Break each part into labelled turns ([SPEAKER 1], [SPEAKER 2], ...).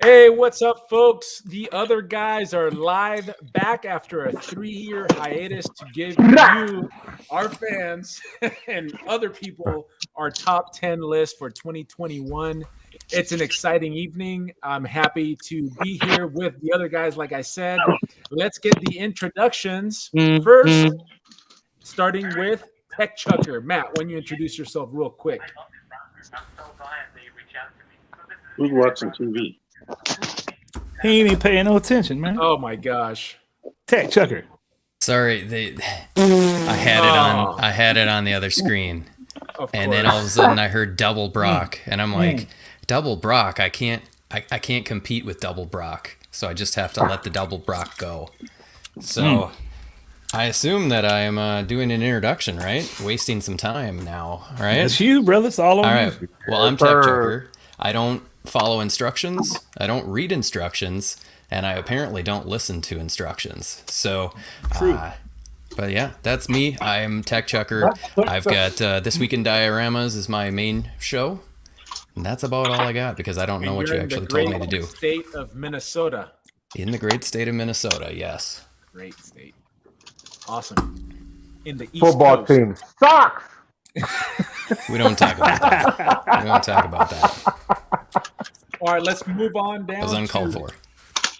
[SPEAKER 1] Hey, what's up, folks? The other guys are live back after a 3-year hiatus to give you, our fans, and other people our top 10 list for 2021. It's an exciting evening. I'm happy to be here with the other guys, like I said. Let's get the introductions first, starting with Tech Chucker. Matt, when you introduce yourself real quick.
[SPEAKER 2] Who's watching TV?
[SPEAKER 3] He ain't even paying no attention, man.
[SPEAKER 1] Oh my gosh.
[SPEAKER 3] Tech Chucker.
[SPEAKER 4] Sorry, I had it on the other screen. And then all of a sudden I heard Double Brock and I'm like, Double Brock, I can't compete with Double Brock. So I just have to let the Double Brock go. So I assume that I am doing an introduction, right? Wasting some time now, right?
[SPEAKER 3] It's you, brother. It's all on
[SPEAKER 4] All
[SPEAKER 3] you.
[SPEAKER 4] right. Well, I'm Tech Chucker. I don't follow instructions. I don't read instructions. And I apparently don't listen to instructions. So, but yeah, that's me. I am Tech Chucker. I've got This Week in Dioramas is my main show. And that's about all I got because I don't know what you actually told me to do.
[SPEAKER 1] State of Minnesota.
[SPEAKER 4] In the great state of Minnesota, yes.
[SPEAKER 1] Great state. Awesome. In the East
[SPEAKER 5] Football
[SPEAKER 1] Coast.
[SPEAKER 5] team sucks.
[SPEAKER 4] We don't talk about that. We don't talk about that.
[SPEAKER 1] All right, let's move on down.
[SPEAKER 4] It was uncalled for.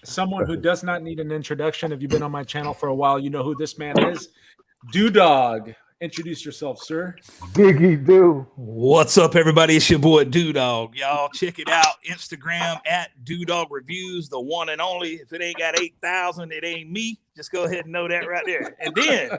[SPEAKER 1] Someone who does not need an introduction. If you've been on my channel for a while, you know who this man is. Dewdog. Introduce yourself, sir.
[SPEAKER 5] Diggy do.
[SPEAKER 3] What's up, everybody? It's your boy Dewdog. Y'all check it out. Instagram at Dewdog Reviews, the one and only. If it ain't got 8,000, it ain't me. Just go ahead and know that right there. And then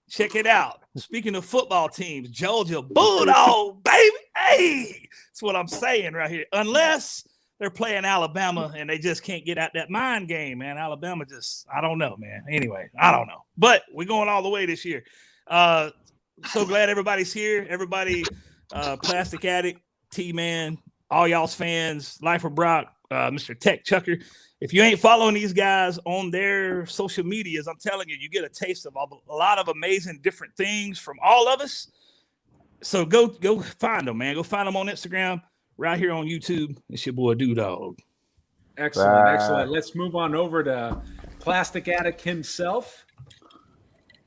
[SPEAKER 3] check it out. Speaking of football teams, Georgia Bulldog, baby. Hey, that's what I'm saying right here. Unless they're playing Alabama and they just can't get out that mind game, man. Alabama just, I don't know, man. Anyway, I don't know. But we're going all the way this year. So glad everybody's here. Everybody, Plastic Addict, T-Man, all y'all's fans, Life of Brock, Mr. Tech Chucker. If you ain't following these guys on their social medias, I'm telling you, you get a taste of a lot of amazing different things from all of us. So go find them, man. Go find them on Instagram, right here on YouTube. It's your boy Dewdog.
[SPEAKER 1] Excellent, excellent. Let's move on over to Plastic Addict himself.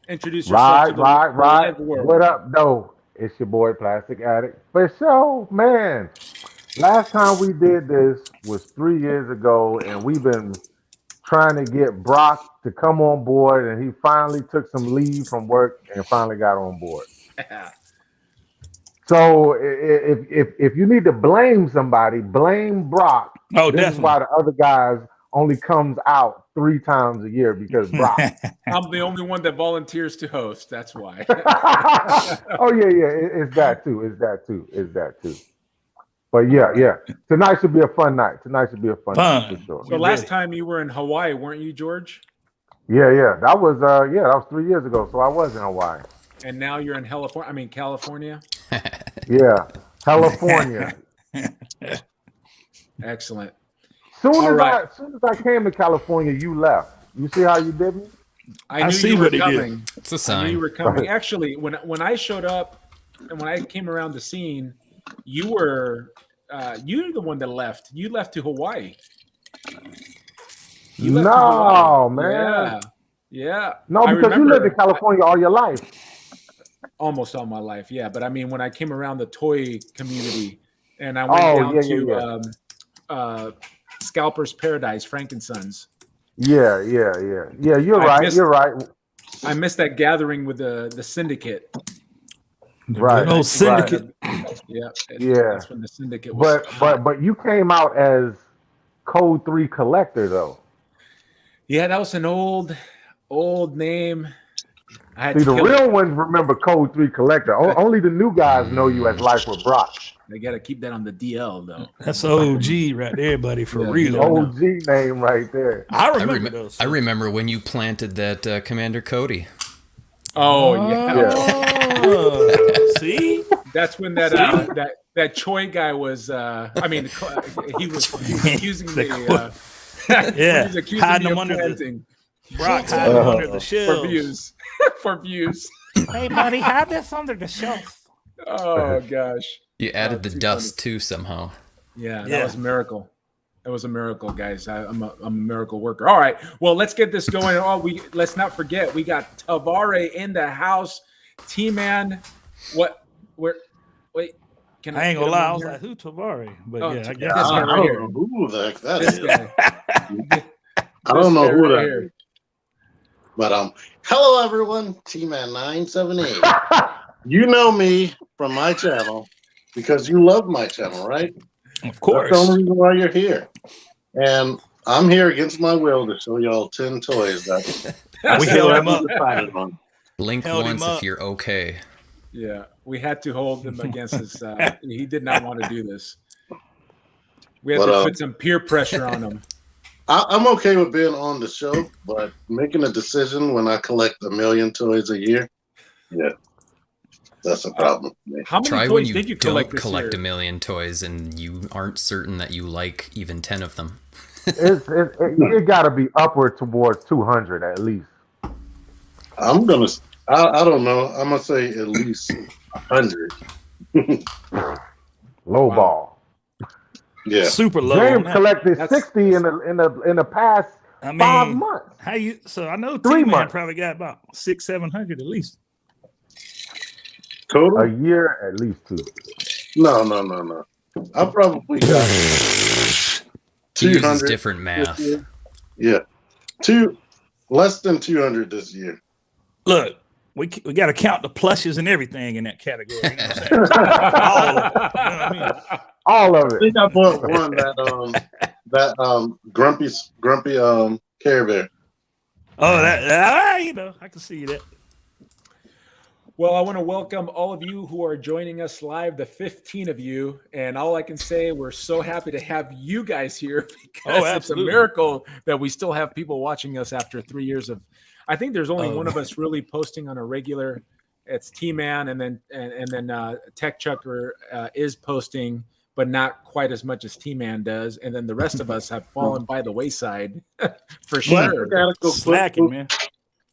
[SPEAKER 1] Introduce yourself to the live world.
[SPEAKER 5] What up, though? It's your boy Plastic Addict. For sure, man. Last time we did this was 3 years ago, and we've been trying to get Brock to come on board, and he finally took some leave from work and finally got on board. So if you need to blame somebody, blame Brock.
[SPEAKER 3] Oh,
[SPEAKER 5] this
[SPEAKER 3] definitely.
[SPEAKER 5] is why the other guys only comes out 3 times a year because Brock.
[SPEAKER 1] I'm the only one that volunteers to host. That's why.
[SPEAKER 5] Oh yeah. It's that too. But yeah. Tonight should be a fun night. Tonight should be a fun night for sure.
[SPEAKER 1] So last time you were in Hawaii, weren't you, George?
[SPEAKER 5] Yeah. That was 3 years ago. So I was in Hawaii.
[SPEAKER 1] And now you're in California.
[SPEAKER 5] Yeah, California.
[SPEAKER 1] Excellent.
[SPEAKER 5] Soon as I came to California, you left. You see how you did me?
[SPEAKER 1] I knew you were coming.
[SPEAKER 4] It's a
[SPEAKER 1] I knew you
[SPEAKER 4] sign.
[SPEAKER 1] were coming. Actually, when I showed up and when I came around the scene, you were you're the one that left. You left to Hawaii. You left to Hawaii.
[SPEAKER 5] Man.
[SPEAKER 1] Yeah.
[SPEAKER 5] No, because you lived in California all your life.
[SPEAKER 1] Almost all my life, yeah. But I mean, when I came around the toy community and I went down to Scalper's Paradise, Frankensons.
[SPEAKER 5] Yeah. You're right.
[SPEAKER 1] I missed that gathering with the syndicate.
[SPEAKER 5] Right.
[SPEAKER 3] Oh, syndicate.
[SPEAKER 1] Right. Yeah. That's when the syndicate
[SPEAKER 5] was. But you came out as Code 3 Collector though.
[SPEAKER 1] Yeah, that was an old name.
[SPEAKER 5] See, the real ones remember Code 3 Collector. Only the new guys know you as Life with Brock.
[SPEAKER 1] They got to keep that on the DL, though.
[SPEAKER 3] That's OG right there, buddy, for real.
[SPEAKER 5] OG name right there.
[SPEAKER 3] I remember those.
[SPEAKER 4] I remember when you planted that Commander Cody.
[SPEAKER 1] Oh, yeah.
[SPEAKER 3] See?
[SPEAKER 1] That's when that Choi guy was, he was accusing me.
[SPEAKER 3] Yeah,
[SPEAKER 1] he was accusing
[SPEAKER 3] hiding
[SPEAKER 1] me
[SPEAKER 3] them
[SPEAKER 1] of
[SPEAKER 3] under
[SPEAKER 1] planting.
[SPEAKER 3] Brock hiding them under the shelves.
[SPEAKER 1] For views.
[SPEAKER 3] Hey, buddy, hide this under the shelf.
[SPEAKER 1] Oh, gosh.
[SPEAKER 4] You added the dust too somehow.
[SPEAKER 1] Yeah, that was a miracle. It was a miracle, guys. I'm a miracle worker. All right. Well, let's get this going. Let's not forget we got Tavare in the house. T-Man, wait. Can
[SPEAKER 3] I ain't gonna lie. I was like, who Tavare? But yeah, I guess.
[SPEAKER 1] This guy right here.
[SPEAKER 2] Who the heck that
[SPEAKER 1] This
[SPEAKER 2] is?
[SPEAKER 1] guy.
[SPEAKER 2] I don't know who that
[SPEAKER 1] here.
[SPEAKER 2] is. But hello everyone, T-Man 978. You know me from my channel because you love my channel, right?
[SPEAKER 3] Of course.
[SPEAKER 2] That's the only reason why you're here. And I'm here against my will to show y'all 10 toys that
[SPEAKER 3] We held him up.
[SPEAKER 2] decided on.
[SPEAKER 4] Blink
[SPEAKER 3] Held him
[SPEAKER 4] once
[SPEAKER 3] up.
[SPEAKER 4] if you're okay.
[SPEAKER 1] Yeah, we had to hold him against his. He did not want to do this. We had to put some peer pressure on him.
[SPEAKER 2] I'm okay with being on the show, but making a decision when I collect 1 million toys a year, yeah, that's a problem for me.
[SPEAKER 1] How many
[SPEAKER 4] Try
[SPEAKER 1] toys
[SPEAKER 4] when you
[SPEAKER 1] did you
[SPEAKER 4] don't
[SPEAKER 1] collect this
[SPEAKER 4] collect
[SPEAKER 1] year?
[SPEAKER 4] 1 million toys and you aren't certain that you like even 10 of them.
[SPEAKER 5] It got to be upward towards 200 at least.
[SPEAKER 2] I don't know. I'm gonna say at least 100.
[SPEAKER 5] Low ball.
[SPEAKER 2] Yeah.
[SPEAKER 3] Super low.
[SPEAKER 5] James
[SPEAKER 3] on that.
[SPEAKER 5] collected
[SPEAKER 1] That's-
[SPEAKER 5] 60 in the past
[SPEAKER 3] I mean,
[SPEAKER 5] 5 months.
[SPEAKER 3] How you? So I know
[SPEAKER 5] 3
[SPEAKER 3] T-Man
[SPEAKER 5] months.
[SPEAKER 3] probably got about 600-700 at least.
[SPEAKER 2] Total?
[SPEAKER 5] A year at least 2.
[SPEAKER 2] No. I probably got
[SPEAKER 4] He uses
[SPEAKER 2] 200
[SPEAKER 4] different
[SPEAKER 2] this
[SPEAKER 4] math.
[SPEAKER 2] year. Yeah, less than 200 this year.
[SPEAKER 3] Look, we got to count the plushes and everything in that category. You know what I'm saying? All of it. You know what I mean?
[SPEAKER 5] All of
[SPEAKER 2] I
[SPEAKER 5] it.
[SPEAKER 2] think I bought one that grumpy Care Bear.
[SPEAKER 3] Oh, that you know, I can see that.
[SPEAKER 1] Well, I want to welcome all of you who are joining us live, the 15 of you. And all I can say, we're so happy to have you guys here because it's a
[SPEAKER 3] absolutely.
[SPEAKER 1] miracle that we still have people watching us after 3 years of. I think there's only one of us really posting on a regular. It's T-Man, and then Tech Chucker is posting, but not quite as much as T-Man does. And then the rest of us have fallen by the wayside for sure.
[SPEAKER 3] Slacking, man.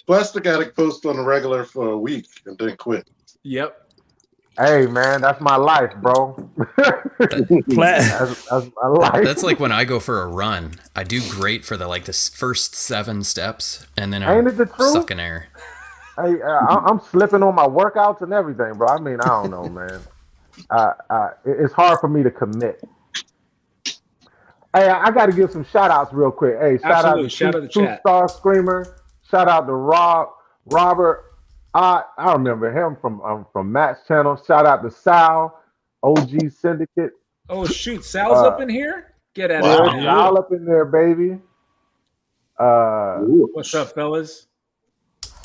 [SPEAKER 2] Plastic Addict post on the regular for a week and then quit.
[SPEAKER 1] Yep.
[SPEAKER 5] Hey man, that's my life, bro. that's my life.
[SPEAKER 4] That's like when I go for a run. I do great for the first 7 steps, and then
[SPEAKER 5] Ain't
[SPEAKER 4] I'm
[SPEAKER 5] it the truth?
[SPEAKER 4] sucking air.
[SPEAKER 5] Hey, I'm slipping on my workouts and everything, bro. I mean, I don't know, man. It's hard for me to commit. Hey, I got to give some shout outs real quick. Hey,
[SPEAKER 1] Absolutely.
[SPEAKER 5] shout out
[SPEAKER 1] to
[SPEAKER 5] to Two
[SPEAKER 1] chat.
[SPEAKER 5] Star Screamer. Shout out to Robert. I remember him from Matt's channel. Shout out to Sal, OG Syndicate.
[SPEAKER 1] Oh shoot, Sal's up in here. Get at
[SPEAKER 2] Wow.
[SPEAKER 1] it. man.
[SPEAKER 5] Sal up in there, baby.
[SPEAKER 1] What's up, fellas?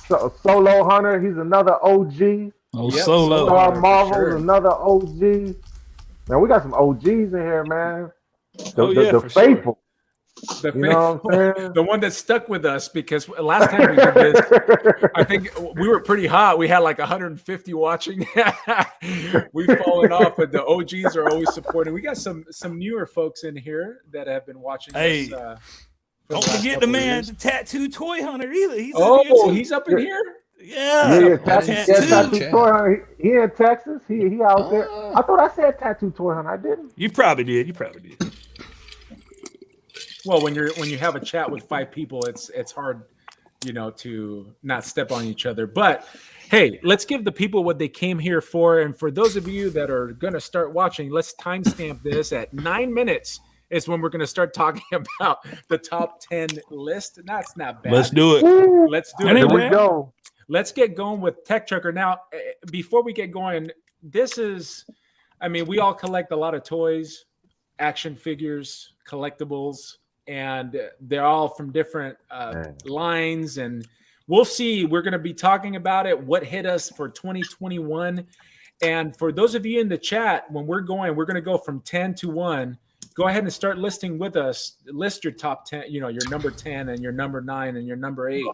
[SPEAKER 5] Solo Hunter, he's another OG.
[SPEAKER 3] Oh,
[SPEAKER 1] Yep,
[SPEAKER 3] Solo.
[SPEAKER 5] Star
[SPEAKER 1] for
[SPEAKER 5] Marvel's
[SPEAKER 1] sure.
[SPEAKER 5] another OG. Man, we got some OGs in here, man. The
[SPEAKER 3] for sure.
[SPEAKER 5] faithful.
[SPEAKER 1] The
[SPEAKER 5] You know what I'm saying?
[SPEAKER 1] the one that stuck with us because last time we did this, I think we were pretty hot. We had like 150 watching. We've fallen off, but the OGs are always supporting. We got some newer folks in here that have been watching
[SPEAKER 3] Hey,
[SPEAKER 1] us.
[SPEAKER 3] Don't forget the man, the tattoo toy hunter either. He's up here
[SPEAKER 1] Oh,
[SPEAKER 3] too.
[SPEAKER 1] he's up in here.
[SPEAKER 3] Yeah.
[SPEAKER 5] Tattoo Toy Hunter. He in Texas. He out there. I thought I said Tattoo Toy Hunter. I didn't.
[SPEAKER 3] You probably did.
[SPEAKER 1] Well, when you have a chat with 5 people, it's hard, to not step on each other. But hey, let's give the people what they came here for. And for those of you that are going to start watching, let's timestamp this at 9 minutes is when we're going to start talking about the top 10 list. That's not bad.
[SPEAKER 3] Let's do it.
[SPEAKER 5] Woo.
[SPEAKER 1] Let's do
[SPEAKER 3] Anyway.
[SPEAKER 1] it.
[SPEAKER 5] Here we go.
[SPEAKER 1] Let's get going with Tech Chucker. Now, before we get going, we all collect a lot of toys, action figures, collectibles, and they're all from different lines. And we'll see. We're going to be talking about it, what hit us for 2021. And for those of you in the chat, when we're going to go from 10 to 1. Go ahead and start listing with us. List your top 10, your number 10 and your number 9 and your number 8.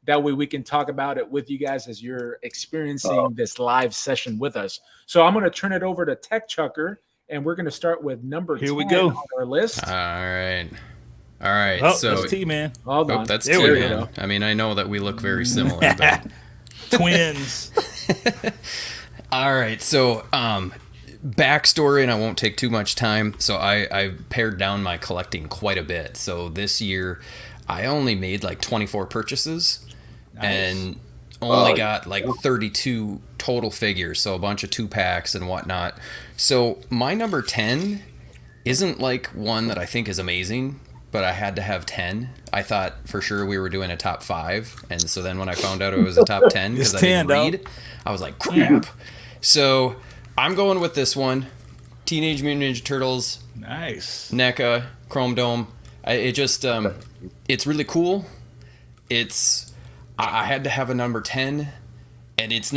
[SPEAKER 1] That way we can talk about it with you guys as you're experiencing this live session with us. So I'm going to turn it over to Tech Chucker, and we're going to start with number 10
[SPEAKER 3] Here we go.
[SPEAKER 1] on our list.
[SPEAKER 4] All right.
[SPEAKER 3] Oh,
[SPEAKER 4] So
[SPEAKER 3] that's T-Man.
[SPEAKER 1] Hold on.
[SPEAKER 4] that's
[SPEAKER 3] There we
[SPEAKER 4] T-Man. I mean, I know that we look very similar, but
[SPEAKER 3] Twins.
[SPEAKER 4] all right. So backstory, and I won't take too much time. So I pared down my collecting quite a bit. So this year, I only made like 24 purchases, and only got like 32 total figures. So a bunch of 2-packs and whatnot. So my number 10 isn't like one that I think is amazing, but I had to have 10. I thought for sure we were doing a top 5, and so then when I found out it was a top 10 because I didn't read, I was like, crap. So I'm going with this one: Teenage Mutant Ninja Turtles.
[SPEAKER 3] Nice.
[SPEAKER 4] NECA Chrome Dome. It's really cool. I had to have a number 10, and it's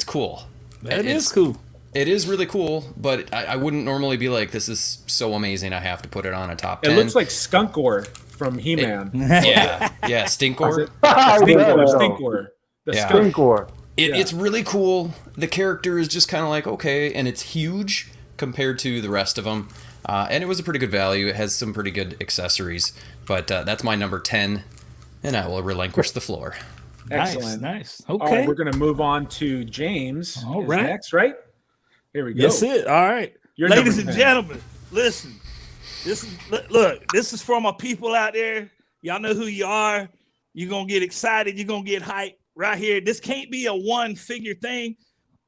[SPEAKER 4] cool.
[SPEAKER 3] It's cool.
[SPEAKER 4] It is really cool, but I wouldn't normally be like, this is so amazing, I have to put it on a top 10.
[SPEAKER 1] It looks like Skunkor from He-Man.
[SPEAKER 4] Yeah, Stinkor.
[SPEAKER 1] Stinkor. The
[SPEAKER 4] Yeah.
[SPEAKER 1] skunk.
[SPEAKER 5] Stinkor.
[SPEAKER 4] It's really cool. The character is just kind of like, okay, and it's huge compared to the rest of them. And it was a pretty good value. It has some pretty good accessories. But that's my number 10, and I will relinquish the floor.
[SPEAKER 1] Excellent.
[SPEAKER 3] Nice.
[SPEAKER 1] All
[SPEAKER 3] Okay.
[SPEAKER 1] right, we're going to move on to James.
[SPEAKER 3] All
[SPEAKER 1] is
[SPEAKER 3] right.
[SPEAKER 1] Next, right? Here we go.
[SPEAKER 3] That's it. All right.
[SPEAKER 1] You're
[SPEAKER 3] Ladies
[SPEAKER 1] number
[SPEAKER 3] and
[SPEAKER 1] 10.
[SPEAKER 3] gentlemen, listen. This is for my people out there. Y'all know who you are. You're going to get excited. You're going to get hyped right here. This can't be a one figure thing.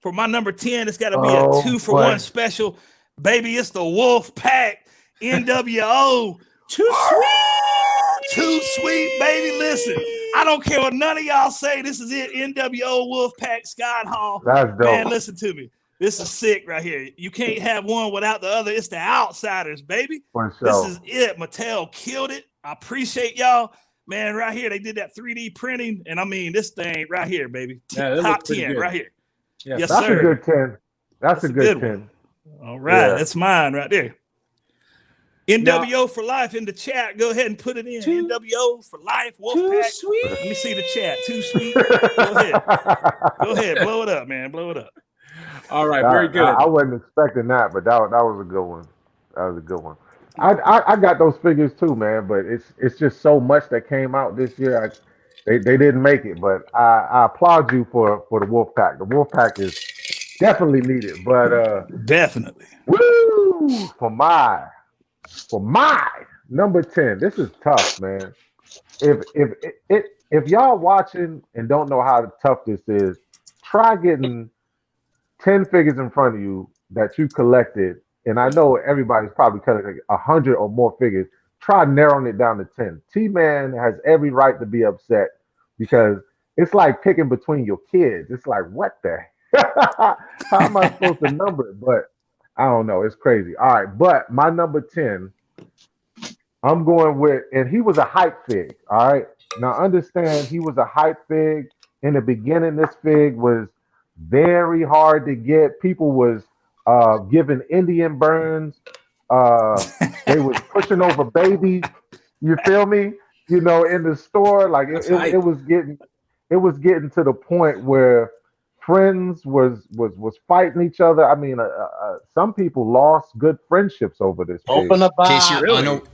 [SPEAKER 3] For my number 10, it's got to be a 2-for-1 special. Baby, it's the Wolf Pack NWO.
[SPEAKER 1] Too sweet.
[SPEAKER 3] Too sweet, baby. Listen, I don't care what none of y'all say. This is it. NWO Wolf Pack Scott Hall.
[SPEAKER 5] That's dope.
[SPEAKER 3] Man, listen to me. This is sick right here. You can't have one without the other. It's the Outsiders, baby.
[SPEAKER 5] For sure.
[SPEAKER 3] This is it. Mattel killed it. I appreciate y'all. Man, right here, they did that 3D printing. And I mean, this thing right here, baby.
[SPEAKER 1] Yeah, that
[SPEAKER 3] Top
[SPEAKER 1] looks pretty
[SPEAKER 3] 10
[SPEAKER 1] good.
[SPEAKER 3] right here.
[SPEAKER 1] Yeah.
[SPEAKER 3] Yes,
[SPEAKER 5] That's
[SPEAKER 3] sir.
[SPEAKER 5] a good 10. That's a good 10.
[SPEAKER 3] one. All right.
[SPEAKER 5] Yeah.
[SPEAKER 3] That's mine right there. NWO for life in the chat. Go ahead and put it in. NWO for life.
[SPEAKER 1] Too
[SPEAKER 3] Wolfpack.
[SPEAKER 1] sweet.
[SPEAKER 3] Let me see the chat. Too sweet. Go ahead. Go ahead. Blow it up, man. Blow it up.
[SPEAKER 1] All right, very good.
[SPEAKER 5] I wasn't expecting that, but that was a good one. That was a good one. I got those figures too, man. But it's just so much that came out this year. They didn't make it, but I applaud you for the Wolfpack. The Wolfpack is definitely needed. But
[SPEAKER 3] Definitely.
[SPEAKER 5] woo for my number 10. This is tough, man. If y'all watching and don't know how tough this is, try getting 10 figures in front of you that you collected, and I know everybody's probably collecting 100 or more figures. Try narrowing it down to 10. T-Man has every right to be upset because it's like picking between your kids. It's like, what the how am I supposed to number it? But I don't know. It's crazy. All right, but my number 10, I'm going with, and he was a hype fig. All right. Now understand, he was a hype fig. In the beginning, this fig was very hard to get. People was giving Indian burns. They was pushing over babies. You feel me? You know, in the store, like it was getting to the point where friends was fighting each other. I mean, some people lost good friendships over this.
[SPEAKER 2] Open up,
[SPEAKER 4] In case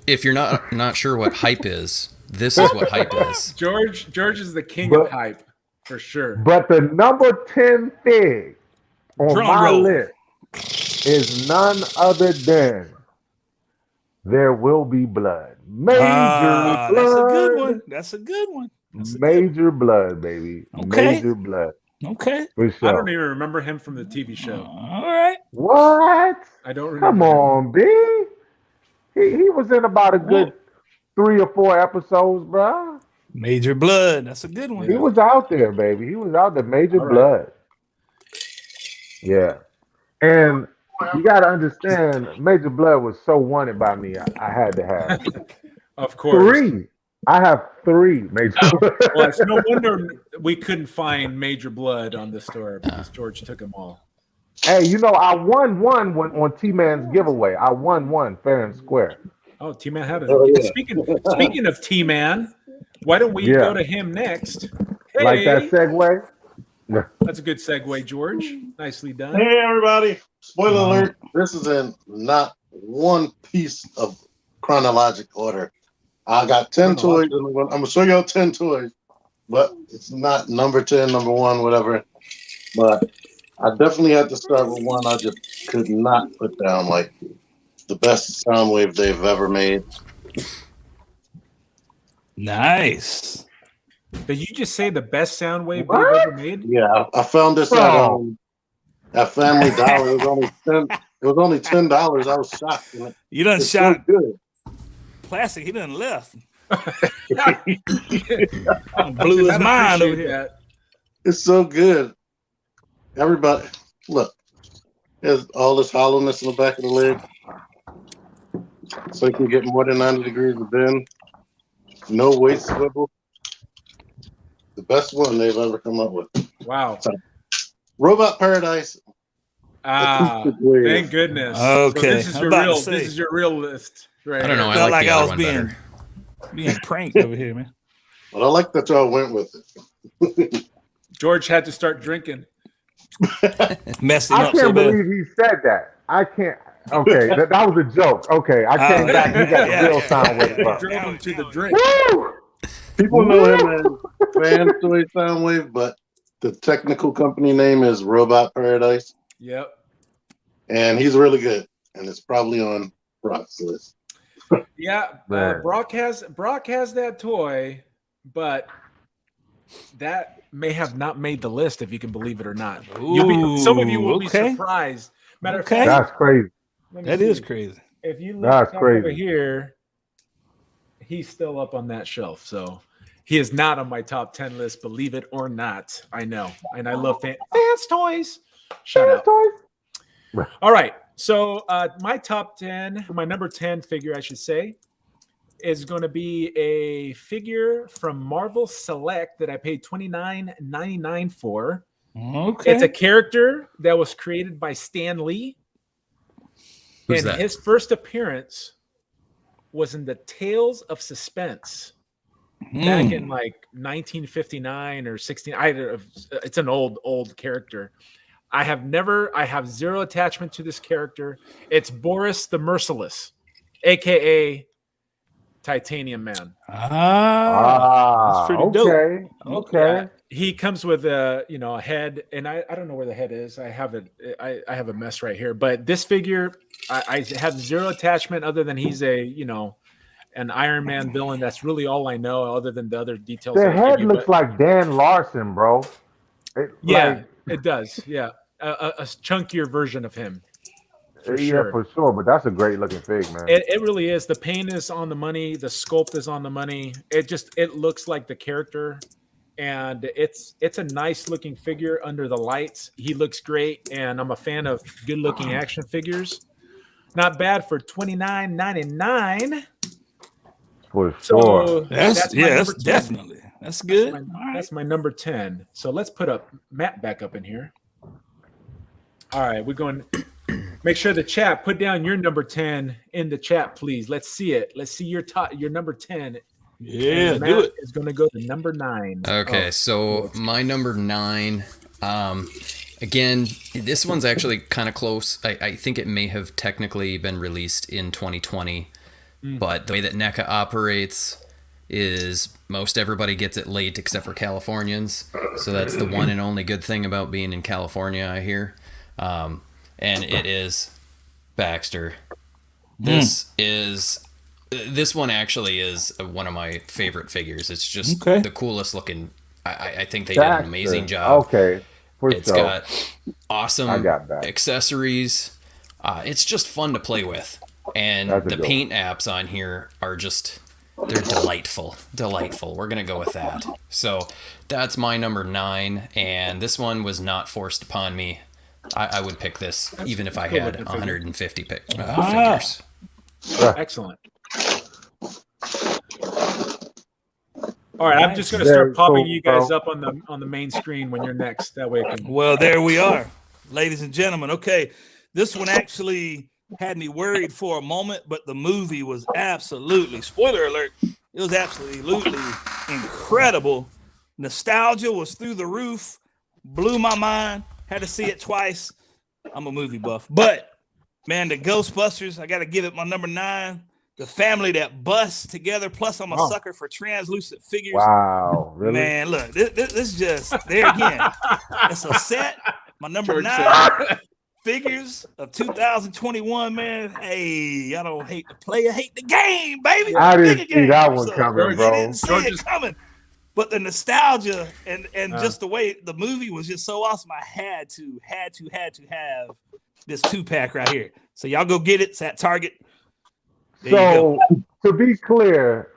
[SPEAKER 4] if you're not sure what hype is, this is what hype is.
[SPEAKER 1] George is the king of hype for sure.
[SPEAKER 5] But the number 10 fig on
[SPEAKER 3] Drum
[SPEAKER 5] my
[SPEAKER 3] roll.
[SPEAKER 5] list is none other than There Will Be Blood. Major blood.
[SPEAKER 3] That's a good one. That's a good one. That's a good
[SPEAKER 5] Major blood, baby.
[SPEAKER 3] Okay.
[SPEAKER 5] Major blood.
[SPEAKER 3] one. Okay.
[SPEAKER 5] For
[SPEAKER 1] I
[SPEAKER 5] sure.
[SPEAKER 1] don't even remember him from the TV show.
[SPEAKER 3] All right.
[SPEAKER 5] What?
[SPEAKER 1] I don't remember.
[SPEAKER 5] Come on, B. He was in about a good 3 or 4 episodes, bro.
[SPEAKER 3] Major blood. That's a good one.
[SPEAKER 5] He was out there, baby. He was out there. Major
[SPEAKER 1] All right.
[SPEAKER 5] blood. Yeah. And you got to understand, Major Blood was so wanted by me. I had to have
[SPEAKER 1] Of course.
[SPEAKER 5] 3. I have 3 Major Blood.
[SPEAKER 1] Well, it's no wonder we couldn't find Major Blood on the store because George took them all.
[SPEAKER 5] Hey, you know, I won one when on T-Man's giveaway. I won one fair and square.
[SPEAKER 1] Oh, T-Man had it.
[SPEAKER 2] Oh, yeah.
[SPEAKER 1] Speaking of T-Man, why don't we go to him next? Hey,
[SPEAKER 5] Like that segue?
[SPEAKER 1] that's a good segue, George. Nicely done.
[SPEAKER 2] Hey everybody! Spoiler alert: this is in not one piece of chronological order. I got 10 toys. I'm gonna show y'all 10 toys, but it's not number 10, number 1, whatever. But I definitely had to start with one I just could not put down, like the best Soundwave they've ever made.
[SPEAKER 3] Nice.
[SPEAKER 1] Did you just say the best Soundwave they've ever made?
[SPEAKER 2] Yeah, I found this at Family Dollar. It was only $10. I was shocked.
[SPEAKER 3] You done
[SPEAKER 2] It's
[SPEAKER 3] shot
[SPEAKER 2] so good.
[SPEAKER 3] Plastic. He done left.
[SPEAKER 1] I
[SPEAKER 3] Blew his mind over
[SPEAKER 1] appreciate
[SPEAKER 3] here.
[SPEAKER 1] that.
[SPEAKER 2] It's so good. Everybody, look. There's all this hollowness in the back of the leg. So you can get more than 90 degrees of bend. No waist swivel. The best one they've ever come up with.
[SPEAKER 1] Wow.
[SPEAKER 2] Robot Paradise.
[SPEAKER 1] Thank goodness.
[SPEAKER 3] Okay.
[SPEAKER 1] So this is your real list. Right.
[SPEAKER 4] I don't know.
[SPEAKER 1] here.
[SPEAKER 4] I
[SPEAKER 3] Felt
[SPEAKER 4] like the
[SPEAKER 3] I
[SPEAKER 4] other
[SPEAKER 3] was
[SPEAKER 4] one
[SPEAKER 3] being
[SPEAKER 4] better.
[SPEAKER 3] pranked over here, man.
[SPEAKER 2] But I like that y'all went with it.
[SPEAKER 1] George had to start drinking.
[SPEAKER 3] Messing
[SPEAKER 5] I
[SPEAKER 3] up so
[SPEAKER 5] can't
[SPEAKER 3] bad.
[SPEAKER 5] believe he said that. I can't. Okay, that was a joke. Okay, I came back. He got the real Soundwave up.
[SPEAKER 1] Drove him to the drink.
[SPEAKER 5] Woo!
[SPEAKER 2] People know him as Fan Toy Soundwave, but the technical company name is Robot Paradise.
[SPEAKER 1] Yep.
[SPEAKER 2] And he's really good. And it's probably on Brock's list.
[SPEAKER 1] Yeah.
[SPEAKER 5] Man.
[SPEAKER 1] Brock has that toy, but that may have not made the list, if you can believe it or not. Some of you will be
[SPEAKER 3] okay.
[SPEAKER 1] surprised. Matter of
[SPEAKER 3] Okay.
[SPEAKER 1] fact,
[SPEAKER 5] That's crazy.
[SPEAKER 1] let me
[SPEAKER 3] That
[SPEAKER 1] see.
[SPEAKER 3] is crazy.
[SPEAKER 1] If you look
[SPEAKER 5] That's
[SPEAKER 1] back over
[SPEAKER 5] crazy.
[SPEAKER 1] here, he's still up on that shelf. So he is not on my top 10 list, believe it or not. I know. And I love fans toys. Shout out.
[SPEAKER 5] Toys.
[SPEAKER 1] All right. So my top 10, my number 10 figure, I should say, is going to be a figure from Marvel Select that I paid $29.99 for.
[SPEAKER 3] Okay.
[SPEAKER 1] It's a character that was created by Stan Lee.
[SPEAKER 4] Who's
[SPEAKER 1] And
[SPEAKER 4] that?
[SPEAKER 1] his first appearance was in the Tales of Suspense back in like 1959 or 16. It's an old character. I have zero attachment to this character. It's Boris the Merciless, aka Titanium Man.
[SPEAKER 3] That's pretty dope.
[SPEAKER 5] Okay. Okay.
[SPEAKER 1] Yeah, he comes with a head, and I don't know where the head is. I have it. I have a mess right here. But this figure, I have zero attachment other than he's an Iron Man villain. That's really all I know, other than the other details.
[SPEAKER 5] The
[SPEAKER 1] that I give
[SPEAKER 5] head
[SPEAKER 1] you,
[SPEAKER 5] looks
[SPEAKER 1] but-
[SPEAKER 5] like Dan Larson, bro.
[SPEAKER 1] Yeah, it does. Yeah, a chunkier version of him. For sure.
[SPEAKER 5] For sure. But that's a great looking fig, man.
[SPEAKER 1] It really is. The paint is on the money. The sculpt is on the money. It looks like the character, and it's a nice looking figure under the lights. He looks great, and I'm a fan of good looking action figures. Not bad for $29.99.
[SPEAKER 5] For sure.
[SPEAKER 1] So
[SPEAKER 3] That's
[SPEAKER 1] my number 10.
[SPEAKER 3] definitely. That's good.
[SPEAKER 1] That's my number 10. So let's put up Matt back up in here. All right, we're going. Make sure the chat, put down your number 10 in the chat, please. Let's see it. Let's see your number 10.
[SPEAKER 3] Yeah,
[SPEAKER 1] And
[SPEAKER 3] do
[SPEAKER 1] Matt
[SPEAKER 3] it.
[SPEAKER 1] is going to go to number 9.
[SPEAKER 4] Okay,
[SPEAKER 1] Oh,
[SPEAKER 4] so my number 9, again, this one's actually kind of close. I think it may have technically been released in 2020, but the way that NECA operates is most everybody gets it late except for Californians. So that's the one and only good thing about being in California, I hear. And it is Baxter. This one actually is one of my favorite figures. It's just the coolest looking. I think they did an amazing job.
[SPEAKER 5] Okay.
[SPEAKER 4] It's got awesome
[SPEAKER 5] I got that.
[SPEAKER 4] accessories. It's just fun to play with. And
[SPEAKER 5] That's a
[SPEAKER 4] the
[SPEAKER 5] good
[SPEAKER 4] paint apps on here are they're delightful. Delightful. We're going to go with that. So that's my number 9. And this one was not forced upon me. I would pick this even if I
[SPEAKER 1] cool
[SPEAKER 4] had
[SPEAKER 1] looking figure.
[SPEAKER 4] 150 figures.
[SPEAKER 1] Excellent. All right, I'm just going to start popping you guys up on the main screen when you're next. That way, I can.
[SPEAKER 3] Well, there we are, ladies and gentlemen. Okay, this one actually had me worried for a moment, but the movie was absolutely, spoiler alert, it was absolutely incredible. Nostalgia was through the roof, blew my mind. Had to see it twice. I'm a movie buff. But, man, the Ghostbusters, I got to give it my number 9. The family that busts together. Plus, I'm a sucker for translucent figures.
[SPEAKER 5] Wow. Really?
[SPEAKER 3] Man, look, this just, there again. It's a set. My number
[SPEAKER 1] George
[SPEAKER 3] 9 figures of 2021, man. Hey, I don't hate the player, hate the game, baby.
[SPEAKER 5] I didn't
[SPEAKER 3] Bigger
[SPEAKER 5] see
[SPEAKER 3] game.
[SPEAKER 5] that one
[SPEAKER 3] So,
[SPEAKER 5] coming,
[SPEAKER 3] you
[SPEAKER 5] bro.
[SPEAKER 3] didn't see it coming. But the nostalgia and just the way the movie was just so awesome, I had to have this 2-pack right here. So y'all go get it. It's at Target. There
[SPEAKER 5] So to be clear,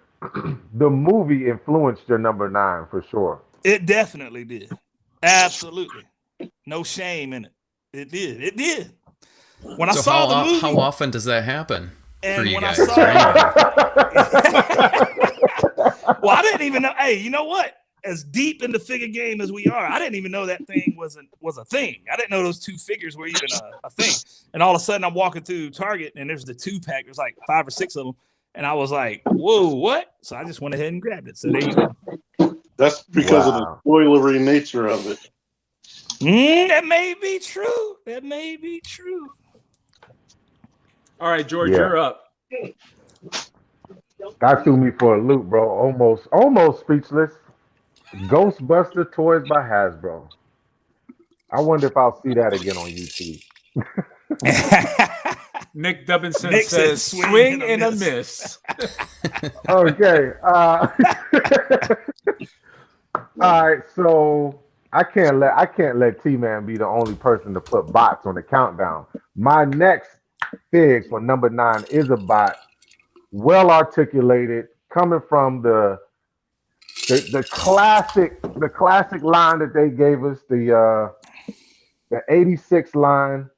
[SPEAKER 5] the movie influenced your number 9 for sure.
[SPEAKER 3] It definitely did. Absolutely. No shame in it. It did. It did. When I saw the movie,
[SPEAKER 4] how often does that happen for you
[SPEAKER 3] when
[SPEAKER 4] guys?
[SPEAKER 3] Well, I didn't even know. Hey, you know what? As deep in the figure game as we are, I didn't even know that thing was a thing. I didn't know those 2 figures were even a thing. And all of a sudden, I'm walking through Target, and there's the 2-pack. There's like 5 or 6 of them, and I was like, "Whoa, what?" So I just went ahead and grabbed it. So there you go.
[SPEAKER 2] That's because of the spoilery nature of it.
[SPEAKER 3] That may be true. That may be true.
[SPEAKER 1] All right, George, you're up.
[SPEAKER 5] That threw me for a loop, bro. Almost speechless. Ghostbuster toys by Hasbro. I wonder if I'll see that again on YouTube.
[SPEAKER 1] Nick Dubbinson says, "Swing and a miss."
[SPEAKER 5] Okay. All right. So I can't let T-Man be the only person to put bots on the countdown. My next fig for number 9 is a bot, well articulated, coming from the classic line that they gave us, the 86 line.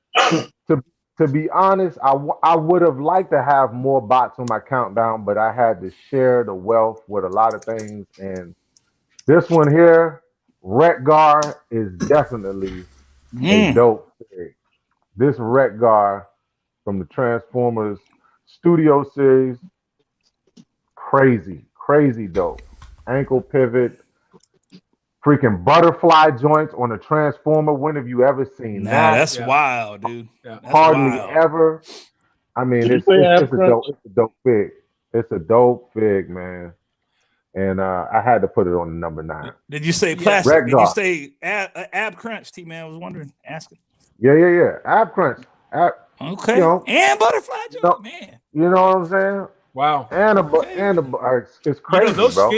[SPEAKER 5] To be honest, I would have liked to have more bots on my countdown, but I had to share the wealth with a lot of things. And this one here, Wreck-Gar, is definitely a dope fig. This Wreck-Gar from the Transformers Studio series, crazy dope. Ankle pivot, freaking butterfly joints on a Transformer. When have you ever seen that?
[SPEAKER 3] That's wild, dude.
[SPEAKER 1] Yeah.
[SPEAKER 3] That's
[SPEAKER 5] Hardly
[SPEAKER 3] wild.
[SPEAKER 5] ever. I mean, it's a dope fig. It's a dope fig, man. And I had to put it on the number 9.
[SPEAKER 3] Did you say plastic?
[SPEAKER 5] Wreck-Gar.
[SPEAKER 3] Did you say ab crunch? T-Man was wondering, asking.
[SPEAKER 5] Yeah. Ab crunch.
[SPEAKER 3] Okay.
[SPEAKER 5] You know,
[SPEAKER 3] and butterfly joint, man.
[SPEAKER 5] You know what I'm saying?
[SPEAKER 1] Wow.
[SPEAKER 5] And it's crazy,
[SPEAKER 1] those
[SPEAKER 5] bro.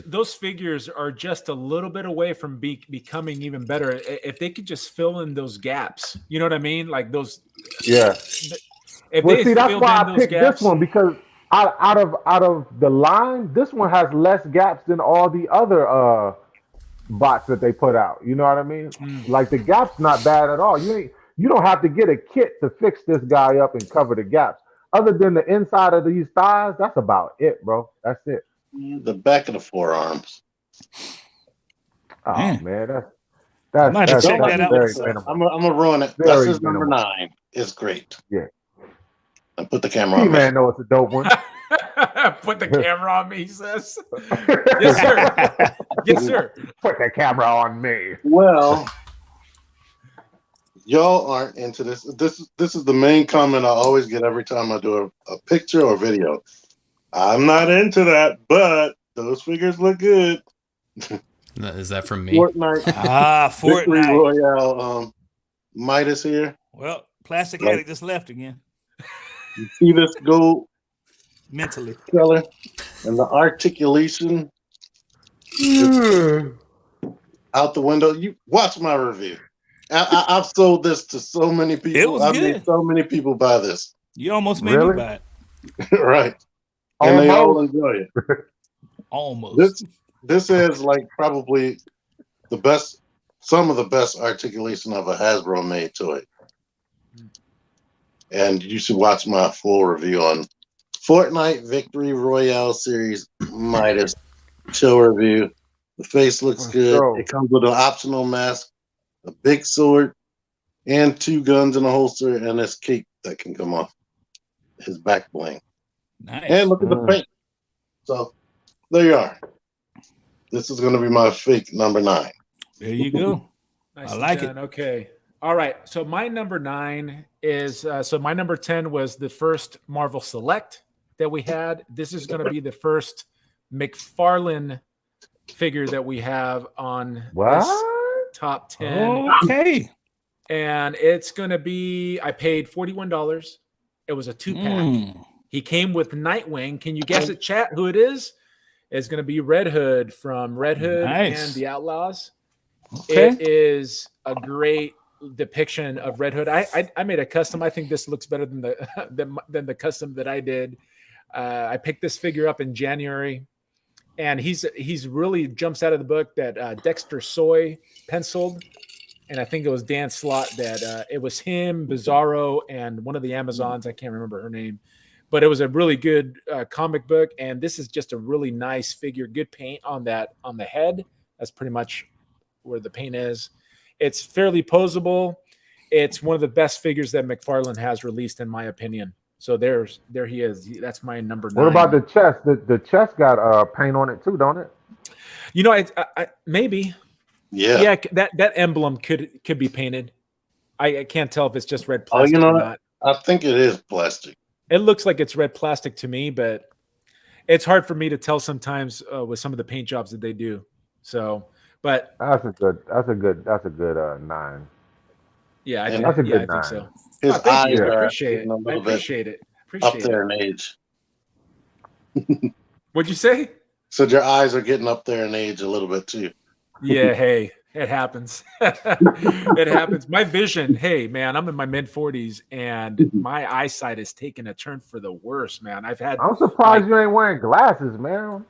[SPEAKER 1] Those figures are just a little bit away from becoming even better. If they could just fill in those gaps, you know what I mean? Like those.
[SPEAKER 5] Yeah. That's why I picked this one, because out of the line, this one has less gaps than all the other bots that they put out. You know what I mean? Like the gaps not bad at all. You don't have to get a kit to fix this guy up and cover the gaps. Other than the inside of these thighs, that's about it, bro. That's it.
[SPEAKER 2] The back of the forearms.
[SPEAKER 5] Oh man,
[SPEAKER 3] that's check that out.
[SPEAKER 2] I'm gonna ruin it. That's his number 9. It's great.
[SPEAKER 5] Yeah.
[SPEAKER 2] And put the camera on.
[SPEAKER 5] Man, know it's a dope one.
[SPEAKER 1] Put the camera on me, he says. Yes, sir. Yes, sir.
[SPEAKER 5] Put the camera on me.
[SPEAKER 2] Well, y'all aren't into this. This is the main comment I always get every time I do a picture or video. I'm not into that, but those figures look good.
[SPEAKER 4] Is that from me?
[SPEAKER 2] Fortnite. Victory
[SPEAKER 3] Fortnite.
[SPEAKER 2] Royale Midas here.
[SPEAKER 3] Well, Plastic Addict just left again.
[SPEAKER 2] You see this gold
[SPEAKER 3] mentally
[SPEAKER 2] color and the articulation out the window. You watch my review. I've sold this to so many people. I've made so many people buy this.
[SPEAKER 3] You almost made me buy it.
[SPEAKER 2] Right. And they all enjoy it.
[SPEAKER 3] Almost.
[SPEAKER 2] This is like probably some of the best articulation of a Hasbro made toy. And you should watch my full review on Fortnite Victory Royale Series Midas show review. The face looks good. It comes with an optional mask, a big sword, and 2 guns in a holster, and this cape that can come off. His back bling.
[SPEAKER 3] Nice.
[SPEAKER 2] And look at the paint. So there you are. This is going to be my fake number 9.
[SPEAKER 3] There you go.
[SPEAKER 1] Nice,
[SPEAKER 3] I like it.
[SPEAKER 1] Okay. All right. So my number 9 is my number 10 was the first Marvel Select that we had. This is going to be the first McFarlane figure that we have on this top 10.
[SPEAKER 3] Okay.
[SPEAKER 1] and it's gonna be. I paid $41. It was a 2-pack. He came with Nightwing. Can you guess it, chat? Who it is? It's gonna be Red Hood from Red Hood and the Outlaws. Okay. It is a great depiction of Red Hood. I made a custom. I think this looks better than than the custom that I did. I picked this figure up in January, and he's really jumps out of the book that Dexter Soy penciled, and I think it was Dan Slott that it was him, Bizarro, and one of the Amazons. I can't remember her name, but it was a really good comic book, and this is just a really nice figure. Good paint on the head. That's pretty much where the paint is. It's fairly posable. It's one of the best figures that McFarlane has released, in my opinion. So there he is. That's my number 9.
[SPEAKER 5] What about the chest? The chest got paint on it too, don't it?
[SPEAKER 1] You know, I maybe.
[SPEAKER 2] Yeah.
[SPEAKER 1] That emblem could be painted. I can't tell if it's just red plastic or not.
[SPEAKER 2] I think it is plastic.
[SPEAKER 1] It looks like it's red plastic to me, but it's hard for me to tell sometimes with some of the paint jobs that they do. So, but
[SPEAKER 5] that's a good 9.
[SPEAKER 1] Yeah, I think so.
[SPEAKER 2] His eyes are
[SPEAKER 1] appreciate it.
[SPEAKER 2] Up there in age.
[SPEAKER 1] What'd you say?
[SPEAKER 2] So your eyes are getting up there in age a little bit too.
[SPEAKER 1] Yeah, hey, it happens. It happens. My vision, hey man, I'm in my mid-40s and my eyesight is taking a turn for the worse, man.
[SPEAKER 5] I'm surprised you ain't wearing glasses, man.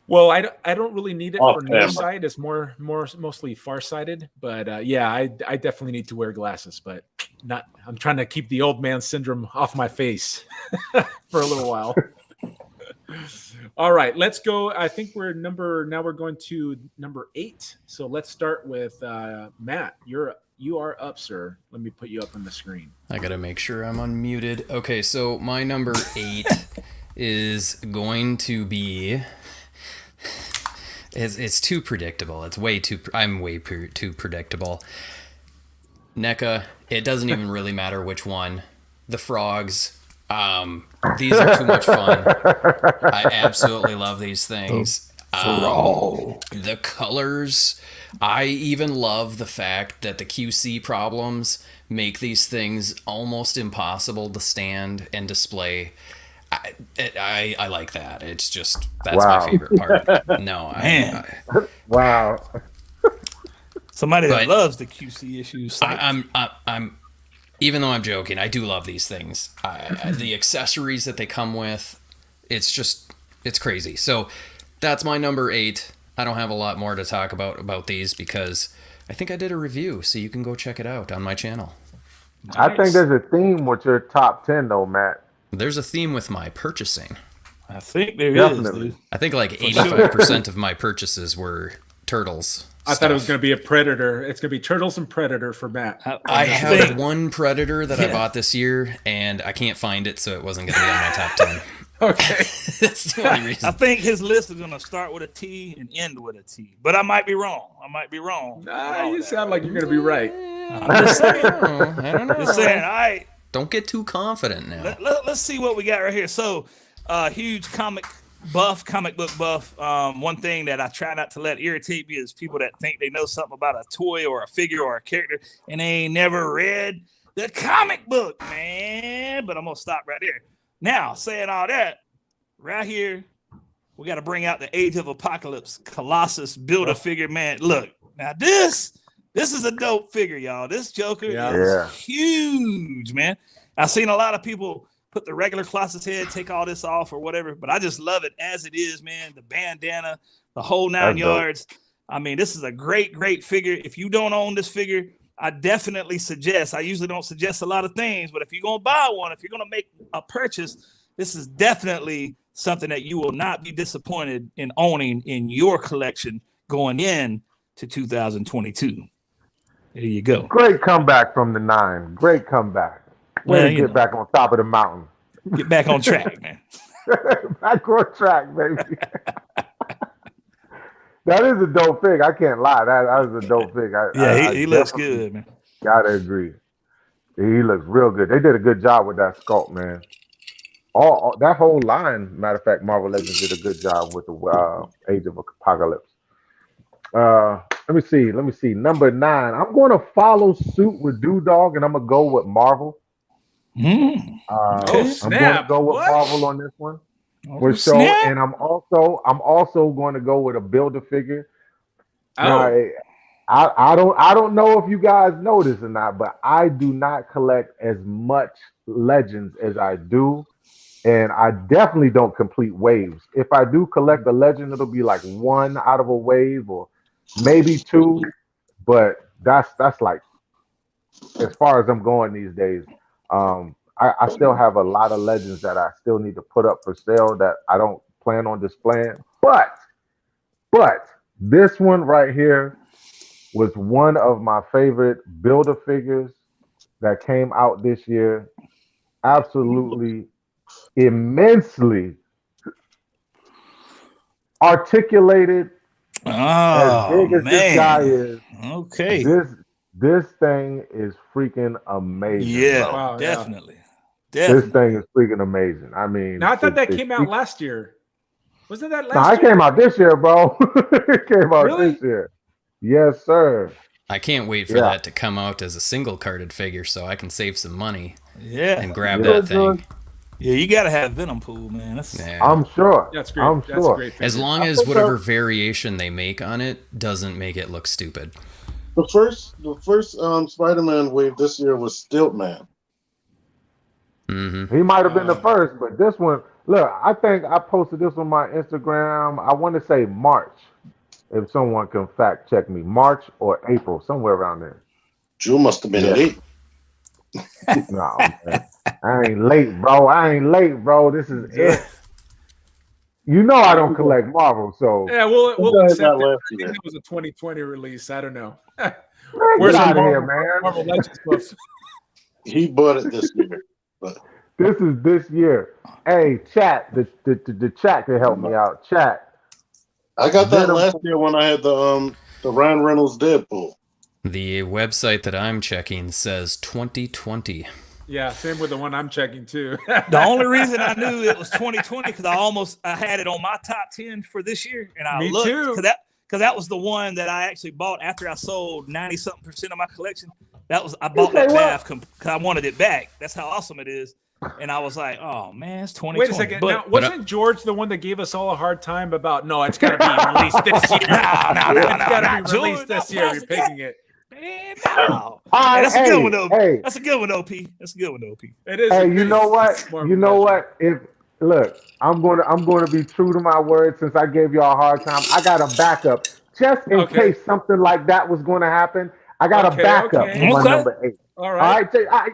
[SPEAKER 1] Well, I don't really need it for nearsight. It's mostly farsighted. But yeah, I definitely need to wear glasses, but not. I'm trying to keep the old man syndrome off my face for a little while. All right, let's go. I think we're going to number 8. So let's start with Matt. You are up, sir. Let me put you up on the screen.
[SPEAKER 4] I gotta make sure I'm unmuted. Okay, so my number 8 is going to be. It's too predictable. I'm way too predictable. NECA, it doesn't even really matter which one. The frogs, these are too much fun. I absolutely love these things. The colors, I even love the fact that the QC problems make these things almost impossible to stand and display. I like that. It's just that's my favorite part. No,
[SPEAKER 5] wow.
[SPEAKER 3] Somebody that loves the QC issues.
[SPEAKER 4] I'm even though I'm joking, I do love these things. The accessories that they come with, it's crazy. So that's my number 8. I don't have a lot more to talk about these because I think I did a review, so you can go check it out on my channel.
[SPEAKER 5] Nice. I think there's a theme with your top 10 though, Matt.
[SPEAKER 4] There's a theme with my purchasing.
[SPEAKER 3] I think there is, dude.
[SPEAKER 4] I think like 85% of my purchases were Turtles.
[SPEAKER 1] I thought it was going to be a Predator. It's going to be Turtles and Predator for Matt.
[SPEAKER 4] I have one Predator that I bought this year, and I can't find it, so it wasn't going to be on my top 10.
[SPEAKER 1] Okay.
[SPEAKER 4] That's the only reason.
[SPEAKER 3] I think his list is going to start with a T and end with a T, but I might be wrong.
[SPEAKER 1] Nah, you sound like you're going to be right.
[SPEAKER 3] I'm just saying. I don't know. Just saying, all right.
[SPEAKER 4] Don't get too confident now.
[SPEAKER 3] Let's see what we got right here. So, huge comic book buff. One thing that I try not to let irritate me is people that think they know something about a toy or a figure or a character and they ain't never read the comic book, man. But I'm going to stop right there. Now, saying all that, right here, we got to bring out the Age of Apocalypse Colossus Build-A-Figure, man. Look, now this is a dope figure, y'all. This Joker is huge, man. I've seen a lot of people put the regular Colossus head, take all this off or whatever, but I just love it as it is, man. The bandana, the whole 9 yards. Dope. I mean, this is a great, great figure. If you don't own this figure, I definitely suggest, I usually don't suggest a lot of things, but if you're going to buy one, if you're going to make a purchase, this is definitely something that you will not be disappointed in owning in your collection going in to 2022. There you go.
[SPEAKER 5] Great comeback from the 9. Great comeback. Way to get back on top of the mountain.
[SPEAKER 3] Get back on track, man.
[SPEAKER 5] Back on track, baby. That is a dope fig. I can't lie. That is a dope fig.
[SPEAKER 3] He looks good, man. Gotta
[SPEAKER 5] agree. He looks real good. They did a good job with that sculpt, man. All that whole line, matter of fact, Marvel Legends did a good job with the Age of Apocalypse. Let me see. Let me see. Number 9. I'm going to follow suit with Dude Dog, and I'm gonna go with Marvel.
[SPEAKER 1] Oh,
[SPEAKER 5] I'm going to
[SPEAKER 1] snap.
[SPEAKER 5] go with
[SPEAKER 1] What?
[SPEAKER 5] Marvel on this one.
[SPEAKER 3] Oh,
[SPEAKER 5] For sure.
[SPEAKER 3] snap.
[SPEAKER 5] And I'm also going to go with a Build-A-Figure. Now,
[SPEAKER 1] Oh,
[SPEAKER 5] I don't know if you guys know this or not, but I do not collect as much legends as I do, and I definitely don't complete waves. If I do collect a legend, it'll be like one out of a wave or maybe two, but that's like as far as I'm going these days. I still have a lot of legends that I still need to put up for sale that I don't plan on displaying, but this one right here was one of my favorite builder figures that came out this year. Absolutely immensely articulated, as
[SPEAKER 3] Oh
[SPEAKER 5] big as this guy
[SPEAKER 3] man.
[SPEAKER 5] is.
[SPEAKER 3] Okay.
[SPEAKER 5] This thing is freaking amazing,
[SPEAKER 3] Yeah,
[SPEAKER 5] bro.
[SPEAKER 1] wow. Yeah.
[SPEAKER 3] definitely.
[SPEAKER 5] This
[SPEAKER 3] Definitely.
[SPEAKER 5] thing is freaking amazing. I mean,
[SPEAKER 1] Now I thought that
[SPEAKER 5] the
[SPEAKER 1] came out last year. Wasn't that
[SPEAKER 5] no,
[SPEAKER 1] last
[SPEAKER 5] it
[SPEAKER 1] year?
[SPEAKER 5] came out this year, bro. It came out
[SPEAKER 1] Really?
[SPEAKER 5] this year. Yes, sir.
[SPEAKER 4] I can't wait for
[SPEAKER 5] Yeah.
[SPEAKER 4] that to come out as a single carded figure so I can save some money
[SPEAKER 3] Yeah.
[SPEAKER 4] and grab
[SPEAKER 5] Yeah.
[SPEAKER 4] that thing.
[SPEAKER 3] Yeah, you gotta have Venom Pool, man. That's
[SPEAKER 4] Yeah.
[SPEAKER 5] I'm sure.
[SPEAKER 1] That's great.
[SPEAKER 5] I'm
[SPEAKER 1] That's a
[SPEAKER 5] sure.
[SPEAKER 1] great figure.
[SPEAKER 4] As long
[SPEAKER 2] I
[SPEAKER 4] as
[SPEAKER 2] think
[SPEAKER 4] whatever variation they make on it doesn't make it look stupid.
[SPEAKER 2] The first Spider-Man wave this year was Stiltman.
[SPEAKER 4] Hmm.
[SPEAKER 5] He might have been the first, but this one, look, I think I posted this on my Instagram. I want to say March. If someone can fact check me, March or April, somewhere around there.
[SPEAKER 2] Drew must have been
[SPEAKER 5] Yeah.
[SPEAKER 2] late.
[SPEAKER 5] No, man. I ain't late, bro. I ain't late, bro. This is it. You know I don't collect Marvel, so
[SPEAKER 1] Yeah, we'll
[SPEAKER 2] Sometimes
[SPEAKER 1] accept
[SPEAKER 2] not
[SPEAKER 1] it.
[SPEAKER 2] last
[SPEAKER 1] I
[SPEAKER 2] year.
[SPEAKER 1] think it was a 2020 release. I don't know.
[SPEAKER 5] man,
[SPEAKER 1] Where's
[SPEAKER 5] get
[SPEAKER 1] the
[SPEAKER 5] out of here,
[SPEAKER 1] Marvel,
[SPEAKER 5] man.
[SPEAKER 1] Marvel Legends books?
[SPEAKER 2] He bought it this year.
[SPEAKER 5] This is this year. Hey, chat, the chat can help me out. Chat.
[SPEAKER 2] I got that
[SPEAKER 5] Venom
[SPEAKER 2] last year when I had the Ryan Reynolds Deadpool.
[SPEAKER 4] The website that I'm checking says 2020.
[SPEAKER 1] Yeah, same with the one I'm checking too.
[SPEAKER 3] the only reason I knew it was 2020 because I had it on my top 10 for this year, and I
[SPEAKER 1] Me
[SPEAKER 3] looked
[SPEAKER 1] too.
[SPEAKER 3] because that was the one that I actually bought after I sold 90-something% of my collection. I bought that
[SPEAKER 5] say
[SPEAKER 3] bath because I wanted it back. That's how awesome it is. And I was like, oh man, it's 2020.
[SPEAKER 1] Wait a second. Now, wasn't George the one that gave us all a hard time about? No, it's got to be released this year. It's got to be released this year. You're picking it.
[SPEAKER 3] Man, no.
[SPEAKER 5] All right,
[SPEAKER 3] That's a good one, though.
[SPEAKER 5] Hey,
[SPEAKER 3] That's a good one, OP. That's a good one, OP.
[SPEAKER 1] It is.
[SPEAKER 5] hey,
[SPEAKER 1] a
[SPEAKER 5] you
[SPEAKER 1] great
[SPEAKER 5] know what?
[SPEAKER 1] Marvel
[SPEAKER 5] You know
[SPEAKER 1] Legends.
[SPEAKER 5] what? If look, I'm going to be true to my word. Since I gave you a hard time, I got a backup just in
[SPEAKER 1] Okay.
[SPEAKER 5] case something like that was going to happen. I got a
[SPEAKER 1] Okay,
[SPEAKER 5] backup
[SPEAKER 1] okay.
[SPEAKER 5] for my
[SPEAKER 3] Okay.
[SPEAKER 5] number 8.
[SPEAKER 1] All
[SPEAKER 5] All
[SPEAKER 1] right.
[SPEAKER 5] right,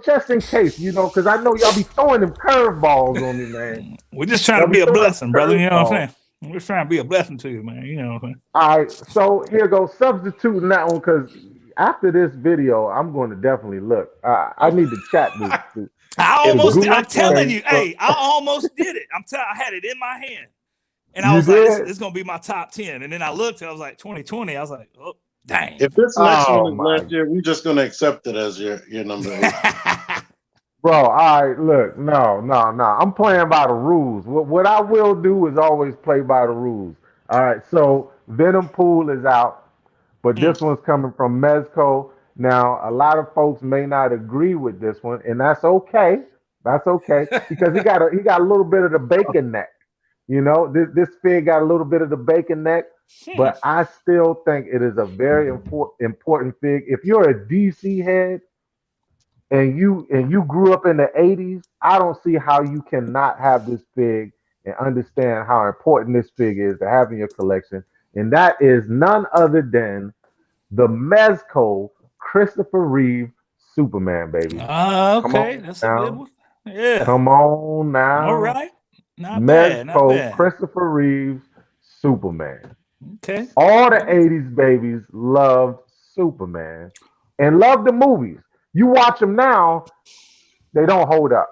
[SPEAKER 5] just in case, because I know y'all be throwing them curveballs on me, man.
[SPEAKER 3] We're just trying to be a blessing, brother. You know what I'm saying? We're just trying to be a blessing to you, man. You know what I'm saying?
[SPEAKER 5] All right, so here goes substituting that one because after this video, I'm going to definitely look. I need to chat this.
[SPEAKER 3] I'm telling you,
[SPEAKER 5] So-
[SPEAKER 3] hey, I almost did it. I had it in my hand. And I
[SPEAKER 5] You
[SPEAKER 3] was like,
[SPEAKER 5] did?
[SPEAKER 3] this is going to be my top 10. And then I looked and I was like, 2020. I was like, oh, dang.
[SPEAKER 2] If this next
[SPEAKER 5] Oh,
[SPEAKER 2] one is
[SPEAKER 5] my.
[SPEAKER 2] last year, we're just gonna accept it as your number 8.
[SPEAKER 5] Bro, all right, look, no. I'm playing by the rules. What I will do is always play by the rules. All right, so Venom Pool is out, but this one's coming from Mezco. Now, a lot of folks may not agree with this one, and that's okay. That's okay because he got a little bit of the bacon neck. This fig got a little bit of the bacon neck, but I still think it is a very important fig. If you're a DC head and you grew up in the 80s, I don't see how you cannot have this fig and understand how important this fig is to have in your collection. And that is none other than the Mezco Christopher Reeve Superman, baby.
[SPEAKER 3] Okay.
[SPEAKER 5] on
[SPEAKER 3] That's
[SPEAKER 5] now.
[SPEAKER 3] a good one. Yeah.
[SPEAKER 5] Come on now.
[SPEAKER 3] All right. Not bad. Not
[SPEAKER 5] Mezco
[SPEAKER 3] bad.
[SPEAKER 5] Christopher Reeves Superman.
[SPEAKER 3] Okay.
[SPEAKER 5] All the 80s babies loved Superman and loved the movies. You watch them now, they don't hold up.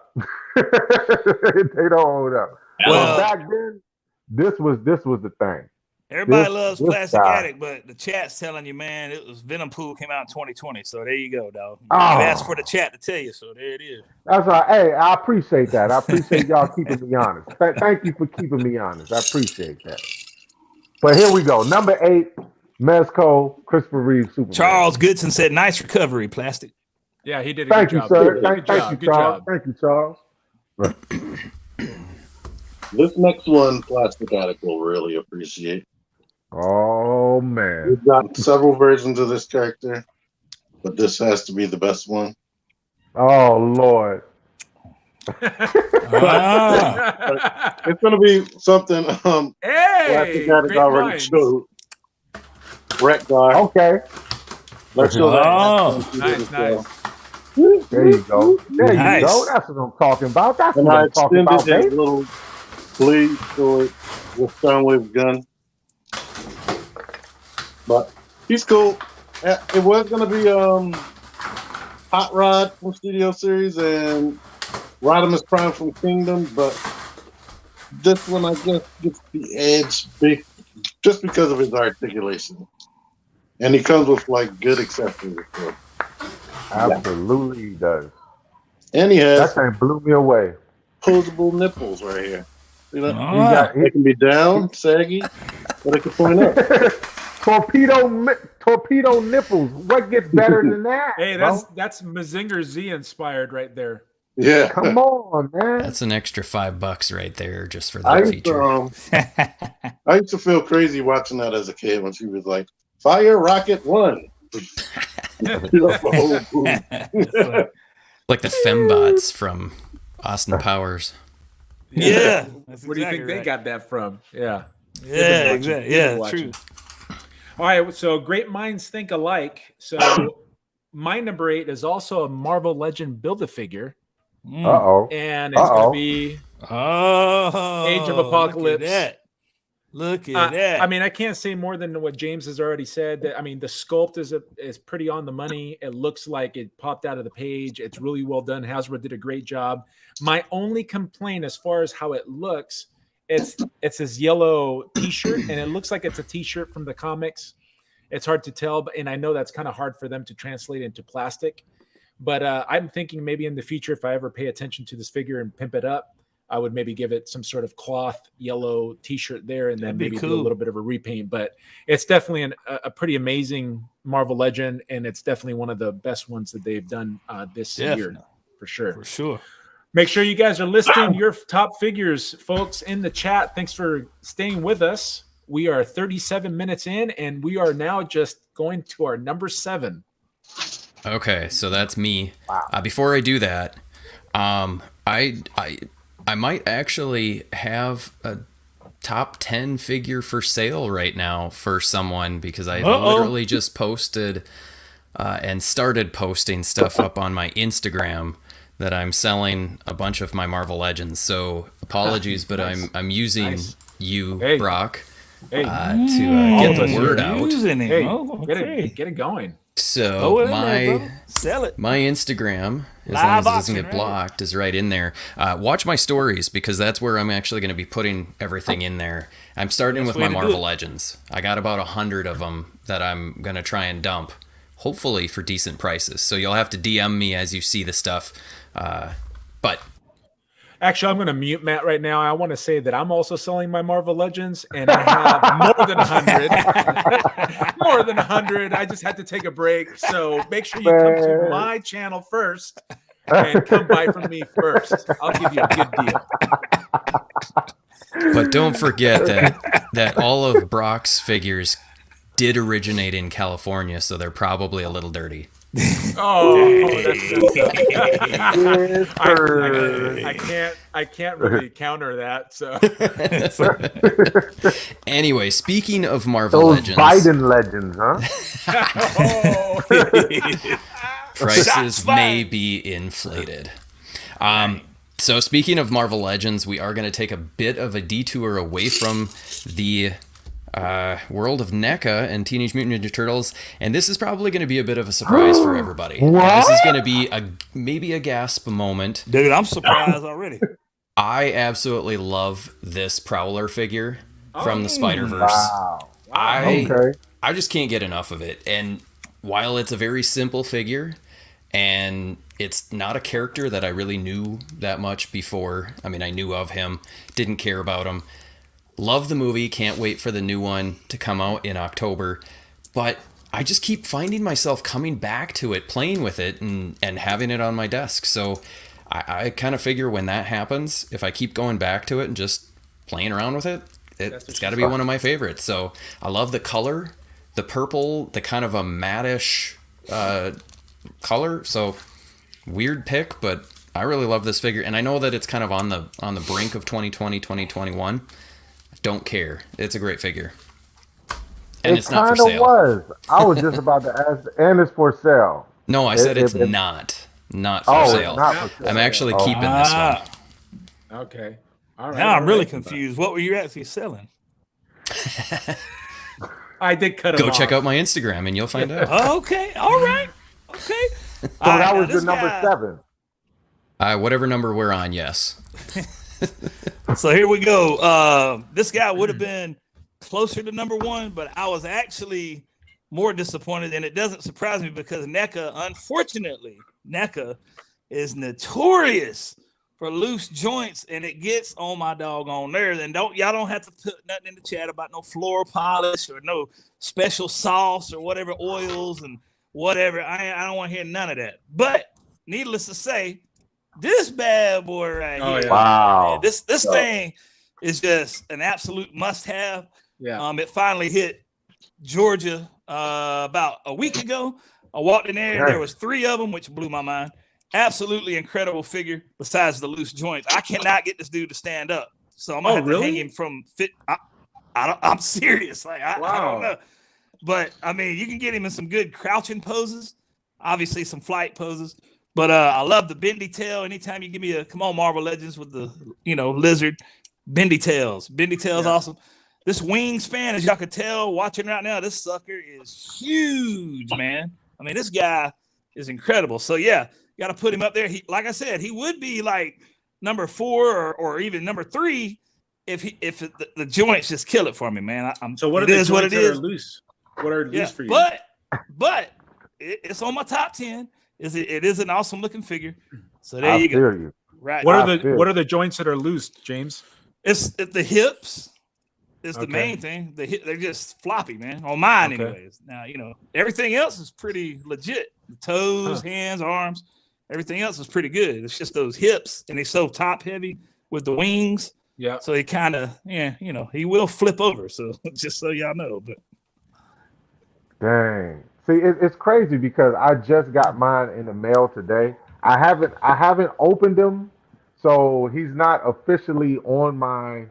[SPEAKER 5] They don't hold up.
[SPEAKER 3] Well-
[SPEAKER 5] But back then, this was the thing.
[SPEAKER 3] Everybody
[SPEAKER 5] This-
[SPEAKER 3] loves
[SPEAKER 5] this
[SPEAKER 3] Plastic
[SPEAKER 5] guy.
[SPEAKER 3] Addict, but the chat's telling you, man, it was Venom Pool came out in 2020. So there you go, dog.
[SPEAKER 5] Oh.
[SPEAKER 3] You asked for the chat to tell you, so there it is.
[SPEAKER 5] That's right. Hey, I appreciate that. I appreciate y'all keeping me honest. Thank you for keeping me honest. I appreciate that. But here we go. Number 8, Mezco, Christopher Reeve, Superman.
[SPEAKER 3] Charles Goodson said, "Nice recovery, Plastic."
[SPEAKER 1] Yeah, he did a
[SPEAKER 5] Thank
[SPEAKER 1] good
[SPEAKER 5] you,
[SPEAKER 1] job.
[SPEAKER 5] sir.
[SPEAKER 1] Good
[SPEAKER 5] Thank
[SPEAKER 1] job.
[SPEAKER 5] you,
[SPEAKER 1] Good
[SPEAKER 5] Charles.
[SPEAKER 1] job.
[SPEAKER 5] Thank you, Charles.
[SPEAKER 2] This next one, Plastic Addict will really appreciate.
[SPEAKER 5] Oh man.
[SPEAKER 2] We've got several versions of this character, but this has to be the best one.
[SPEAKER 5] Oh Lord.
[SPEAKER 3] Ah.
[SPEAKER 2] It's gonna be something
[SPEAKER 1] Hey,
[SPEAKER 2] Plastic Addict
[SPEAKER 1] great
[SPEAKER 2] already
[SPEAKER 1] minds.
[SPEAKER 2] showed. Wreck Guy.
[SPEAKER 5] Okay.
[SPEAKER 2] Let's show that.
[SPEAKER 3] Oh.
[SPEAKER 1] Nice.
[SPEAKER 5] There you go. There
[SPEAKER 3] Nice.
[SPEAKER 5] you go. That's what I'm talking about. That's
[SPEAKER 2] And
[SPEAKER 5] what
[SPEAKER 2] I
[SPEAKER 5] I'm talking
[SPEAKER 2] extended
[SPEAKER 5] about,
[SPEAKER 2] his
[SPEAKER 5] baby.
[SPEAKER 2] little bleed sword with Soundwave gun. But he's cool. It was gonna be Hot Rod from Studio Series and Rodimus Prime from Kingdom, but this one I guess gets the edge just because of his articulation. And he comes with like good accessories. So.
[SPEAKER 5] Absolutely he does.
[SPEAKER 2] And he has
[SPEAKER 5] That thing blew me away.
[SPEAKER 2] posable nipples right here. You know,
[SPEAKER 3] Ah.
[SPEAKER 2] they can be down, saggy, or they can point up.
[SPEAKER 5] Torpedo nipples. What gets better than that?
[SPEAKER 1] Hey,
[SPEAKER 5] bro?
[SPEAKER 1] that's Mazinger Z inspired right there.
[SPEAKER 2] Yeah.
[SPEAKER 5] Come on, man.
[SPEAKER 4] That's an extra $5 right there just for
[SPEAKER 2] I
[SPEAKER 4] that
[SPEAKER 2] used,
[SPEAKER 4] feature.
[SPEAKER 2] I used to feel crazy watching that as a kid when she was like, "Fire Rocket 1."
[SPEAKER 4] Like the fembots from Austin Powers.
[SPEAKER 3] Yeah. That's
[SPEAKER 1] Where do you think
[SPEAKER 3] exactly
[SPEAKER 1] they
[SPEAKER 3] right.
[SPEAKER 1] got that from? Yeah.
[SPEAKER 3] Yeah,
[SPEAKER 1] watching.
[SPEAKER 3] exactly.
[SPEAKER 1] They've been
[SPEAKER 3] Yeah,
[SPEAKER 1] watching.
[SPEAKER 3] true.
[SPEAKER 1] All right, so great minds think alike. So my number 8 is also a Marvel Legend Build-A-Figure,
[SPEAKER 3] Mm.
[SPEAKER 5] Uh-oh.
[SPEAKER 1] and it's going to be
[SPEAKER 3] Oh,
[SPEAKER 1] Age of Apocalypse.
[SPEAKER 3] Look at that. Look at that.
[SPEAKER 1] I mean, I can't say more than what James has already said. I mean, the sculpt is pretty on the money. It looks like it popped out of the page. It's really well done. Hasbro did a great job. My only complaint, as far as how it looks, it's this yellow T-shirt, and it looks like it's a T-shirt from the comics. It's hard to tell, and I know that's kind of hard for them to translate into plastic. But I'm thinking maybe in the future, if I ever pay attention to this figure and pimp it up, I would maybe give it some sort of cloth yellow T-shirt there, and then
[SPEAKER 3] That'd be
[SPEAKER 1] maybe do a
[SPEAKER 3] cool.
[SPEAKER 1] little bit of a repaint. But it's definitely a pretty amazing Marvel Legend, and it's definitely one of the best ones that they've done this year
[SPEAKER 3] Definitely.
[SPEAKER 1] for sure.
[SPEAKER 3] For sure.
[SPEAKER 1] Make sure you guys are listing your top figures, folks, in the chat. Thanks for staying with us. We are 37 minutes in, and we are now just going to our number 7.
[SPEAKER 4] Okay, so that's me. Before I do that, I might actually have a top 10 figure for sale right now for someone, because I literally just posted and started posting stuff up on my Instagram that I'm selling a bunch of my Marvel Legends. So apologies, but I'm using you,
[SPEAKER 1] Hey.
[SPEAKER 4] Brock,
[SPEAKER 1] Hey,
[SPEAKER 4] to
[SPEAKER 1] all
[SPEAKER 4] get
[SPEAKER 1] of
[SPEAKER 4] the
[SPEAKER 1] us
[SPEAKER 4] word
[SPEAKER 1] here.
[SPEAKER 4] out.
[SPEAKER 3] Using it.
[SPEAKER 1] hey,
[SPEAKER 3] Oh,
[SPEAKER 1] get
[SPEAKER 3] okay.
[SPEAKER 1] it going.
[SPEAKER 4] So
[SPEAKER 3] Throw it in there, bro.
[SPEAKER 4] my
[SPEAKER 3] Sell it.
[SPEAKER 4] my Instagram, as
[SPEAKER 3] Live
[SPEAKER 4] long as it doesn't
[SPEAKER 3] auction,
[SPEAKER 4] get
[SPEAKER 3] right?
[SPEAKER 4] blocked, is right in there. Watch my stories, because that's where I'm actually going to be putting everything in there. I'm starting
[SPEAKER 3] Best
[SPEAKER 4] with
[SPEAKER 3] way
[SPEAKER 4] my
[SPEAKER 3] to do
[SPEAKER 4] Marvel
[SPEAKER 3] it.
[SPEAKER 4] Legends. I got about 100 of them that I'm going to try and dump, hopefully for decent prices. So you'll have to DM me as you see the stuff. But
[SPEAKER 1] Actually, I'm going to mute Matt right now. I want to say that I'm also selling my Marvel Legends, and I have more than 100. More than 100. I just had to take a break. So make sure you come to
[SPEAKER 5] Man.
[SPEAKER 1] my channel first and come buy from me first. I'll give you a good deal.
[SPEAKER 4] But don't forget that all of Brock's figures did originate in California, so they're probably a little dirty.
[SPEAKER 1] Oh, that's
[SPEAKER 5] Yes, sir.
[SPEAKER 1] I can't really counter that. So
[SPEAKER 4] Anyway, speaking of Marvel
[SPEAKER 5] Those
[SPEAKER 4] Legends,
[SPEAKER 5] Biden legends, huh?
[SPEAKER 4] prices
[SPEAKER 3] Shots
[SPEAKER 4] may
[SPEAKER 3] fired.
[SPEAKER 4] be inflated. So speaking of Marvel Legends, we are going to take a bit of a detour away from the world of NECA and Teenage Mutant Ninja Turtles, and this is probably going to be a bit of a surprise for everybody. And this is going to be maybe a gasp moment.
[SPEAKER 3] Dude, I'm surprised already.
[SPEAKER 4] I absolutely love this Prowler figure from the Spider-Verse.
[SPEAKER 5] Wow.
[SPEAKER 4] I
[SPEAKER 5] Okay.
[SPEAKER 4] I just can't get enough of it. And while it's a very simple figure, and it's not a character that I really knew that much before. I mean, I knew of him, didn't care about him. Love the movie, can't wait for the new one to come out in October. but I just keep finding myself coming back to it, playing with it, and having it on my desk. So I kind of figure when that happens, if I keep going back to it and just playing around with it, it's got to be one of my favorites. So I love the color, the purple, the kind of a mattish color. So weird pick, but I really love this figure, and I know that it's kind of on the brink of 2020, 2021. Don't care. It's a great figure. And it's not for sale.
[SPEAKER 5] Was. I was just about to ask, and it's for sale.
[SPEAKER 4] No, I said it's not for sale.
[SPEAKER 5] Not for sale.
[SPEAKER 4] I'm actually keeping this one.
[SPEAKER 1] Okay. All right.
[SPEAKER 3] Now I'm really confused. What were you actually selling?
[SPEAKER 1] I did cut it
[SPEAKER 4] Go
[SPEAKER 1] off.
[SPEAKER 4] check out my Instagram and you'll find out.
[SPEAKER 3] Okay. All right. Okay.
[SPEAKER 5] So that was your number 7.
[SPEAKER 4] Whatever number we're on, yes.
[SPEAKER 3] So here we go. This guy would have been closer to number 1, but I was actually more disappointed, and it doesn't surprise me because NECA, unfortunately, NECA is notorious for loose joints, and it gets on my doggone nerves. And y'all don't have to put nothing in the chat about no floor polish or no special sauce or whatever oils and whatever. I don't want to hear none of that. But needless to say, this bad boy right here,
[SPEAKER 1] yeah.
[SPEAKER 5] Wow.
[SPEAKER 3] man, this thing is just an absolute must-have.
[SPEAKER 1] Yeah.
[SPEAKER 3] It finally hit Georgia about a week ago. I walked in there, and there was 3 of them, which blew my mind. Absolutely incredible figure. Besides the loose joints, I cannot get this dude to stand up, so I'm gonna have to hang him from fit. I'm serious. Like I don't know, but I mean, you can get him in some good crouching poses. Obviously, some flight poses. But I love the bendy tail. Anytime you give me come on, Marvel Legends with the lizard bendy tails. Bendy tails, awesome. This wingspan, as y'all can tell, watching right now, this sucker is huge, man. I mean, this guy is incredible. So yeah. Got to put him up there. He, like I said, he would be like number 4 or even number 3 if the joints just kill it for me, man.
[SPEAKER 1] So what are the joints that are loose? What are loose for you?
[SPEAKER 3] But it's on my top 10. It is an awesome looking figure. So there you go. Right.
[SPEAKER 1] What are the joints that are loose, James?
[SPEAKER 3] It's the hips. Is the main thing. They're just floppy, man. On mine, anyways. Now everything else is pretty legit. The toes, hands, arms. Everything else is pretty good. It's just those hips, and he's so top heavy with the wings.
[SPEAKER 1] Yeah.
[SPEAKER 3] So he kind of, he will flip over. So just so y'all know, but
[SPEAKER 5] dang. See, it's crazy because I just got mine in the mail today. I haven't opened him, so he's not officially on my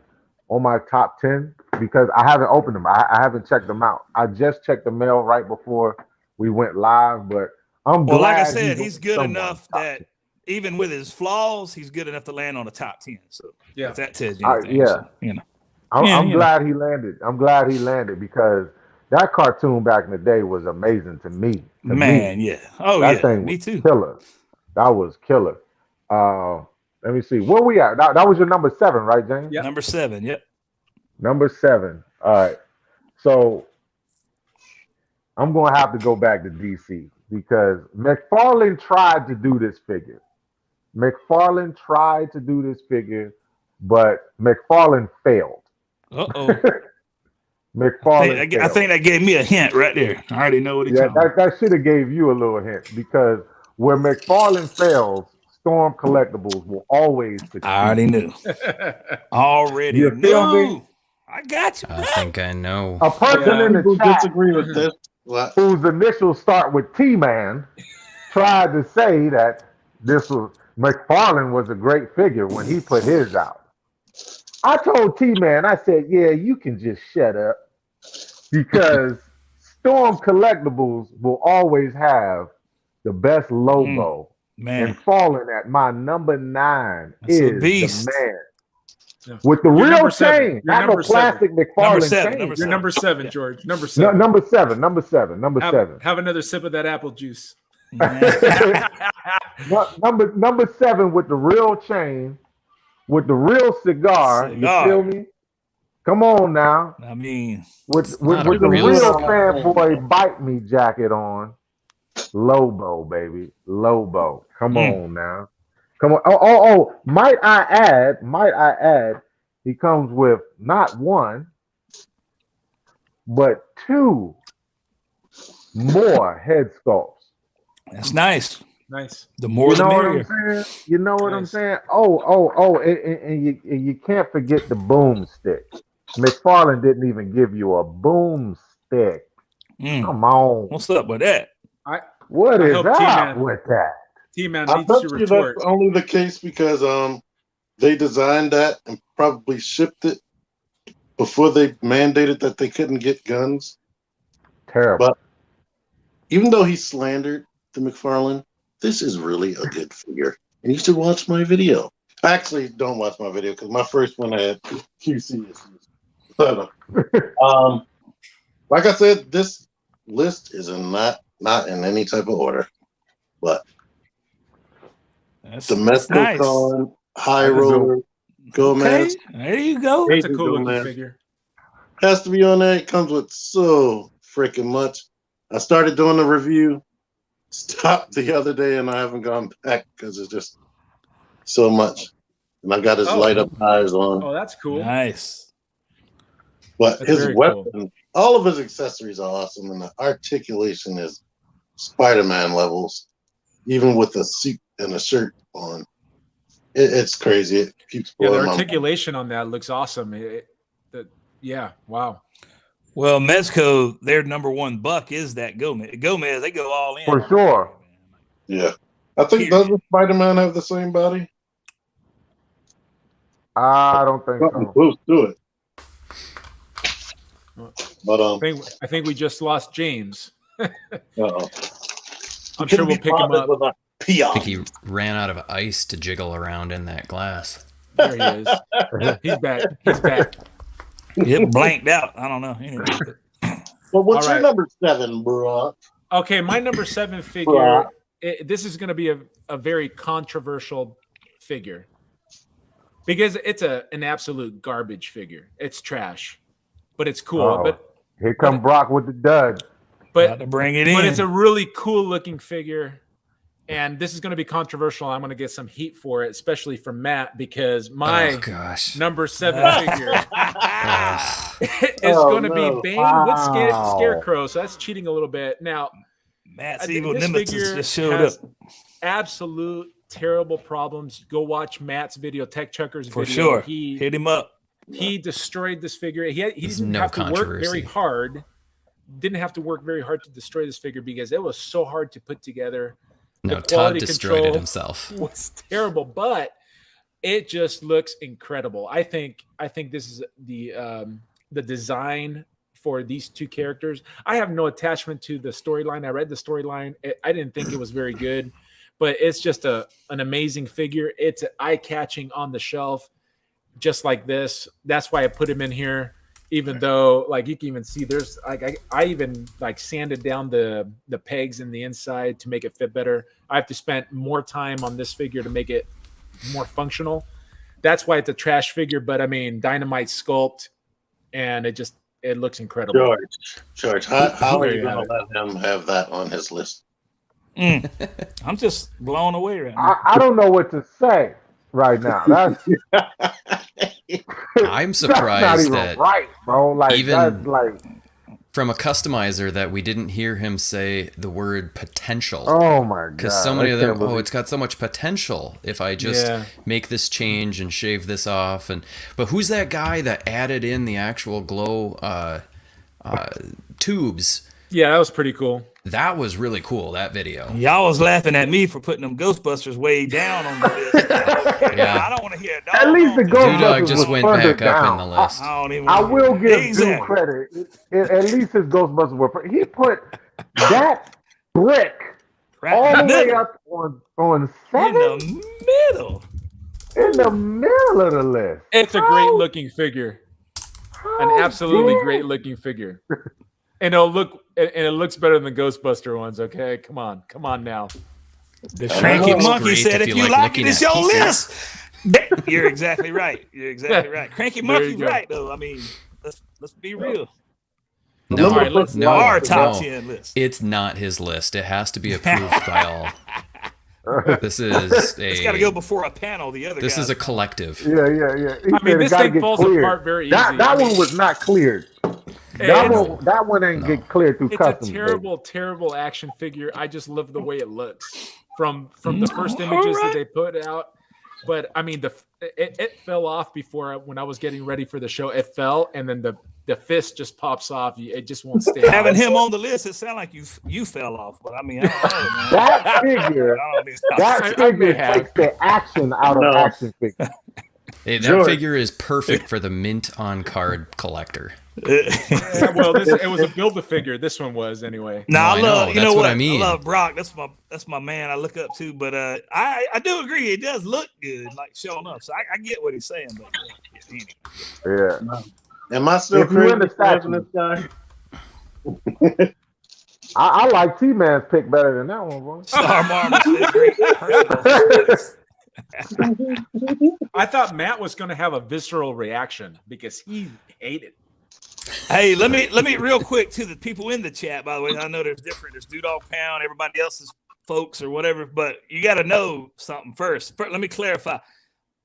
[SPEAKER 5] top 10 because I haven't opened them. I haven't checked them out. I just checked the mail right before we went live, but I'm glad.
[SPEAKER 3] Well, like I said, he's good enough that even with his flaws, he's good enough to land on the top 10. So if that tells you anything,
[SPEAKER 5] I'm glad he landed. I'm glad he landed because that cartoon back in the day was amazing to me.
[SPEAKER 3] That
[SPEAKER 5] thing
[SPEAKER 3] me
[SPEAKER 5] was
[SPEAKER 3] too.
[SPEAKER 5] Killer. That was killer. Let me see. Where we at? That was your number 7, right, James?
[SPEAKER 3] Yeah. Number 7. Yep.
[SPEAKER 5] Number 7. All right. So I'm going to have to go back to DC because McFarlane tried to do this figure. But McFarlane failed.
[SPEAKER 3] Uh-oh.
[SPEAKER 5] McFarlane
[SPEAKER 3] I think that gave me a hint right there. I already know what he's talking about.
[SPEAKER 5] That should have gave you a little hint because where McFarlane fails, Storm Collectibles will always succeed.
[SPEAKER 3] I already knew.
[SPEAKER 5] You feel me?
[SPEAKER 3] I got you.
[SPEAKER 4] I think I know.
[SPEAKER 5] A person in the chat
[SPEAKER 2] disagree with this.
[SPEAKER 5] whose initials start with T-Man tried to say that McFarlane was a great figure when he put his out. I told T-Man, I said, yeah, you can just shut up because Storm Collectibles will always have the best logo. And falling at my number 9 is the man.
[SPEAKER 1] Yeah.
[SPEAKER 5] With the real chain, not no plastic McFarlane chain.
[SPEAKER 1] You're number 7, George. Number 7.
[SPEAKER 5] Number seven.
[SPEAKER 1] Have another sip of that apple juice.
[SPEAKER 5] number 7 with the real chain, with the real cigar. You feel me? Come on now.
[SPEAKER 3] I mean,
[SPEAKER 5] with the real fanboy bite me jacket on. Lobo, baby. Lobo. Come on now. Come on. Oh, might I add, he comes with not 1, but 2 more head sculpts.
[SPEAKER 3] That's nice.
[SPEAKER 1] Nice.
[SPEAKER 3] The more
[SPEAKER 5] You
[SPEAKER 3] the
[SPEAKER 5] know what
[SPEAKER 3] merrier.
[SPEAKER 5] I'm saying? You know what I'm
[SPEAKER 1] Nice.
[SPEAKER 5] saying? And you can't forget the boomstick. McFarlane didn't even give you a boomstick.
[SPEAKER 3] Mm.
[SPEAKER 5] Come on.
[SPEAKER 3] What's up with that?
[SPEAKER 5] What
[SPEAKER 1] I
[SPEAKER 5] is
[SPEAKER 1] hope
[SPEAKER 5] up
[SPEAKER 1] T-Man-
[SPEAKER 5] with that?
[SPEAKER 1] T-Man
[SPEAKER 2] I
[SPEAKER 1] needs
[SPEAKER 2] bet
[SPEAKER 1] to
[SPEAKER 2] you
[SPEAKER 1] retort.
[SPEAKER 2] that's only the case because they designed that and probably shipped it before they mandated that they couldn't get guns.
[SPEAKER 5] Terrible.
[SPEAKER 2] But even though he slandered the McFarlane, this is really a good figure, and you should watch my video. Actually, don't watch my video because my first one had QC issues. But, like I said, this list is not in any type of order, but
[SPEAKER 3] That's
[SPEAKER 2] Domesticon,
[SPEAKER 3] nice.
[SPEAKER 2] High Roller, Gomez.
[SPEAKER 3] Okay, there you go.
[SPEAKER 1] That's a
[SPEAKER 2] Agent
[SPEAKER 1] cool looking
[SPEAKER 2] Gomez
[SPEAKER 1] figure.
[SPEAKER 2] has to be on there. It comes with so freaking much. I started doing the review, stopped the other day, and I haven't gone back because it's just so much. And I got his light up eyes on.
[SPEAKER 1] Oh, that's cool.
[SPEAKER 3] Nice.
[SPEAKER 2] But
[SPEAKER 1] That's
[SPEAKER 2] his
[SPEAKER 1] very
[SPEAKER 2] weapon, all of his accessories are awesome, and the articulation is Spider-Man levels, even with a suit and a shirt on. It's crazy. It keeps
[SPEAKER 1] Yeah,
[SPEAKER 2] blowing
[SPEAKER 1] the
[SPEAKER 2] my mind.
[SPEAKER 1] articulation on that looks awesome. Yeah, wow.
[SPEAKER 3] Well, Mezco, their number one buck is that Gomez. Gomez, they go all in.
[SPEAKER 5] For sure.
[SPEAKER 2] Yeah. I think doesn't Spider-Man have the same body?
[SPEAKER 5] I don't think
[SPEAKER 2] Something
[SPEAKER 5] so.
[SPEAKER 2] close to it. But
[SPEAKER 1] I think we just lost James.
[SPEAKER 2] uh-oh.
[SPEAKER 1] I'm sure we'll pick him up.
[SPEAKER 4] I think he ran out of ice to jiggle around in that glass.
[SPEAKER 1] There he is. He's back. He's back.
[SPEAKER 3] It blanked out. I don't know. Anyway.
[SPEAKER 2] Well, what's
[SPEAKER 1] All
[SPEAKER 2] your
[SPEAKER 1] right.
[SPEAKER 2] number 7, bro?
[SPEAKER 1] Okay, my number 7 figure. This is going to be a very controversial figure because it's an absolute garbage figure. It's trash, but it's cool.
[SPEAKER 5] Oh, here come Brock with the dud.
[SPEAKER 3] Got to bring it in.
[SPEAKER 1] But it's a really cool looking figure. And this is going to be controversial. I'm going to get some heat for it, especially from Matt, because my number 7 figure is going to be Bane with Scarecrow. So that's cheating a little bit. Now,
[SPEAKER 3] Matt's
[SPEAKER 1] I think
[SPEAKER 3] evil
[SPEAKER 1] this
[SPEAKER 3] nemesis
[SPEAKER 1] figure
[SPEAKER 3] just showed
[SPEAKER 1] has
[SPEAKER 3] up.
[SPEAKER 1] absolute terrible problems. Go watch Matt's video, Tech Chucker's
[SPEAKER 3] For
[SPEAKER 1] video.
[SPEAKER 3] sure.
[SPEAKER 1] He
[SPEAKER 3] hit him up.
[SPEAKER 1] He destroyed this figure. He didn't
[SPEAKER 4] no
[SPEAKER 1] have to work
[SPEAKER 4] controversy.
[SPEAKER 1] very hard. Didn't have to work very hard to destroy this figure because it was so hard to put together.
[SPEAKER 4] No,
[SPEAKER 1] The
[SPEAKER 4] Todd
[SPEAKER 1] quality
[SPEAKER 4] destroyed it
[SPEAKER 1] control
[SPEAKER 4] himself.
[SPEAKER 1] was terrible, but it just looks incredible. I think this is the design for these two characters. I have no attachment to the storyline. I read the storyline. I didn't think it was very good, but it's just an amazing figure. It's eye-catching on the shelf, just like this. That's why I put him in here. Even though, like, you can even see there's like I even like sanded down the pegs in the inside to make it fit better. I have to spend more time on this figure to make it more functional. That's why it's a trash figure, but I mean, Dynamite sculpt, and it looks incredible.
[SPEAKER 2] George, how are you going to let him have that on his list?
[SPEAKER 3] I'm just blown away right now.
[SPEAKER 5] I don't know what to say right now. That's
[SPEAKER 4] I'm surprised
[SPEAKER 5] that's not even
[SPEAKER 4] that
[SPEAKER 5] right, bro. Like
[SPEAKER 4] even
[SPEAKER 5] that's like
[SPEAKER 4] from a customizer that we didn't hear him say the word potential.
[SPEAKER 5] oh my god.
[SPEAKER 4] Because so many
[SPEAKER 5] I
[SPEAKER 4] of them,
[SPEAKER 5] can't believe-
[SPEAKER 4] it's got so much potential if I just make this change and shave this off. But who's that guy that added in the actual glow tubes?
[SPEAKER 1] Yeah, that was pretty cool.
[SPEAKER 4] That was really cool, that video.
[SPEAKER 3] Y'all was laughing at me for putting them Ghostbusters way down on the list.
[SPEAKER 4] Yeah.
[SPEAKER 3] I don't want to hear it.
[SPEAKER 5] At least the
[SPEAKER 4] Dudog
[SPEAKER 5] Ghostbusters
[SPEAKER 4] just
[SPEAKER 5] was
[SPEAKER 4] went
[SPEAKER 5] further
[SPEAKER 4] back up in
[SPEAKER 5] down.
[SPEAKER 4] the list.
[SPEAKER 3] I don't even
[SPEAKER 5] I
[SPEAKER 3] wanna
[SPEAKER 5] will
[SPEAKER 3] hear it.
[SPEAKER 5] give
[SPEAKER 3] Exactly.
[SPEAKER 5] due credit. At least his Ghostbusters were. He put that brick
[SPEAKER 3] Right
[SPEAKER 5] all
[SPEAKER 3] in
[SPEAKER 5] the
[SPEAKER 3] the
[SPEAKER 5] way
[SPEAKER 3] middle.
[SPEAKER 5] up on
[SPEAKER 3] In
[SPEAKER 5] 7
[SPEAKER 3] the middle.
[SPEAKER 5] in the middle of the list.
[SPEAKER 1] It's a great looking figure. An
[SPEAKER 5] How
[SPEAKER 1] absolutely
[SPEAKER 5] dare-
[SPEAKER 1] great looking figure. And it looks better than the Ghostbuster ones, okay? Come on now.
[SPEAKER 3] The cranky
[SPEAKER 4] It's
[SPEAKER 3] monkey
[SPEAKER 4] great
[SPEAKER 3] said,
[SPEAKER 4] if
[SPEAKER 3] if
[SPEAKER 4] you
[SPEAKER 3] you
[SPEAKER 4] like
[SPEAKER 3] like it,
[SPEAKER 4] looking
[SPEAKER 3] it's
[SPEAKER 4] at
[SPEAKER 3] your
[SPEAKER 4] pieces."
[SPEAKER 3] list. You're exactly right. You're exactly right. Cranky
[SPEAKER 1] There you
[SPEAKER 3] monkey's
[SPEAKER 1] go.
[SPEAKER 3] right, though. I mean, let's be real.
[SPEAKER 4] No,
[SPEAKER 1] All right, let's-
[SPEAKER 4] no,
[SPEAKER 3] Our top
[SPEAKER 4] no.
[SPEAKER 3] 10 list.
[SPEAKER 4] It's not his list. It has to be approved by all. This is
[SPEAKER 3] It's got to go before a panel. The other
[SPEAKER 4] This
[SPEAKER 3] guys.
[SPEAKER 4] is a collective.
[SPEAKER 5] Yeah. He
[SPEAKER 1] I mean,
[SPEAKER 5] said it
[SPEAKER 1] this
[SPEAKER 5] gotta
[SPEAKER 1] thing
[SPEAKER 5] get
[SPEAKER 1] falls
[SPEAKER 5] cleared.
[SPEAKER 1] apart very
[SPEAKER 5] That
[SPEAKER 1] easy. I mean-
[SPEAKER 5] one was not cleared. That one ain't get cleared through
[SPEAKER 1] It's
[SPEAKER 5] customs.
[SPEAKER 1] a terrible action figure. I just love the way it looks from the first images that they put out. But I mean, it fell off when I was getting ready for the show. It fell, and then the fist just pops off. It just won't stay.
[SPEAKER 3] Having him on the list, it sounds like you fell off. But I mean, I don't know, man.
[SPEAKER 5] That figure takes the action out of action figure.
[SPEAKER 4] Hey, that figure is perfect for the mint on card collector.
[SPEAKER 1] Yeah, well, it was a build a figure. This one was anyway.
[SPEAKER 3] Now
[SPEAKER 4] I know.
[SPEAKER 3] you know what
[SPEAKER 4] I mean.
[SPEAKER 3] I love Brock. That's my man. I look up to. But I do agree. It does look good, like showing up. So I get what he's saying. But
[SPEAKER 5] Yeah.
[SPEAKER 2] Am I still crazy for having this guy?
[SPEAKER 5] I like T-Man's pick better than that one, bro.
[SPEAKER 3] Star Marmot said great.
[SPEAKER 1] I thought Matt was going to have a visceral reaction because he hated.
[SPEAKER 3] Hey, let me real quick to the people in the chat. By the way, I know there's Dude Dog Pound, everybody else's folks or whatever, but you got to know something first. Let me clarify.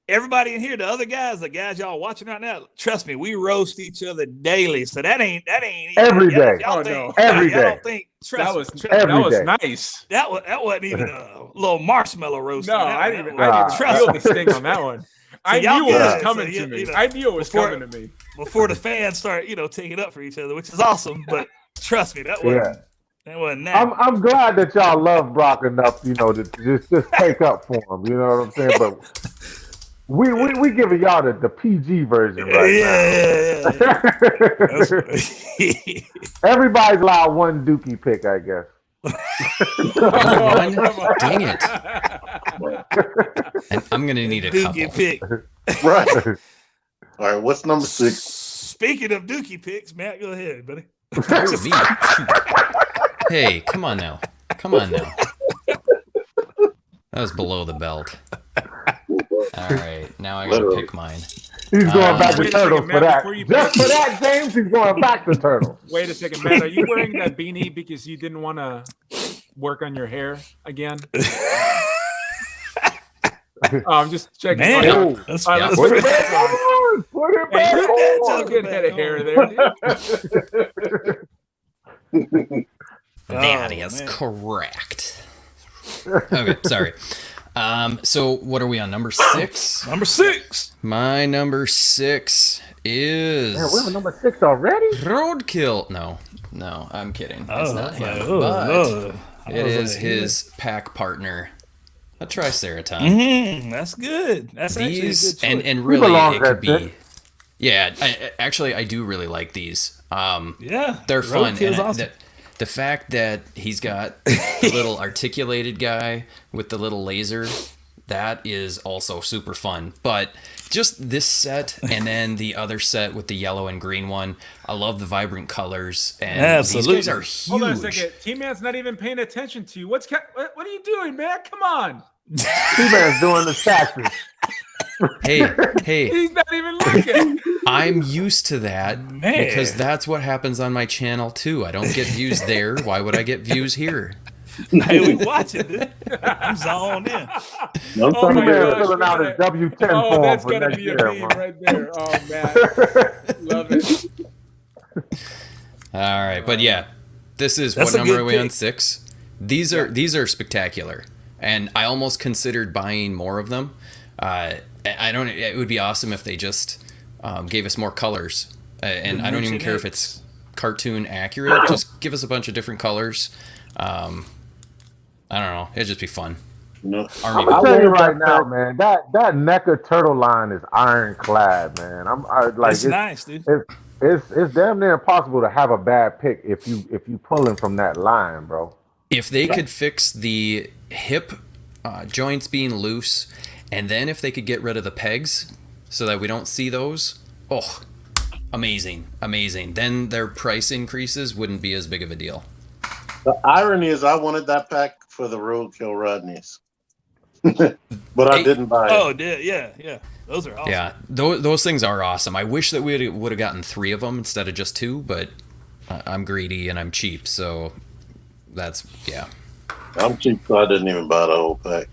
[SPEAKER 3] Everybody in here, the other guys, the guys y'all watching right now, trust me, we roast each other daily. So that ain't
[SPEAKER 5] every day. Every day.
[SPEAKER 1] That was nice.
[SPEAKER 3] That wasn't even a little marshmallow roast.
[SPEAKER 1] No, I didn't feel the sting on that one. I knew it was coming to me. I knew it was coming to me
[SPEAKER 3] before the fans start, taking up for each other, which is awesome. But trust me, that wasn't. That wasn't that.
[SPEAKER 5] I'm glad that y'all love Brock enough, to just take up for him. You know what I'm saying? But we giving y'all the PG version right now. Everybody's allowed one Dookie pick, I guess.
[SPEAKER 4] Dang it! I'm gonna need a couple.
[SPEAKER 3] Pick.
[SPEAKER 2] Right. All right. What's number 6?
[SPEAKER 3] Speaking of Dookie picks, Matt, go ahead, buddy.
[SPEAKER 4] Hey, come on now. That was below the belt. All right, now I gotta pick mine.
[SPEAKER 5] He's going back to Turtles for that. Just for that, James, he's going back to Turtles.
[SPEAKER 1] Wait a second, Matt. Are you wearing that beanie because you didn't want to work on your hair again? I'm just checking.
[SPEAKER 3] Man,
[SPEAKER 1] let's put it back on.
[SPEAKER 5] Put it back on.
[SPEAKER 1] Good head of hair there.
[SPEAKER 4] That is correct. Okay, sorry. So what are we on? Number 6?
[SPEAKER 3] Number 6.
[SPEAKER 4] My number 6 is.
[SPEAKER 5] Man, we have a number 6 already?
[SPEAKER 4] Roadkill. No, I'm kidding. It's not him. But it is his pack partner, a Triceratops.
[SPEAKER 3] That's good. That's
[SPEAKER 4] these,
[SPEAKER 3] actually a good choice.
[SPEAKER 4] and really it could be. Yeah, I do really like these.
[SPEAKER 3] Yeah,
[SPEAKER 4] they're fun. And
[SPEAKER 3] awesome.
[SPEAKER 4] The fact that he's got the little articulated guy with the little laser, that is also super fun. But just this set and then the other set with the yellow and green one, I love the vibrant colors. And
[SPEAKER 3] absolutely.
[SPEAKER 4] These guys are huge.
[SPEAKER 1] Hold on a second. T-Man's not even paying attention to you. What are you doing, man? Come on.
[SPEAKER 5] T-Man's doing the taxes.
[SPEAKER 4] Hey.
[SPEAKER 1] He's not even looking.
[SPEAKER 4] I'm used to that because that's what happens on my channel too. I don't get views there. Why would I get views here?
[SPEAKER 3] Hey, we watching, dude. I'm zoned in.
[SPEAKER 5] T-Man's filling out his W-10 form
[SPEAKER 1] that's
[SPEAKER 5] for
[SPEAKER 1] gonna
[SPEAKER 5] next
[SPEAKER 1] be
[SPEAKER 5] year,
[SPEAKER 1] a meme
[SPEAKER 5] man.
[SPEAKER 1] right there. Oh man, love it.
[SPEAKER 4] All right, but yeah, this is
[SPEAKER 3] That's
[SPEAKER 4] what
[SPEAKER 3] a
[SPEAKER 4] number
[SPEAKER 3] good
[SPEAKER 4] are we on?
[SPEAKER 3] pick.
[SPEAKER 4] 6. These are spectacular, and I almost considered buying more of them. It would be awesome if they just gave us more colors, and I don't even care if it's cartoon accurate. Just give us a bunch of different colors. I don't know. It'd just be fun.
[SPEAKER 2] No.
[SPEAKER 5] I'm telling you right now, man. That NECA turtle line is ironclad, man.
[SPEAKER 3] It's nice, dude.
[SPEAKER 5] It's damn near impossible to have a bad pick if you pulling from that line, bro.
[SPEAKER 4] If they could fix the hip joints being loose, and then if they could get rid of the pegs so that we don't see those, amazing. Then their price increases wouldn't be as big of a deal.
[SPEAKER 2] The irony is I wanted that pack for the Roadkill Rodneys. But I didn't buy it.
[SPEAKER 3] Oh, yeah. Those are awesome.
[SPEAKER 4] Yeah, those things are awesome. I wish that we would have gotten 3 of them instead of just 2, but I'm greedy and I'm cheap, so that's, yeah.
[SPEAKER 2] I'm cheap, so I didn't even buy the whole pack.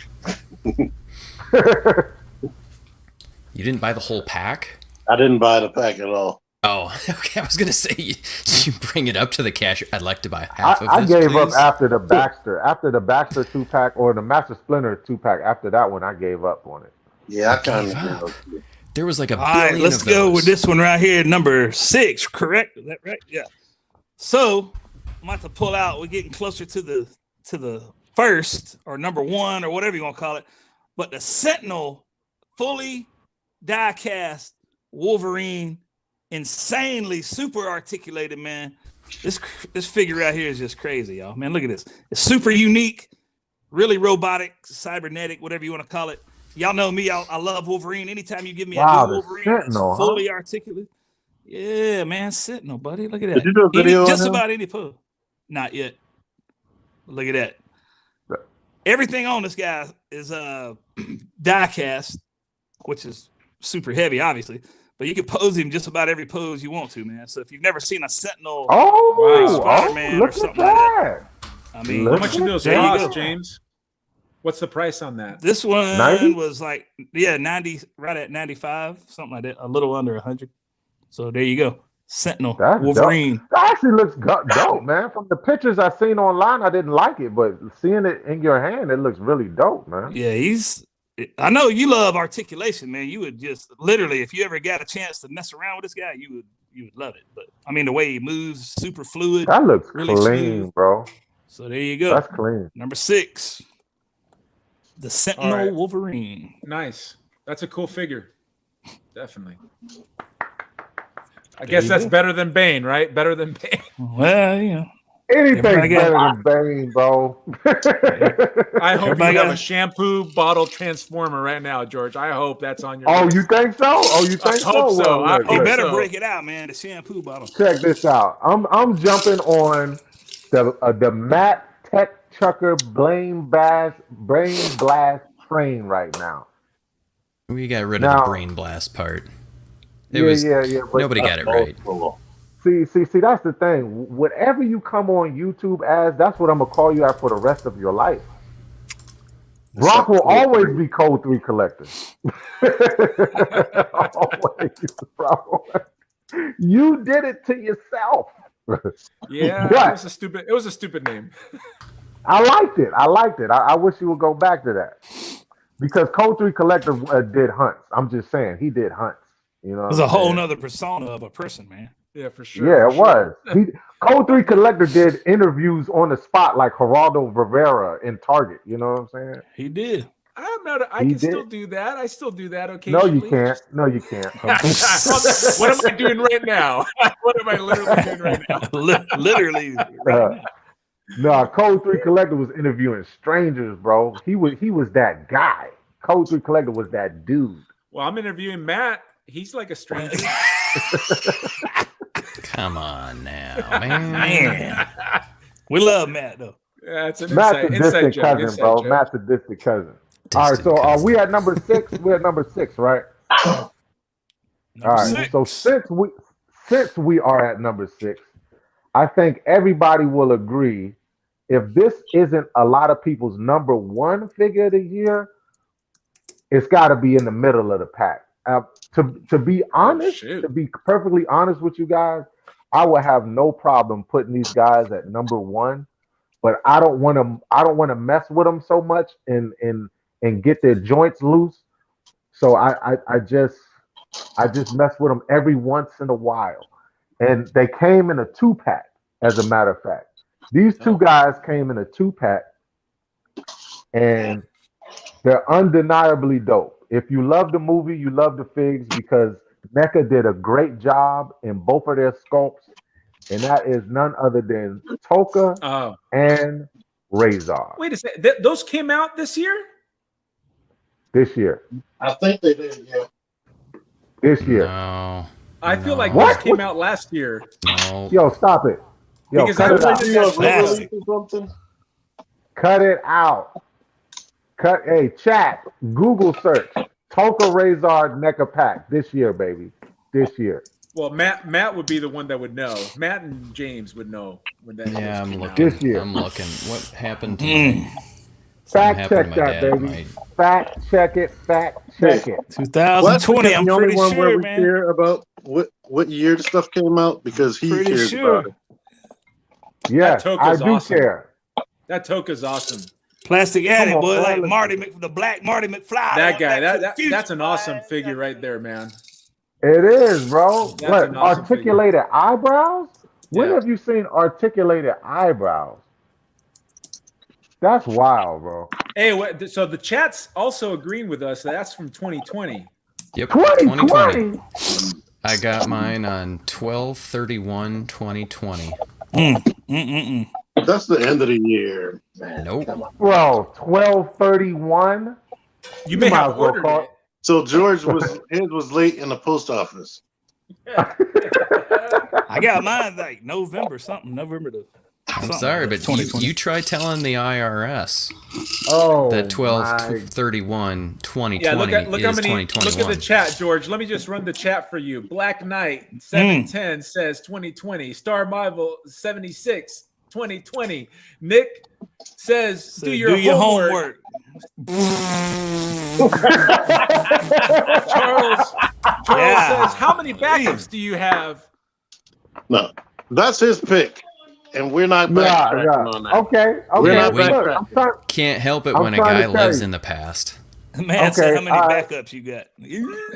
[SPEAKER 4] You didn't buy the whole pack?
[SPEAKER 2] I didn't buy the pack at all.
[SPEAKER 4] Oh, okay. I was gonna say you bring it up to the cashier. I'd like to buy half of
[SPEAKER 5] I
[SPEAKER 4] this,
[SPEAKER 5] gave
[SPEAKER 4] please.
[SPEAKER 5] up after the Baxter 2-pack or the Master Splinter 2-pack. After that one, I gave up on it.
[SPEAKER 2] Yeah, I
[SPEAKER 4] Gave
[SPEAKER 2] kind
[SPEAKER 4] up.
[SPEAKER 2] of.
[SPEAKER 4] There was like a
[SPEAKER 3] All right,
[SPEAKER 4] billion
[SPEAKER 3] let's
[SPEAKER 4] of
[SPEAKER 3] go
[SPEAKER 4] those.
[SPEAKER 3] with this one right here, number 6. Correct? Is that right? Yeah. So I'm about to pull out. We're getting closer to the first or number 1 or whatever you want to call it. But the Sentinel fully die-cast Wolverine, insanely super articulated, man. This figure right here is just crazy, y'all. Man, look at this. It's super unique, really robotic, cybernetic, whatever you want to call it. Y'all know me. I love Wolverine. Anytime you give me
[SPEAKER 5] Wow,
[SPEAKER 3] a new
[SPEAKER 5] the
[SPEAKER 3] Wolverine
[SPEAKER 5] Sentinel,
[SPEAKER 3] that's fully articulate. Yeah, man, Sentinel, buddy. Look at that.
[SPEAKER 2] Did you do a video on
[SPEAKER 3] Just
[SPEAKER 2] him?
[SPEAKER 3] about any pose. Not yet. Look at that. Everything on this guy is die cast, which is super heavy, obviously. But you can pose him just about every pose you want to, man. So if you've never seen a Sentinel, Spider-Man or
[SPEAKER 5] look
[SPEAKER 3] something
[SPEAKER 5] at
[SPEAKER 3] like
[SPEAKER 5] that.
[SPEAKER 3] I mean,
[SPEAKER 5] Look
[SPEAKER 1] How much do those
[SPEAKER 3] there you
[SPEAKER 1] cost,
[SPEAKER 3] go.
[SPEAKER 1] James? What's the price on that?
[SPEAKER 3] This one
[SPEAKER 5] 90?
[SPEAKER 3] was like, 90, right at 95, something like that, a little under 100. So there you go. Sentinel,
[SPEAKER 5] That's
[SPEAKER 3] Wolverine.
[SPEAKER 5] That actually looks dope, man. From the pictures I seen online, I didn't like it, but seeing it in your hand, it looks really dope, man.
[SPEAKER 3] Yeah, I know you love articulation, man. You would just literally, if you ever got a chance to mess around with this guy, you would love it. But I mean, the way he moves, super fluid.
[SPEAKER 5] That looks
[SPEAKER 3] really
[SPEAKER 5] clean,
[SPEAKER 3] smooth.
[SPEAKER 5] bro.
[SPEAKER 3] So there you go.
[SPEAKER 5] That's clean.
[SPEAKER 3] Number 6, the Sentinel
[SPEAKER 1] All right.
[SPEAKER 3] Wolverine.
[SPEAKER 1] Nice. That's a cool figure. Definitely. I
[SPEAKER 3] There
[SPEAKER 1] guess
[SPEAKER 3] you
[SPEAKER 1] that's
[SPEAKER 3] go.
[SPEAKER 1] better than Bane, right? Better than Bane.
[SPEAKER 3] Well, you know,
[SPEAKER 5] Anything's
[SPEAKER 3] Everybody got-
[SPEAKER 5] better than Bane, bro.
[SPEAKER 1] I hope
[SPEAKER 3] Everybody
[SPEAKER 1] you have
[SPEAKER 3] got-
[SPEAKER 1] a shampoo bottle transformer right now, George. I hope that's on your
[SPEAKER 5] Oh,
[SPEAKER 1] list.
[SPEAKER 5] you think so? Oh, you think
[SPEAKER 1] hope so.
[SPEAKER 5] Well,
[SPEAKER 1] I
[SPEAKER 5] look,
[SPEAKER 3] you
[SPEAKER 1] hope
[SPEAKER 5] look.
[SPEAKER 3] better
[SPEAKER 1] so.
[SPEAKER 3] break it out, man. The shampoo bottle.
[SPEAKER 5] Check this out. I'm jumping on the Matt Tech Chucker Brain Blast train right now.
[SPEAKER 4] We got rid of
[SPEAKER 5] Now-
[SPEAKER 4] the brain blast part.
[SPEAKER 5] Yeah. But
[SPEAKER 4] Nobody got it right.
[SPEAKER 5] See, that's the thing. Whatever you come on YouTube as, that's what I'm gonna call you at for the rest of your life. Brock will always be Code 3 collector. Always, bro. You did it to yourself.
[SPEAKER 1] Yeah,
[SPEAKER 5] What?
[SPEAKER 1] it was a stupid name.
[SPEAKER 5] I liked it. I wish you would go back to that. Because Code 3 collector did hunts. I'm just saying, he did hunts. You know,
[SPEAKER 3] There's a whole nother persona of a person, man.
[SPEAKER 1] Yeah, for sure.
[SPEAKER 5] Yeah,
[SPEAKER 1] for
[SPEAKER 5] it
[SPEAKER 1] sure.
[SPEAKER 5] was. Code 3 Collector did interviews on the spot like Geraldo Rivera in Target. You know what I'm saying?
[SPEAKER 3] He did.
[SPEAKER 1] I'm not. I
[SPEAKER 5] He
[SPEAKER 1] can
[SPEAKER 5] did.
[SPEAKER 1] still do that. I still do that
[SPEAKER 5] No,
[SPEAKER 1] occasionally.
[SPEAKER 5] you can't. No, you can't.
[SPEAKER 1] What am I doing right now? What am I literally doing right now?
[SPEAKER 3] Literally. Right
[SPEAKER 5] No, Code 3 Collector was interviewing strangers, bro. He was that guy. Code 3 Collector was that dude.
[SPEAKER 1] Well, I'm interviewing Matt. He's like a stranger.
[SPEAKER 4] Come on now, man.
[SPEAKER 3] Man. We love Matt, though.
[SPEAKER 1] Yeah, it's an
[SPEAKER 5] Matt's a
[SPEAKER 1] inside
[SPEAKER 5] distant
[SPEAKER 1] joke.
[SPEAKER 5] cousin,
[SPEAKER 1] Inside
[SPEAKER 5] bro.
[SPEAKER 1] joke.
[SPEAKER 5] Matt's a distant cousin. All right,
[SPEAKER 4] Distant
[SPEAKER 5] so
[SPEAKER 4] cousin.
[SPEAKER 5] we at number 6. We're at number 6, right? All right.
[SPEAKER 3] 6.
[SPEAKER 5] So since we are at number 6, I think everybody will agree if this isn't a lot of people's number 1 figure of the year, it's got to be in the middle of the pack. To be honest,
[SPEAKER 1] shoot.
[SPEAKER 5] to be perfectly honest with you guys, I would have no problem putting these guys at number 1, but I don't want to mess with them so much and get their joints loose. So I just mess with them every once in a while, and they came in a 2-pack. As a matter of fact, these two guys came in a 2-pack, and they're undeniably dope. If you love the movie, you love the figs because NECA did a great job in both of their sculpts, and that is none other than Toka
[SPEAKER 1] Oh,
[SPEAKER 5] and Razor
[SPEAKER 1] wait a second. Those came out this year?
[SPEAKER 5] this year.
[SPEAKER 2] I think they did. Yeah.
[SPEAKER 5] This year.
[SPEAKER 4] No.
[SPEAKER 1] I feel like
[SPEAKER 5] What?
[SPEAKER 1] those came out last year.
[SPEAKER 4] No.
[SPEAKER 5] Yo, stop it. Yo,
[SPEAKER 1] Because
[SPEAKER 5] cut
[SPEAKER 1] I
[SPEAKER 5] it out.
[SPEAKER 1] played
[SPEAKER 2] You know,
[SPEAKER 3] Classic.
[SPEAKER 2] re-release or something?
[SPEAKER 5] Cut it out. Hey, chat. Google search. Toka Razor NECA pack this year, baby. This year.
[SPEAKER 1] Well, Matt would be the one that would know. Matt and James would know when that.
[SPEAKER 4] Yeah, I'm
[SPEAKER 1] came out.
[SPEAKER 4] looking.
[SPEAKER 5] This year.
[SPEAKER 4] I'm looking. What happened to
[SPEAKER 3] Mm.
[SPEAKER 4] my Something
[SPEAKER 5] Fact
[SPEAKER 4] happened
[SPEAKER 5] check
[SPEAKER 4] to my
[SPEAKER 5] that,
[SPEAKER 4] dad.
[SPEAKER 5] baby.
[SPEAKER 4] Might.
[SPEAKER 5] Fact check it. Fact check it.
[SPEAKER 3] 2020.
[SPEAKER 2] Plastic is
[SPEAKER 3] I'm
[SPEAKER 2] the only
[SPEAKER 3] pretty
[SPEAKER 2] one where
[SPEAKER 3] sure,
[SPEAKER 2] we
[SPEAKER 3] man.
[SPEAKER 2] care about what year the stuff came out because he
[SPEAKER 3] Pretty
[SPEAKER 2] cares
[SPEAKER 3] sure.
[SPEAKER 2] about it.
[SPEAKER 5] Yes,
[SPEAKER 1] That
[SPEAKER 5] I
[SPEAKER 1] toka's
[SPEAKER 5] do
[SPEAKER 1] awesome.
[SPEAKER 5] care.
[SPEAKER 1] That toka's awesome.
[SPEAKER 3] Plastic Addict,
[SPEAKER 5] on,
[SPEAKER 3] boy,
[SPEAKER 5] man,
[SPEAKER 3] like
[SPEAKER 5] listen.
[SPEAKER 3] Marty the Black Marty McFly.
[SPEAKER 1] That guy.
[SPEAKER 3] Back to the Future,
[SPEAKER 1] That's an awesome
[SPEAKER 3] boy.
[SPEAKER 1] figure right there, man.
[SPEAKER 5] It is, bro.
[SPEAKER 1] That's
[SPEAKER 5] What?
[SPEAKER 1] an awesome
[SPEAKER 5] Articulated eyebrows? When
[SPEAKER 1] Yeah.
[SPEAKER 5] have you seen articulated eyebrows? That's wild, bro.
[SPEAKER 1] Hey, so the chat's also agreeing with us. That's from 2020.
[SPEAKER 4] Yep.
[SPEAKER 5] 2020.
[SPEAKER 4] I got mine on 12/31/2020.
[SPEAKER 2] That's the end of the year. Man.
[SPEAKER 4] Nope.
[SPEAKER 5] Bro, 12/31.
[SPEAKER 1] You may
[SPEAKER 5] might
[SPEAKER 1] have
[SPEAKER 5] as well
[SPEAKER 1] ordered
[SPEAKER 5] call-
[SPEAKER 1] it.
[SPEAKER 2] So George was late in the post office.
[SPEAKER 3] I got mine like November something. November the.
[SPEAKER 4] I'm
[SPEAKER 3] something,
[SPEAKER 4] sorry, but
[SPEAKER 3] 2020.
[SPEAKER 4] you try telling the IRS
[SPEAKER 5] Oh,
[SPEAKER 4] that
[SPEAKER 5] my.
[SPEAKER 4] 12/31/2020
[SPEAKER 1] Yeah, look
[SPEAKER 4] is
[SPEAKER 1] how many. Look
[SPEAKER 4] 2021.
[SPEAKER 1] at the chat, George. Let me just run the chat for you. Black Knight 710 says 2020. Star Marvel 76 2020. Nick says
[SPEAKER 3] So
[SPEAKER 1] do your homework. Charles
[SPEAKER 3] Yeah.
[SPEAKER 1] says how many backups do you have?
[SPEAKER 2] No, that's his pick, and we're not backtracking on that.
[SPEAKER 5] Okay.
[SPEAKER 2] We're not
[SPEAKER 4] Wait.
[SPEAKER 5] Look, I'm trying,
[SPEAKER 4] Can't help it
[SPEAKER 5] I'm
[SPEAKER 4] when a
[SPEAKER 5] trying
[SPEAKER 4] guy
[SPEAKER 5] to tell
[SPEAKER 4] lives
[SPEAKER 5] you.
[SPEAKER 4] in the past.
[SPEAKER 3] Man, say
[SPEAKER 5] Okay,
[SPEAKER 3] how many
[SPEAKER 5] all right.
[SPEAKER 3] backups you got?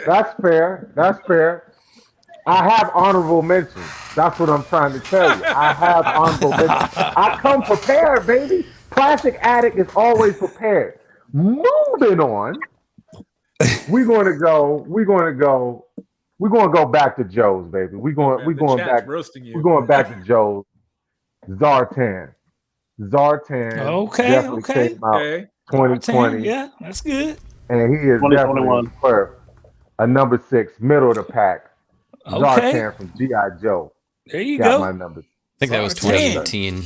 [SPEAKER 5] That's fair. That's fair. I have honorable mentions. That's what I'm trying to tell you. I have honorable mentions. I come prepared, baby. Plastic Addict is always prepared. Moving on. We're going to go back to Joe's, baby. We're
[SPEAKER 1] Man, the
[SPEAKER 5] going
[SPEAKER 1] chat's
[SPEAKER 5] back.
[SPEAKER 1] roasting you.
[SPEAKER 5] We're going back to Joe's. Zartan.
[SPEAKER 3] Okay,
[SPEAKER 5] definitely
[SPEAKER 3] okay.
[SPEAKER 5] came out
[SPEAKER 1] Okay.
[SPEAKER 5] 2020.
[SPEAKER 3] Yeah, that's good.
[SPEAKER 5] And he is
[SPEAKER 2] 2021.
[SPEAKER 5] definitely for a number 6, middle of the pack.
[SPEAKER 3] Okay.
[SPEAKER 5] Zartan from G.I. Joe.
[SPEAKER 3] There you
[SPEAKER 5] Got
[SPEAKER 3] go.
[SPEAKER 5] my number.
[SPEAKER 4] I think that was
[SPEAKER 3] Zartan.
[SPEAKER 4] 2018.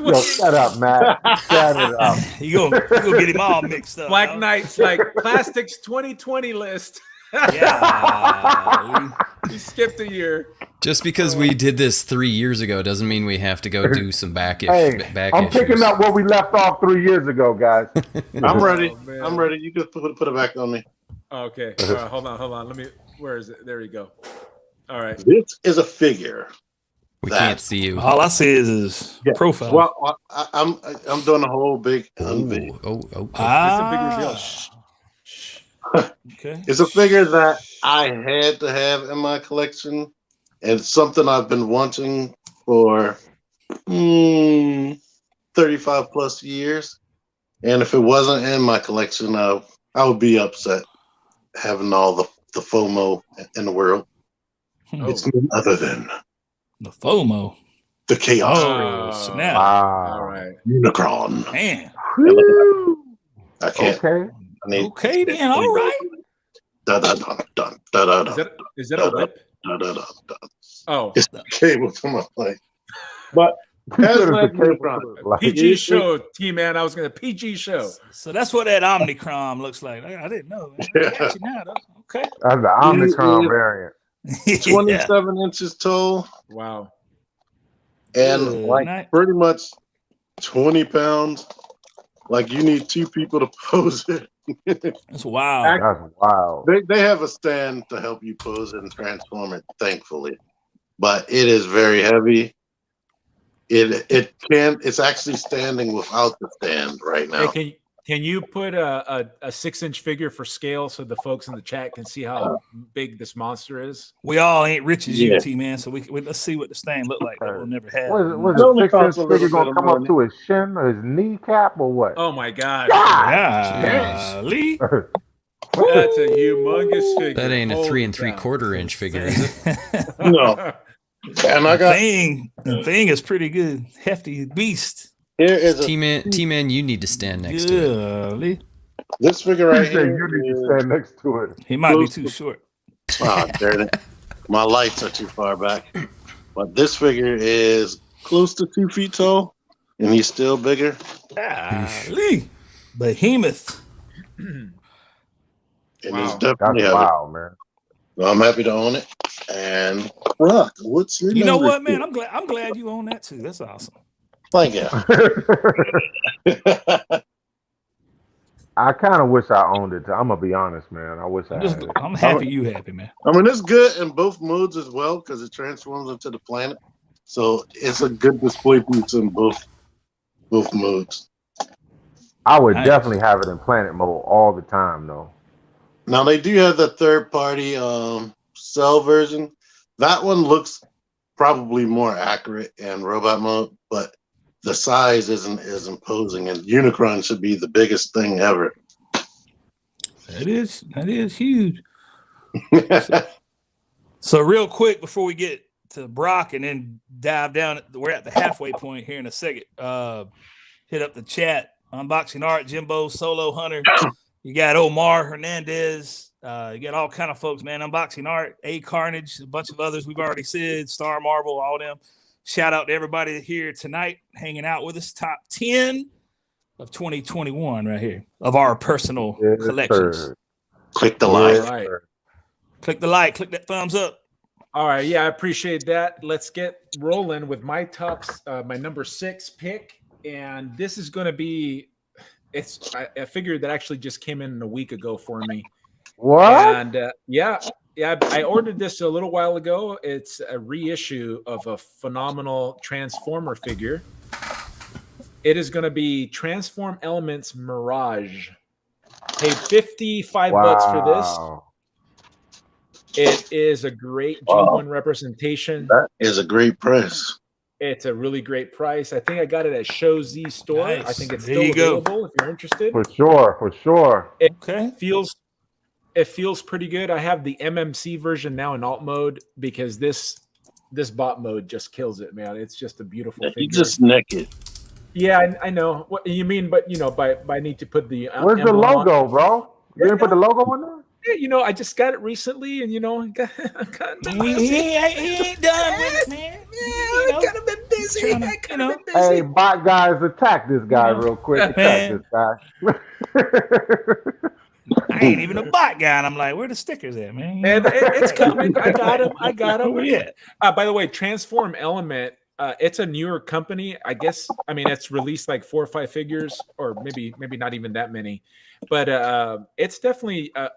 [SPEAKER 5] Yo, shut up, Matt. Shut it up.
[SPEAKER 3] You gonna get him all mixed up.
[SPEAKER 1] Black
[SPEAKER 3] dog.
[SPEAKER 1] Knight's like plastics 2020 list.
[SPEAKER 3] Yeah.
[SPEAKER 1] He skipped a year.
[SPEAKER 4] Just because we did this 3 years ago doesn't mean we have to go do some back
[SPEAKER 5] Hey,
[SPEAKER 4] back
[SPEAKER 5] I'm
[SPEAKER 4] issues.
[SPEAKER 5] picking up where we left off 3 years ago, guys.
[SPEAKER 2] I'm ready.
[SPEAKER 1] Oh, man.
[SPEAKER 2] I'm ready. You can put it back on me.
[SPEAKER 1] Okay. All right, hold on. Let me. Where is it? There you go. All right.
[SPEAKER 2] This is a figure.
[SPEAKER 4] We
[SPEAKER 2] that-
[SPEAKER 4] can't see you.
[SPEAKER 3] All I see is his profile.
[SPEAKER 2] Well, I'm doing a whole big unveil.
[SPEAKER 4] Oh.
[SPEAKER 1] It's a big reveal.
[SPEAKER 3] Okay.
[SPEAKER 2] It's a figure that I had to have in my collection, and it's something I've been wanting for 35 plus years. And if it wasn't in my collection, I would be upset having all the FOMO in the world.
[SPEAKER 1] Oh.
[SPEAKER 2] It's none other than
[SPEAKER 3] The FOMO.
[SPEAKER 2] the Chaos
[SPEAKER 3] Oh, snap.
[SPEAKER 1] All
[SPEAKER 5] Wow.
[SPEAKER 1] right.
[SPEAKER 2] Unicron.
[SPEAKER 3] Man.
[SPEAKER 5] Woo.
[SPEAKER 2] I can't.
[SPEAKER 5] Okay.
[SPEAKER 2] I need
[SPEAKER 3] Okay, then. All right.
[SPEAKER 2] da da da da da da da
[SPEAKER 1] Is that a whip?
[SPEAKER 2] da da da.
[SPEAKER 1] Oh,
[SPEAKER 2] It's the cable to my plate. But
[SPEAKER 5] That's
[SPEAKER 2] That's
[SPEAKER 5] what
[SPEAKER 2] like
[SPEAKER 5] the
[SPEAKER 1] PG show, T-Man. I was going to PG show.
[SPEAKER 3] So that's what that Omnicron looks like. I didn't know. Man. I got you now, though. Okay.
[SPEAKER 5] That's the Omnicron variant.
[SPEAKER 2] 27 inches tall
[SPEAKER 1] Wow.
[SPEAKER 2] and
[SPEAKER 3] Good
[SPEAKER 2] like
[SPEAKER 3] night.
[SPEAKER 2] pretty much 20 pounds. Like you need two people to pose it.
[SPEAKER 3] That's wild.
[SPEAKER 5] That's wild.
[SPEAKER 2] They have a stand to help you pose it and transform it, thankfully. But it is very heavy. It's actually standing without the stand right now.
[SPEAKER 1] Hey, can you put a 6-inch figure for scale so the folks in the chat can see how big this monster is?
[SPEAKER 3] We all ain't rich as you,
[SPEAKER 2] Yeah.
[SPEAKER 3] T-Man, so we let's see what this thing look like that we'll never have.
[SPEAKER 5] Was
[SPEAKER 2] It only
[SPEAKER 5] a 6-inch
[SPEAKER 2] costs a little
[SPEAKER 5] figure gonna
[SPEAKER 2] bit
[SPEAKER 5] come
[SPEAKER 2] more
[SPEAKER 5] up to his shin or his kneecap or what?
[SPEAKER 1] Oh my God.
[SPEAKER 3] Yeah. Lee.
[SPEAKER 1] That's a humongous figure.
[SPEAKER 4] That ain't a
[SPEAKER 1] Holy
[SPEAKER 4] 3
[SPEAKER 1] cow.
[SPEAKER 4] 3/4 inch figure, is it?
[SPEAKER 2] No. And I got
[SPEAKER 3] The thing is pretty good. Hefty beast.
[SPEAKER 2] here is a
[SPEAKER 4] T-Man, you need to stand next to it.
[SPEAKER 3] Yeah, Lee.
[SPEAKER 2] this figure right
[SPEAKER 5] He said
[SPEAKER 2] here.
[SPEAKER 5] you need to
[SPEAKER 2] is-
[SPEAKER 5] stand next to it.
[SPEAKER 3] He might be too short.
[SPEAKER 2] Ah, darn it. My lights are too far back. But this figure is close to 2 feet tall, and he's still bigger.
[SPEAKER 3] Lee. Behemoth.
[SPEAKER 2] And
[SPEAKER 1] Wow.
[SPEAKER 2] he's
[SPEAKER 5] That's
[SPEAKER 2] definitely heavy.
[SPEAKER 5] wild, man.
[SPEAKER 2] So I'm happy to own it. And Rock, what's your
[SPEAKER 3] You know
[SPEAKER 2] number
[SPEAKER 3] what, man?
[SPEAKER 2] two?
[SPEAKER 3] I'm glad you own that too. That's awesome.
[SPEAKER 2] Thank you.
[SPEAKER 5] I kind of wish I owned it. I'm gonna be honest, man. I wish I
[SPEAKER 3] I'm just,
[SPEAKER 5] had it.
[SPEAKER 3] I'm happy you happy, man.
[SPEAKER 2] I mean, it's good in both modes as well because it transforms into the planet. So it's a good display piece in both modes.
[SPEAKER 5] I would
[SPEAKER 3] Nice.
[SPEAKER 5] definitely have it in planet mode all the time, though.
[SPEAKER 2] Now they do have the third-party cell version. That one looks probably more accurate in robot mode, but the size isn't as imposing. And Unicron should be the biggest thing ever.
[SPEAKER 3] That is huge. So real quick before we get to Brock and then dive down, we're at the halfway point here in a second. Hit up the chat. Unboxing Art, Jimbo, Solo Hunter. You got Omar Hernandez. You got all kind of folks, man. Unboxing Art, A Carnage, a bunch of others we've already said, Star Marvel, all them. Shout out to everybody here tonight hanging out with us. Top 10 of 2021 right here of our personal collections.
[SPEAKER 5] Sir.
[SPEAKER 2] Click the
[SPEAKER 5] Yes,
[SPEAKER 2] like.
[SPEAKER 1] Right.
[SPEAKER 5] sir.
[SPEAKER 3] Click the like, click that thumbs up.
[SPEAKER 1] All right, yeah, I appreciate that. Let's get rolling with my my number 6 pick, and this is going to be. It's I figured that actually just came in a week ago for me.
[SPEAKER 5] What?
[SPEAKER 1] And yeah, I ordered this a little while ago. It's a reissue of a phenomenal Transformer figure. It is going to be Transform Elements Mirage. Paid $55 for this.
[SPEAKER 5] Wow.
[SPEAKER 1] It is a great G1 representation.
[SPEAKER 2] That is a great price.
[SPEAKER 1] It's a really great price. I think I got it at Show Z store.
[SPEAKER 3] Nice.
[SPEAKER 1] I think it's
[SPEAKER 3] There
[SPEAKER 1] still
[SPEAKER 3] you go.
[SPEAKER 1] available if you're interested.
[SPEAKER 5] For sure.
[SPEAKER 3] Okay.
[SPEAKER 1] It feels pretty good. I have the MMC version now in alt mode because this bot mode just kills it, man. It's just a beautiful
[SPEAKER 2] You
[SPEAKER 1] figure.
[SPEAKER 2] just naked.
[SPEAKER 1] Yeah, I know what you mean, but by I need to put the
[SPEAKER 5] Where's the
[SPEAKER 1] emblem on.
[SPEAKER 5] logo, bro? You didn't put the logo on there?
[SPEAKER 1] Yeah, I just got it recently, and I'm kind of
[SPEAKER 3] He ain't done with it, man.
[SPEAKER 1] been busy.
[SPEAKER 3] trying to,
[SPEAKER 1] I kind of been
[SPEAKER 5] Hey,
[SPEAKER 1] busy.
[SPEAKER 5] bot guys, attack this guy real quick. Attack
[SPEAKER 3] Man.
[SPEAKER 5] this guy.
[SPEAKER 3] I ain't even a bot guy, and I'm like, where the stickers at, man?
[SPEAKER 1] And it's coming. I got him.
[SPEAKER 3] Where we at?
[SPEAKER 1] By the way, Transform Element. It's a newer company. I guess. I mean, it's released like 4 or 5 figures, or maybe not even that many. But it's definitely a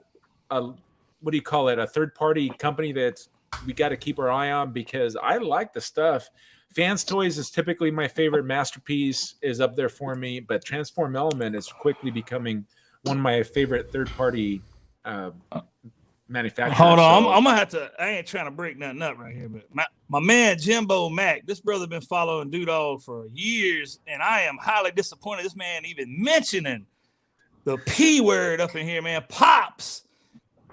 [SPEAKER 1] what do you call it? A third-party company that we got to keep our eye on because I like the stuff. Fans Toys is typically my favorite masterpiece. Is up there for me, but Transform Element is quickly becoming one of my favorite third-party manufacturers.
[SPEAKER 3] Hold on,
[SPEAKER 1] So-
[SPEAKER 3] I'm gonna have to. I ain't trying to break nothing up right here, but my man Jimbo Mac, this brother been following Dude Dog for years, and I am highly disappointed. This man even mentioning the P word up in here, man. Pops,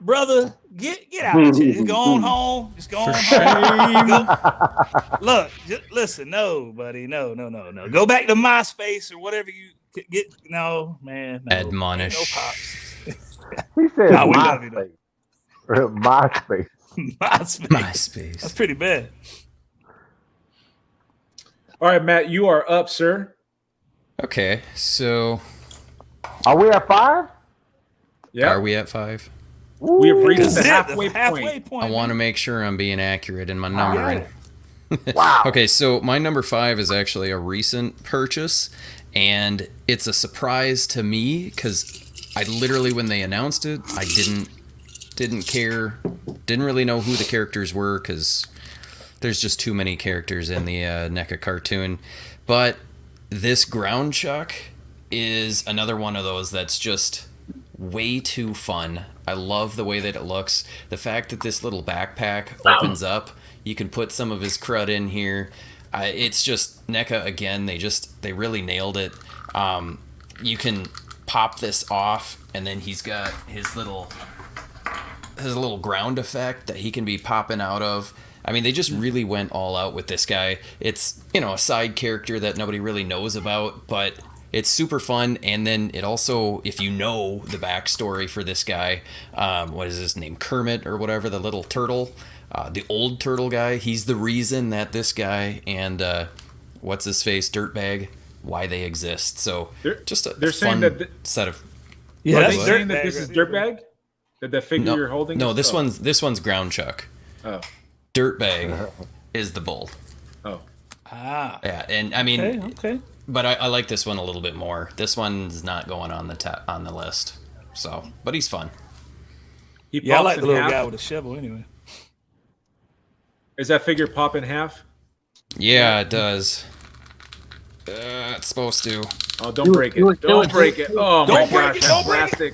[SPEAKER 3] brother, get out of here. Just go on home. Just go on home. Look, just listen. No, buddy. No. Go back to MySpace or whatever you get. No, man. No.
[SPEAKER 4] Admonish.
[SPEAKER 3] No pops.
[SPEAKER 5] He said
[SPEAKER 3] Nah, we love you,
[SPEAKER 5] MySpace. MySpace.
[SPEAKER 3] MySpace.
[SPEAKER 4] MySpace.
[SPEAKER 3] That's pretty bad.
[SPEAKER 1] All right, Matt, you are up, sir.
[SPEAKER 4] Okay, so
[SPEAKER 5] Are we at 5?
[SPEAKER 4] are we at 5?
[SPEAKER 1] We have reached
[SPEAKER 3] That's
[SPEAKER 1] the
[SPEAKER 3] it,
[SPEAKER 1] halfway
[SPEAKER 3] the
[SPEAKER 1] point.
[SPEAKER 4] I want to make sure I'm being accurate in my numbering.
[SPEAKER 5] Wow.
[SPEAKER 4] Okay, so my number 5 is actually a recent purchase, and it's a surprise to me because I literally, when they announced it, I didn't care, didn't really know who the characters were because there's just too many characters in the NECA cartoon. But this Ground Chuck is another one of those that's just way too fun. I love the way that it looks. The fact that this little backpack opens up, you can put some of his crud in here. It's just NECA again. They really nailed it. You can pop this off, and then he's got his little ground effect that he can be popping out of. I mean, they just really went all out with this guy. It's, a side character that nobody really knows about, but it's super fun. And then it also, if you know the backstory for this guy, what is his name? Kermit or whatever, the little turtle, the old turtle guy. He's the reason that this guy and what's his face, Dirtbag, why they exist. So just a
[SPEAKER 1] They're saying
[SPEAKER 4] fun
[SPEAKER 1] that
[SPEAKER 4] set of.
[SPEAKER 3] Yeah,
[SPEAKER 1] Are
[SPEAKER 3] that's
[SPEAKER 1] they saying that
[SPEAKER 3] Dirtbag
[SPEAKER 1] this is
[SPEAKER 3] right there.
[SPEAKER 1] Dirtbag? That the figure you're holding?
[SPEAKER 4] No,
[SPEAKER 1] is?
[SPEAKER 4] this
[SPEAKER 1] Oh.
[SPEAKER 4] one's Ground Chuck.
[SPEAKER 1] Oh.
[SPEAKER 4] Dirtbag is the bull.
[SPEAKER 1] Oh.
[SPEAKER 3] Ah.
[SPEAKER 4] Yeah, and I mean,
[SPEAKER 3] Okay.
[SPEAKER 4] But I like this one a little bit more. This one's not going on the list. So, but he's fun.
[SPEAKER 1] He
[SPEAKER 3] Yeah, I
[SPEAKER 1] pops
[SPEAKER 3] like the
[SPEAKER 1] in
[SPEAKER 3] little
[SPEAKER 1] half.
[SPEAKER 3] guy with a shovel anyway.
[SPEAKER 1] Is that figure pop in half?
[SPEAKER 4] Yeah, it does. It's supposed to.
[SPEAKER 1] Oh, don't break it. Don't break it. Oh,
[SPEAKER 3] Don't
[SPEAKER 1] my
[SPEAKER 3] break
[SPEAKER 1] gosh.
[SPEAKER 3] it,
[SPEAKER 1] That
[SPEAKER 3] don't break it.
[SPEAKER 1] plastic.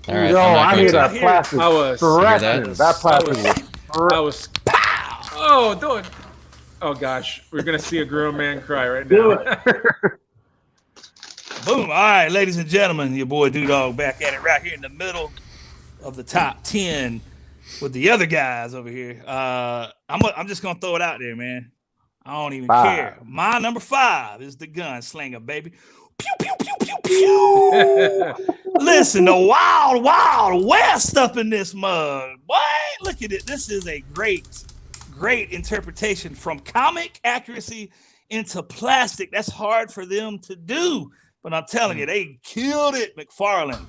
[SPEAKER 4] All right,
[SPEAKER 5] Yo,
[SPEAKER 4] I'm not
[SPEAKER 5] I
[SPEAKER 4] going
[SPEAKER 5] hear
[SPEAKER 4] to.
[SPEAKER 5] that plastic
[SPEAKER 1] I was-
[SPEAKER 5] stretching.
[SPEAKER 4] that?
[SPEAKER 5] That plastic
[SPEAKER 1] I was. Oh, don't. Oh, gosh. We're going to see a grown man cry right now.
[SPEAKER 3] Boom. All right, ladies and gentlemen, your boy Dudog back at it right here in the middle of the top 10 with the other guys over here. I'm just gonna throw it out there, man. I don't even
[SPEAKER 5] 5.
[SPEAKER 3] care. My number 5 is the gunslinger, baby. Pew pew pew pew pew. Listen, the wild, wild west up in this mug. Boy, look at it. This is a great interpretation from comic accuracy into plastic. That's hard for them to do. But I'm telling you, they killed it, McFarlane.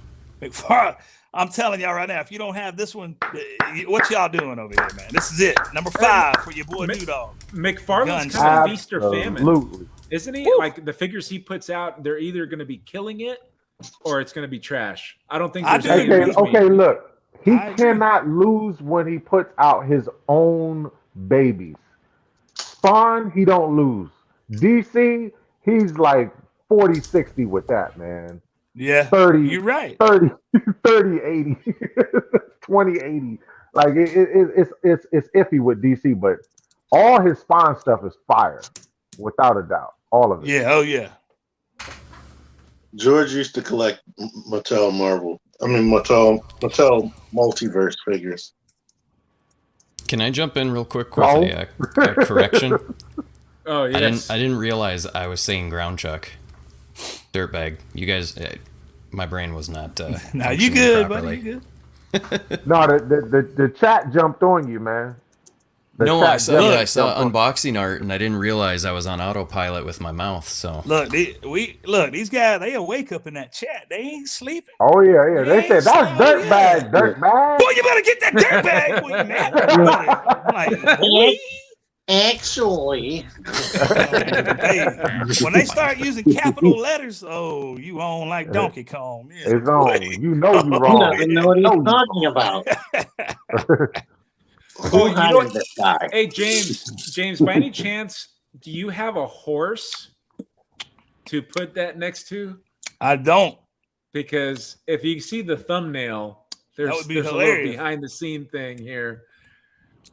[SPEAKER 3] I'm telling y'all right now, if you don't have this one, what y'all doing over here, man? This is it. Number 5 for your boy Dudog.
[SPEAKER 1] McFarlane's
[SPEAKER 3] Guns.
[SPEAKER 1] kind of feast or famine,
[SPEAKER 5] Absolutely.
[SPEAKER 1] isn't he?
[SPEAKER 3] Woo.
[SPEAKER 1] Like the figures he puts out, they're either going to be killing it or it's going to be trash. I don't think
[SPEAKER 3] I
[SPEAKER 1] there's
[SPEAKER 3] do
[SPEAKER 1] any
[SPEAKER 3] agree.
[SPEAKER 1] in
[SPEAKER 5] Okay,
[SPEAKER 1] between.
[SPEAKER 5] okay, look. He
[SPEAKER 3] I agree.
[SPEAKER 5] cannot lose when he puts out his own babies. Spawn, he don't lose. DC, he's like 40-60 with that, man.
[SPEAKER 3] Yeah,
[SPEAKER 5] 30,
[SPEAKER 3] you're right.
[SPEAKER 5] 30, 80, 20-80. Like it's iffy with DC, but all his Spawn stuff is fire, without a doubt. All of it.
[SPEAKER 3] Yeah, oh yeah.
[SPEAKER 2] George used to collect Mattel multiverse figures.
[SPEAKER 4] Can I jump in real quick with
[SPEAKER 5] No.
[SPEAKER 4] a correction?
[SPEAKER 1] Oh, yes.
[SPEAKER 4] I didn't realize I was saying ground chuck. Dirtbag. You guys, my brain was not.
[SPEAKER 3] Now you
[SPEAKER 4] functioning
[SPEAKER 3] good,
[SPEAKER 4] properly.
[SPEAKER 3] buddy. You good.
[SPEAKER 5] No, the chat jumped on you, man. The
[SPEAKER 4] No,
[SPEAKER 5] chat
[SPEAKER 4] I saw
[SPEAKER 5] jumped on-
[SPEAKER 4] unboxing art, and I didn't realize I was on autopilot with my mouth. So
[SPEAKER 3] Look, these guys, they wake up in that chat. They ain't sleeping.
[SPEAKER 5] Oh yeah. They said that's dirtbag, dirtbag.
[SPEAKER 3] Boy, you better get that dirt bag. Boy, you mad? I'm like, boy.
[SPEAKER 2] Actually,
[SPEAKER 3] Hey, when they start using capital letters, oh, you on like Donkey Kong. Yeah.
[SPEAKER 5] It's on. You know you
[SPEAKER 6] He
[SPEAKER 5] wrong.
[SPEAKER 6] doesn't know what he's talking about.
[SPEAKER 1] Oh,
[SPEAKER 6] Who
[SPEAKER 1] you know
[SPEAKER 6] hired
[SPEAKER 1] what?
[SPEAKER 6] this guy?
[SPEAKER 1] Hey, James, by any chance, do you have a horse to put that next to?
[SPEAKER 3] I don't.
[SPEAKER 1] Because if you see the thumbnail, there's
[SPEAKER 3] would be
[SPEAKER 1] a little
[SPEAKER 3] hilarious.
[SPEAKER 1] behind the scene thing here.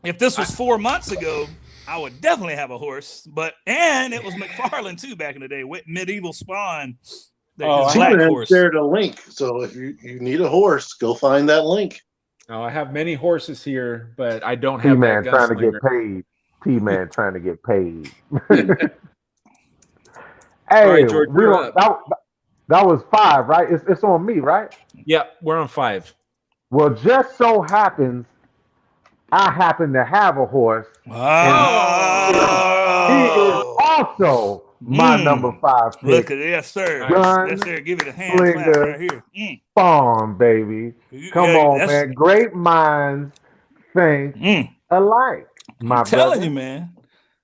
[SPEAKER 3] If this was 4 months ago, I would definitely have a horse. And it was McFarlane too back in the day with medieval Spawn.
[SPEAKER 1] Oh,
[SPEAKER 3] His
[SPEAKER 2] she
[SPEAKER 3] black horse.
[SPEAKER 2] shared a link. So if you need a horse, go find that link.
[SPEAKER 1] Oh, I have many horses here, but I don't have
[SPEAKER 5] T-Man
[SPEAKER 1] that
[SPEAKER 5] trying to get
[SPEAKER 1] gunslinger.
[SPEAKER 5] paid. T-Man trying to get paid.
[SPEAKER 1] All
[SPEAKER 5] Hey,
[SPEAKER 1] right, George, you're up.
[SPEAKER 5] that was 5, right? It's on me, right?
[SPEAKER 1] Yeah, we're on 5.
[SPEAKER 5] Well, just so happens I happen to have a horse. He is
[SPEAKER 3] Oh,
[SPEAKER 5] also my number 5
[SPEAKER 3] look
[SPEAKER 5] pick.
[SPEAKER 3] at it, yes, sir.
[SPEAKER 5] Gun,
[SPEAKER 3] Yes, sir. Give it a hand
[SPEAKER 5] slinger.
[SPEAKER 3] clap right here.
[SPEAKER 5] Spawn, baby. Come
[SPEAKER 3] Yeah,
[SPEAKER 5] on,
[SPEAKER 3] that's-
[SPEAKER 5] man. Great minds think alike. My
[SPEAKER 3] I'm telling
[SPEAKER 5] brother.
[SPEAKER 3] you, man.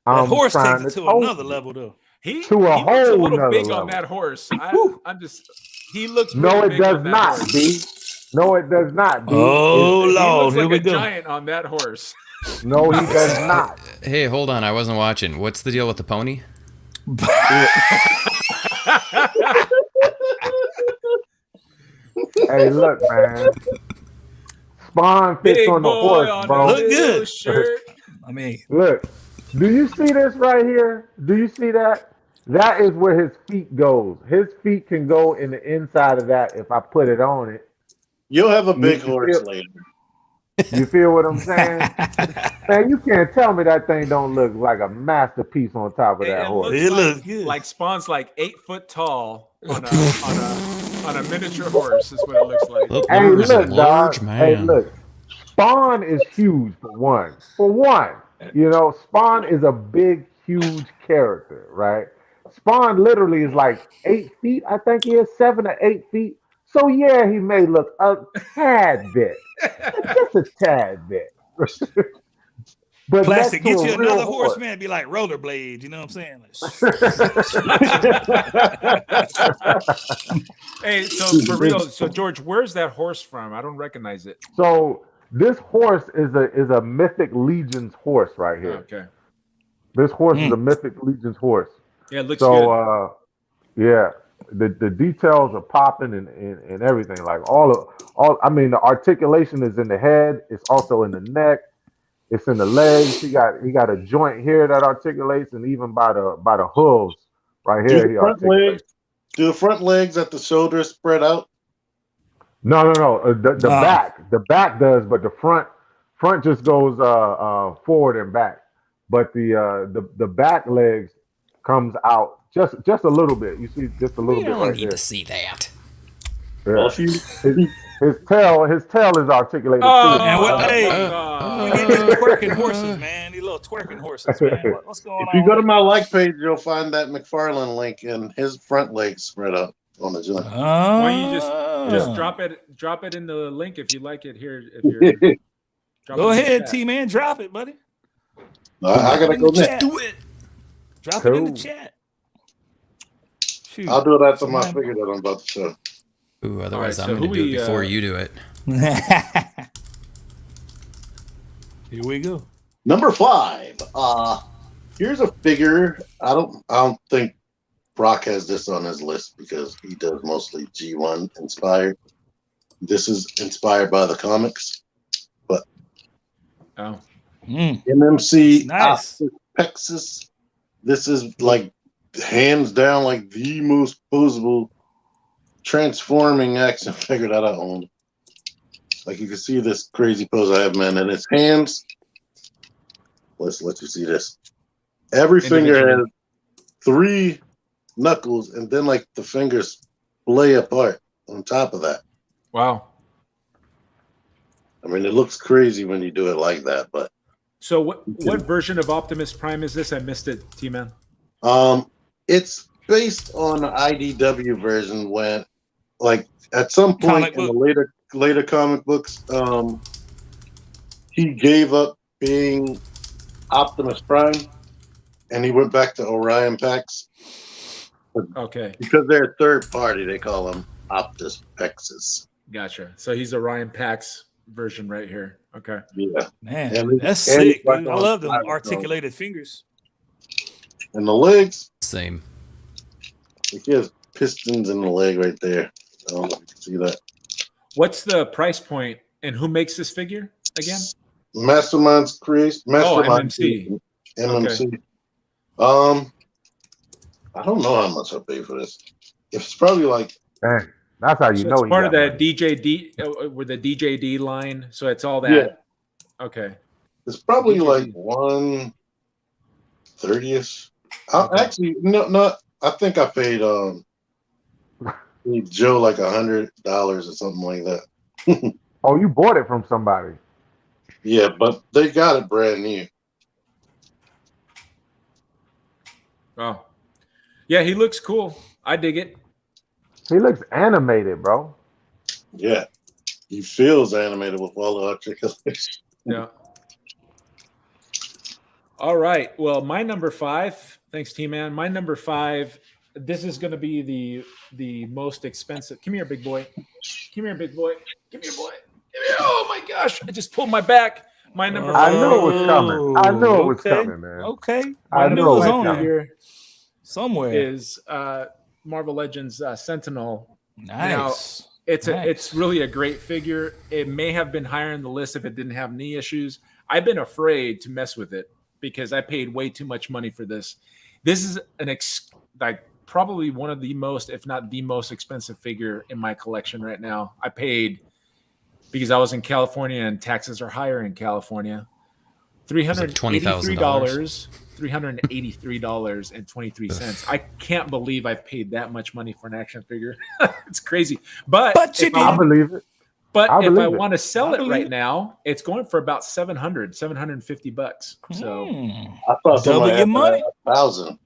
[SPEAKER 3] That
[SPEAKER 5] I'm
[SPEAKER 3] horse
[SPEAKER 5] trying
[SPEAKER 3] takes it to
[SPEAKER 5] told
[SPEAKER 3] another
[SPEAKER 5] you.
[SPEAKER 3] level, though.
[SPEAKER 1] He
[SPEAKER 5] To a
[SPEAKER 1] he looks a
[SPEAKER 5] whole
[SPEAKER 1] little
[SPEAKER 5] nother
[SPEAKER 1] big
[SPEAKER 5] level.
[SPEAKER 1] on that horse.
[SPEAKER 3] Woo.
[SPEAKER 1] I'm just he looks
[SPEAKER 5] No,
[SPEAKER 1] really
[SPEAKER 5] it
[SPEAKER 1] big
[SPEAKER 5] does
[SPEAKER 1] on that
[SPEAKER 5] not,
[SPEAKER 1] horse.
[SPEAKER 5] B. No, it does not, B.
[SPEAKER 3] Oh,
[SPEAKER 1] He
[SPEAKER 3] Lord.
[SPEAKER 1] looks
[SPEAKER 3] Here
[SPEAKER 1] like
[SPEAKER 3] we
[SPEAKER 1] a
[SPEAKER 3] go.
[SPEAKER 1] giant on that horse.
[SPEAKER 5] No, he does not.
[SPEAKER 4] hey, hold on, I wasn't watching. What's the deal with the pony?
[SPEAKER 5] Hey, look, man. Spawn fits
[SPEAKER 1] Big
[SPEAKER 5] on the
[SPEAKER 1] boy
[SPEAKER 5] horse,
[SPEAKER 1] on
[SPEAKER 5] bro.
[SPEAKER 1] a
[SPEAKER 3] Look
[SPEAKER 1] little
[SPEAKER 3] good.
[SPEAKER 1] shirt.
[SPEAKER 3] I mean,
[SPEAKER 5] Look, do you see this right here? Do you see that? That is where his feet goes. His feet can go in the inside of that if I put it on it.
[SPEAKER 2] You'll have a big
[SPEAKER 5] You
[SPEAKER 2] horse
[SPEAKER 5] feel-
[SPEAKER 2] later.
[SPEAKER 5] You feel what I'm saying? Man, you can't tell me that thing don't look like a masterpiece on top of that
[SPEAKER 1] It
[SPEAKER 5] horse.
[SPEAKER 3] It
[SPEAKER 1] looks
[SPEAKER 3] looks good.
[SPEAKER 1] like Spawn's like 8 foot tall on a miniature horse. Is what it looks like.
[SPEAKER 4] Look,
[SPEAKER 5] Hey,
[SPEAKER 4] there's a
[SPEAKER 5] look,
[SPEAKER 4] large
[SPEAKER 5] dog.
[SPEAKER 4] man.
[SPEAKER 5] Hey, look. Spawn is huge for one. For one, you know, Spawn is a big, huge character, right? Spawn literally is like 8 feet. I think he is 7 or 8 feet. So yeah, he may look a tad bit, just a tad bit. but
[SPEAKER 3] Plastic,
[SPEAKER 5] next
[SPEAKER 3] get
[SPEAKER 5] to
[SPEAKER 3] you
[SPEAKER 5] a real
[SPEAKER 3] another horse, man. Be like rollerblades. You know what I'm saying?
[SPEAKER 1] Hey, so for real, so George, where's that horse from? I don't recognize it.
[SPEAKER 5] So this horse is a Mythic Legions horse right here.
[SPEAKER 1] Okay.
[SPEAKER 5] This horse is a Mythic Legions horse.
[SPEAKER 1] Yeah, it looks
[SPEAKER 5] so, good. Yeah, the details are popping and everything. Like all. I mean, the articulation is in the head. It's also in the neck. It's in the legs. He got a joint here that articulates, and even by the hooves right here, he articulates.
[SPEAKER 2] Do the front legs at the shoulders spread out?
[SPEAKER 5] No. The back does, but the front just goes forward and back. But the back legs comes out just a little bit. You see just a little
[SPEAKER 4] We
[SPEAKER 5] bit
[SPEAKER 4] don't
[SPEAKER 5] right
[SPEAKER 4] need
[SPEAKER 5] there.
[SPEAKER 4] to see that.
[SPEAKER 5] Yeah.
[SPEAKER 2] Well,
[SPEAKER 5] His tail is articulated
[SPEAKER 1] Oh,
[SPEAKER 5] too.
[SPEAKER 3] And what, hey,
[SPEAKER 1] God.
[SPEAKER 3] we get these twerking horses, man. These little twerking horses, man. What's going
[SPEAKER 2] if
[SPEAKER 3] on?
[SPEAKER 2] you go to my like page, you'll find that McFarlane link, and his front legs spread out on the joint.
[SPEAKER 1] Why don't you just drop it in the link if you like it here. If you're
[SPEAKER 3] Go ahead, T-Man. Drop it, buddy.
[SPEAKER 2] I gotta go
[SPEAKER 3] Just
[SPEAKER 2] there.
[SPEAKER 3] do it. Drop it in the chat. Shoot.
[SPEAKER 2] I'll do it after my figure that I'm about to show.
[SPEAKER 4] Ooh, otherwise
[SPEAKER 1] All right,
[SPEAKER 4] I'm
[SPEAKER 1] so
[SPEAKER 4] going to do
[SPEAKER 1] who
[SPEAKER 4] it before you do it.
[SPEAKER 3] Here we go.
[SPEAKER 2] Number 5. Here's a figure. I don't think Brock has this on his list because he does mostly G1 inspired. This is inspired by the comics, but MMC
[SPEAKER 3] Nice.
[SPEAKER 2] Pexis. This is like hands down like the most posable transforming action figure that I own. Like you can see this crazy pose I have, man, and his hands. Let's let you see this. Every finger has 3 knuckles, and then like the fingers splay apart on top of that.
[SPEAKER 1] Wow.
[SPEAKER 2] I mean, it looks crazy when you do it like that, but
[SPEAKER 1] So what version of Optimus Prime is this? I missed it, T-Man.
[SPEAKER 2] it's based on the IDW version when, like, at some point in the later comic books, he gave up being Optimus Prime, and he went back to Orion Pax.
[SPEAKER 1] Okay,
[SPEAKER 2] Because they're a third party, they call him Optus Pexis.
[SPEAKER 1] gotcha. So he's Orion Pax version right here. Okay.
[SPEAKER 2] Yeah.
[SPEAKER 3] Man,
[SPEAKER 2] And
[SPEAKER 3] that's
[SPEAKER 2] and
[SPEAKER 3] sick.
[SPEAKER 2] right
[SPEAKER 3] Dude. I
[SPEAKER 2] on
[SPEAKER 3] love them
[SPEAKER 2] side,
[SPEAKER 3] articulated fingers.
[SPEAKER 2] And the legs,
[SPEAKER 4] Same.
[SPEAKER 2] he has pistons in the leg right there. I don't know if you can see that.
[SPEAKER 1] What's the price point and who makes this figure again?
[SPEAKER 2] Masterminds creation. Mastermind
[SPEAKER 1] MMC.
[SPEAKER 2] MMC. I don't know how much I paid for this. It's probably like
[SPEAKER 5] Dang, that's how you
[SPEAKER 1] So
[SPEAKER 5] know
[SPEAKER 1] it's
[SPEAKER 5] he
[SPEAKER 1] part of
[SPEAKER 5] got
[SPEAKER 1] that
[SPEAKER 5] money.
[SPEAKER 1] DJD with the DJD line. So it's all that.
[SPEAKER 2] Yeah.
[SPEAKER 1] Okay.
[SPEAKER 2] it's probably
[SPEAKER 1] DJD.
[SPEAKER 2] like 130ish. Actually, no. I think I paid Joe like $100 or something like that.
[SPEAKER 5] Oh, you bought it from somebody.
[SPEAKER 2] Yeah, but they got it brand new.
[SPEAKER 1] Oh, yeah. He looks cool. I dig it.
[SPEAKER 5] He looks animated, bro.
[SPEAKER 2] Yeah, he feels animated with all the articulation.
[SPEAKER 1] Yeah. All right. Well, my number 5. Thanks, T-Man. My number 5. This is going to be the most expensive. Come here, big boy. Come here, big boy. Come here, boy. Come here. Oh my gosh! I just pulled my back. My number 5.
[SPEAKER 5] I knew it was coming. I knew it was coming, man.
[SPEAKER 3] Okay.
[SPEAKER 5] I
[SPEAKER 3] I
[SPEAKER 5] knew
[SPEAKER 3] knew
[SPEAKER 5] it
[SPEAKER 3] it was
[SPEAKER 5] was
[SPEAKER 3] on
[SPEAKER 5] coming.
[SPEAKER 3] here
[SPEAKER 1] Here
[SPEAKER 3] somewhere.
[SPEAKER 1] is Marvel Legends Sentinel.
[SPEAKER 3] Nice.
[SPEAKER 1] It's really a great figure. It may have been higher in the list if it didn't have knee issues. I've been afraid to mess with it because I paid way too much money for this. This is like probably one of the most, if not the most expensive figure in my collection right now. I paid because I was in California and taxes are higher in California. $383. $383.23. I can't believe I've paid that much money for an action figure. It's crazy. But
[SPEAKER 3] you
[SPEAKER 1] if
[SPEAKER 3] did.
[SPEAKER 5] I believe it.
[SPEAKER 1] but
[SPEAKER 5] I
[SPEAKER 1] if I
[SPEAKER 5] believe it.
[SPEAKER 1] want to sell
[SPEAKER 3] I
[SPEAKER 1] it
[SPEAKER 3] believe
[SPEAKER 1] right
[SPEAKER 3] it.
[SPEAKER 1] now, it's going for about $750. So
[SPEAKER 2] I thought
[SPEAKER 3] Double
[SPEAKER 2] somebody
[SPEAKER 3] your
[SPEAKER 2] had
[SPEAKER 3] money.
[SPEAKER 2] 1,000.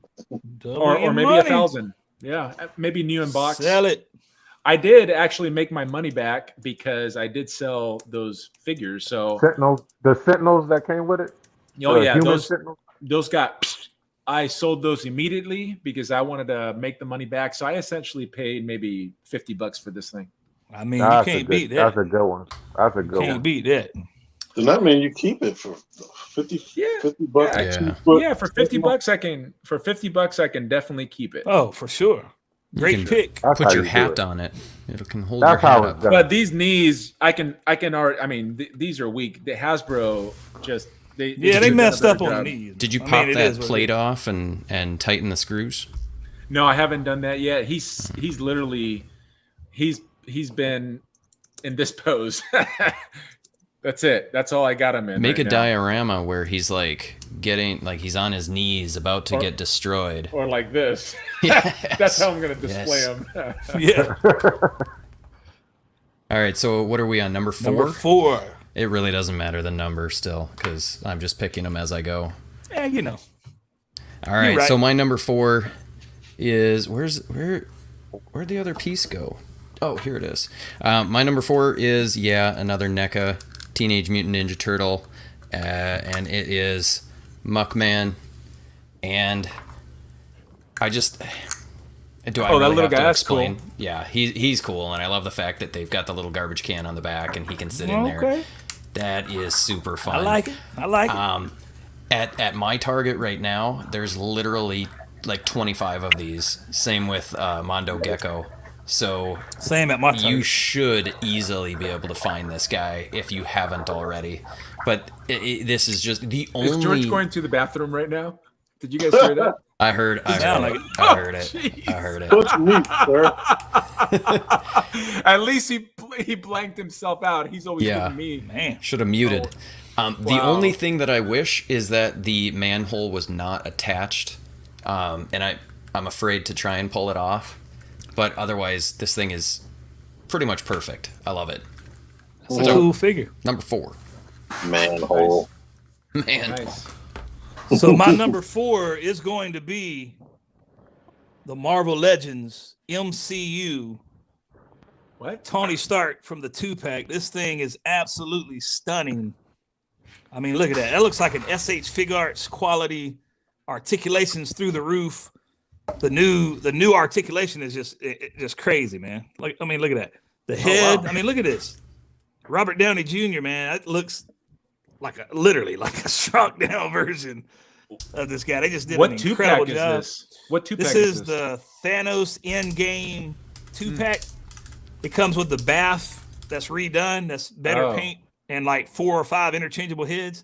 [SPEAKER 1] or maybe 1,000. Yeah, maybe new in box.
[SPEAKER 3] Sell it.
[SPEAKER 1] I did actually make my money back because I did sell those figures. So
[SPEAKER 5] The Sentinels that came with it.
[SPEAKER 1] Oh yeah,
[SPEAKER 5] human
[SPEAKER 1] those
[SPEAKER 5] Sentinel?
[SPEAKER 1] I sold those immediately because I wanted to make the money back. So I essentially paid maybe $50 for this thing.
[SPEAKER 3] I mean,
[SPEAKER 5] That's
[SPEAKER 3] you
[SPEAKER 5] a
[SPEAKER 3] can't
[SPEAKER 5] good,
[SPEAKER 3] beat that.
[SPEAKER 5] that's a good one. That's a good
[SPEAKER 3] Can't
[SPEAKER 5] one.
[SPEAKER 3] beat that.
[SPEAKER 2] Then that means you keep it for 50 bucks.
[SPEAKER 1] Yeah, for $50 I can definitely keep it.
[SPEAKER 3] Oh, for sure. Great
[SPEAKER 4] can
[SPEAKER 3] pick.
[SPEAKER 5] That's
[SPEAKER 4] Put
[SPEAKER 5] how
[SPEAKER 4] your
[SPEAKER 5] you do
[SPEAKER 4] hat
[SPEAKER 5] it.
[SPEAKER 4] on it. It can hold
[SPEAKER 5] That's
[SPEAKER 4] your hat
[SPEAKER 5] how it's
[SPEAKER 4] up.
[SPEAKER 5] done.
[SPEAKER 1] But these knees, I can already. I mean, these are weak. The Hasbro just they
[SPEAKER 3] Yeah,
[SPEAKER 1] should
[SPEAKER 3] they
[SPEAKER 1] have done a
[SPEAKER 3] messed
[SPEAKER 1] better
[SPEAKER 3] up on the
[SPEAKER 1] job.
[SPEAKER 3] knees.
[SPEAKER 4] Did you
[SPEAKER 3] I mean,
[SPEAKER 4] pop
[SPEAKER 3] it
[SPEAKER 4] that
[SPEAKER 3] is what it
[SPEAKER 4] plate
[SPEAKER 3] is.
[SPEAKER 4] off and tighten the screws?
[SPEAKER 1] No, I haven't done that yet. He's literally he's been in this pose. That's it. That's all I got him in.
[SPEAKER 4] Make
[SPEAKER 1] right
[SPEAKER 4] a
[SPEAKER 1] now.
[SPEAKER 4] diorama where he's like he's on his knees about to get destroyed.
[SPEAKER 1] Or like this.
[SPEAKER 4] Yes.
[SPEAKER 1] That's how I'm going to display
[SPEAKER 4] Yes.
[SPEAKER 1] him.
[SPEAKER 3] Yeah.
[SPEAKER 4] All right, so what are we on, number 4?
[SPEAKER 3] Number 4.
[SPEAKER 4] It really doesn't matter the number still because I'm just picking them as I go.
[SPEAKER 3] Yeah, you know.
[SPEAKER 4] All right,
[SPEAKER 3] right.
[SPEAKER 4] so my number 4 is where'd the other piece go? Oh, here it is. My number 4 is another NECA Teenage Mutant Ninja Turtle, and it is Muckman. And I just do I
[SPEAKER 1] Oh, that
[SPEAKER 4] really
[SPEAKER 1] little
[SPEAKER 4] have
[SPEAKER 1] guy,
[SPEAKER 4] to
[SPEAKER 1] that's
[SPEAKER 4] explain?
[SPEAKER 1] cool.
[SPEAKER 4] Yeah, he's cool, and I love the fact that they've got the little garbage can on the back, and he can sit in there.
[SPEAKER 3] Okay.
[SPEAKER 4] That is super fun.
[SPEAKER 3] I like it.
[SPEAKER 4] At my Target right now, there's literally like 25 of these. Same with Mondo Gecko. So
[SPEAKER 3] Same at my
[SPEAKER 4] you
[SPEAKER 3] time.
[SPEAKER 4] should easily be able to find this guy if you haven't already. But this is just the only.
[SPEAKER 1] Is George going to the bathroom right now? Did you guys hear that?
[SPEAKER 4] I heard it.
[SPEAKER 1] jeez.
[SPEAKER 4] I heard it.
[SPEAKER 2] What's me, sir?
[SPEAKER 1] At least he blanked himself out. He's always
[SPEAKER 4] Yeah.
[SPEAKER 1] with me.
[SPEAKER 3] Man.
[SPEAKER 4] Should have muted. The
[SPEAKER 1] Wow.
[SPEAKER 4] only thing that I wish is that the manhole was not attached, and I'm afraid to try and pull it off. But otherwise, this thing is pretty much perfect. I love it.
[SPEAKER 3] It's a cool figure.
[SPEAKER 4] Number 4.
[SPEAKER 2] Manhole.
[SPEAKER 4] Man.
[SPEAKER 1] Nice.
[SPEAKER 3] So my number 4 is going to be the Marvel Legends MCU
[SPEAKER 1] What?
[SPEAKER 3] Tony Stark from the 2-pack. This thing is absolutely stunning. I mean, look at that. That looks like an SH Figuarts quality. Articulations through the roof. The new articulation is just crazy, man. Like, I mean, look at that. The head.
[SPEAKER 1] wow.
[SPEAKER 3] I mean, look at this. Robert Downey Jr., man. That looks literally like a shrunk down version of this guy. They just did
[SPEAKER 1] What
[SPEAKER 3] an
[SPEAKER 1] 2-pack
[SPEAKER 3] incredible
[SPEAKER 1] is
[SPEAKER 3] job.
[SPEAKER 1] this? What 2-pack
[SPEAKER 3] This
[SPEAKER 1] is
[SPEAKER 3] is the Thanos Endgame 2-pack. It comes with the bath that's redone, that's better
[SPEAKER 1] Oh.
[SPEAKER 3] paint, and like 4 or 5 interchangeable heads.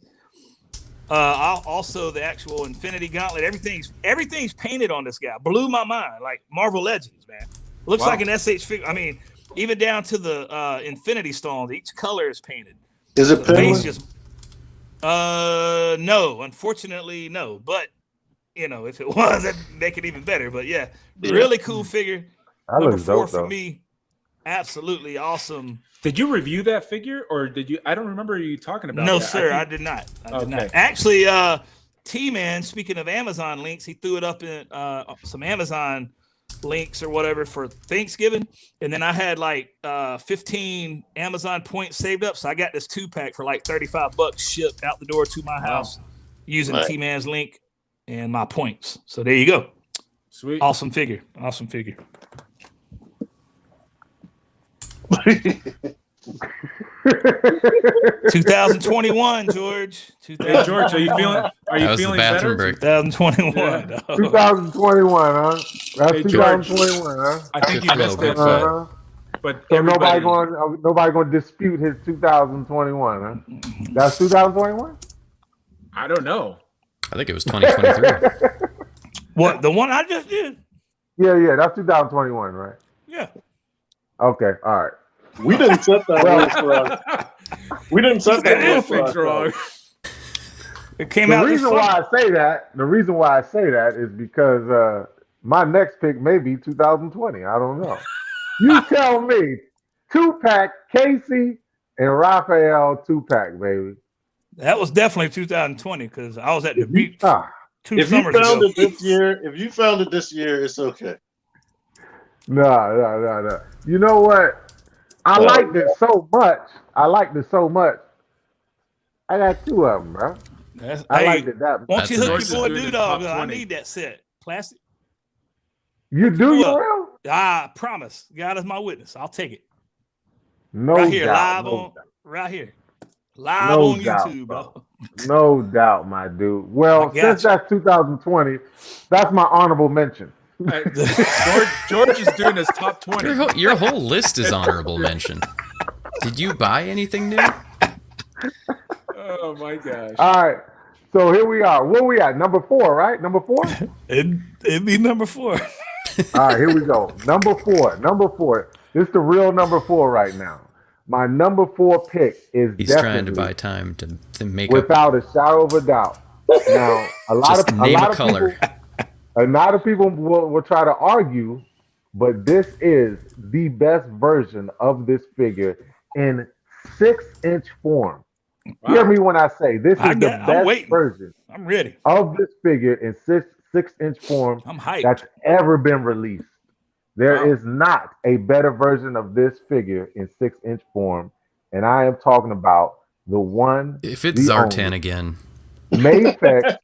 [SPEAKER 3] Also the actual Infinity Gauntlet. Everything's painted on this guy. Blew my mind. Like Marvel Legends, man. Looks
[SPEAKER 1] Wow.
[SPEAKER 3] like an SH figure. I mean, even down to the Infinity Stones. Each color is painted.
[SPEAKER 2] Is it
[SPEAKER 3] The face
[SPEAKER 2] Penguin?
[SPEAKER 3] just no, unfortunately no. But you know, if it was, that'd make it even better. But yeah, really cool figure.
[SPEAKER 5] That
[SPEAKER 3] Number
[SPEAKER 5] looks
[SPEAKER 3] 4
[SPEAKER 5] dope,
[SPEAKER 3] for
[SPEAKER 5] though.
[SPEAKER 3] me. Absolutely awesome.
[SPEAKER 1] Did you review that figure, or did you? I don't remember you talking about.
[SPEAKER 3] No,
[SPEAKER 1] that.
[SPEAKER 3] sir, I
[SPEAKER 1] think-
[SPEAKER 3] did not. I did
[SPEAKER 1] Okay.
[SPEAKER 3] not. Actually, T-Man, speaking of Amazon links, he threw it up in some Amazon links or whatever for Thanksgiving. And then I had like 15 Amazon points saved up. So I got this 2-pack for like $35 shipped out the door to my house using
[SPEAKER 2] Nice.
[SPEAKER 3] T-Man's link and my points. So there you go.
[SPEAKER 1] Sweet.
[SPEAKER 3] Awesome figure. Awesome figure. 2021, George.
[SPEAKER 1] Hey, George, are you feeling? Are you
[SPEAKER 4] That was the
[SPEAKER 1] feeling
[SPEAKER 4] bathroom
[SPEAKER 1] better?
[SPEAKER 4] break.
[SPEAKER 3] 2021.
[SPEAKER 1] Yeah.
[SPEAKER 3] dog.
[SPEAKER 5] 2021, huh? That's
[SPEAKER 1] Hey, George.
[SPEAKER 5] 2021, huh?
[SPEAKER 1] I think you
[SPEAKER 4] Good
[SPEAKER 1] missed
[SPEAKER 4] flow,
[SPEAKER 1] it,
[SPEAKER 4] good flow.
[SPEAKER 5] Uh-huh.
[SPEAKER 1] but
[SPEAKER 5] So
[SPEAKER 1] everybody.
[SPEAKER 5] nobody going to dispute his 2021, huh? That's 2021.
[SPEAKER 1] I don't know.
[SPEAKER 4] I think it was 2023.
[SPEAKER 3] What, the one I just did?
[SPEAKER 5] Yeah, that's 2021, right?
[SPEAKER 3] Yeah.
[SPEAKER 5] Okay, all right.
[SPEAKER 2] We didn't set that rule for us. We didn't set that rule for
[SPEAKER 1] Everything's
[SPEAKER 2] us.
[SPEAKER 1] wrong.
[SPEAKER 3] It came
[SPEAKER 5] The
[SPEAKER 3] out this
[SPEAKER 5] reason
[SPEAKER 3] summer.
[SPEAKER 5] why I say that is because my next pick may be 2020. I don't know. You tell me. 2-pack Casey and Raphael 2-pack, baby.
[SPEAKER 3] That was definitely 2020 because I was at the beach
[SPEAKER 5] Ah,
[SPEAKER 3] 2
[SPEAKER 2] If you
[SPEAKER 3] summers
[SPEAKER 2] found
[SPEAKER 3] ago.
[SPEAKER 2] it this year, it's okay.
[SPEAKER 5] no. You know what? I liked it so much. I got 2 of them, bro. I liked it. That
[SPEAKER 3] Won't you hook
[SPEAKER 4] nice.
[SPEAKER 3] your boy
[SPEAKER 1] George is doing
[SPEAKER 3] Dog?
[SPEAKER 1] his top
[SPEAKER 3] I
[SPEAKER 1] 20.
[SPEAKER 3] need that set. Plastic.
[SPEAKER 5] you do
[SPEAKER 3] Look.
[SPEAKER 5] your real?
[SPEAKER 3] I promise. God is my witness. I'll take it.
[SPEAKER 5] No
[SPEAKER 3] Right here,
[SPEAKER 5] doubt.
[SPEAKER 3] live
[SPEAKER 5] No
[SPEAKER 3] on
[SPEAKER 5] doubt.
[SPEAKER 3] right here. Live
[SPEAKER 5] No
[SPEAKER 3] on
[SPEAKER 5] doubt,
[SPEAKER 3] YouTube, bro.
[SPEAKER 5] No doubt, my dude.
[SPEAKER 3] I
[SPEAKER 5] Well,
[SPEAKER 3] got
[SPEAKER 5] since
[SPEAKER 3] you.
[SPEAKER 5] that's 2020, that's my honorable mention.
[SPEAKER 1] George is doing his top 20.
[SPEAKER 4] Your whole list is honorable mention. Did you buy anything new?
[SPEAKER 1] Oh my gosh.
[SPEAKER 5] All right. So here we are. Where we at? Number 4, right? Number 4?
[SPEAKER 3] It'd be number 4.
[SPEAKER 5] All right, here we go. Number 4. Number 4. This is the real number 4 right now. My number 4 pick is
[SPEAKER 4] He's
[SPEAKER 5] definitely,
[SPEAKER 4] trying to buy time to make up.
[SPEAKER 5] without a shadow of a doubt. Now, a lot
[SPEAKER 4] Just
[SPEAKER 5] of
[SPEAKER 4] name a
[SPEAKER 5] of
[SPEAKER 4] color.
[SPEAKER 5] people, a lot of people will try to argue, but this is the best version of this figure in 6-inch form. Hear me when I say this is
[SPEAKER 3] I'm
[SPEAKER 5] the best
[SPEAKER 3] waiting.
[SPEAKER 5] version
[SPEAKER 3] I'm ready.
[SPEAKER 5] of this figure in 6-inch form
[SPEAKER 3] I'm hyped.
[SPEAKER 5] that's ever been released. There
[SPEAKER 1] Wow.
[SPEAKER 5] is not a better version of this figure in 6-inch form, and I am talking about the one,
[SPEAKER 4] If it's
[SPEAKER 5] the
[SPEAKER 4] Zartan
[SPEAKER 5] only,
[SPEAKER 4] again,
[SPEAKER 5] Mafex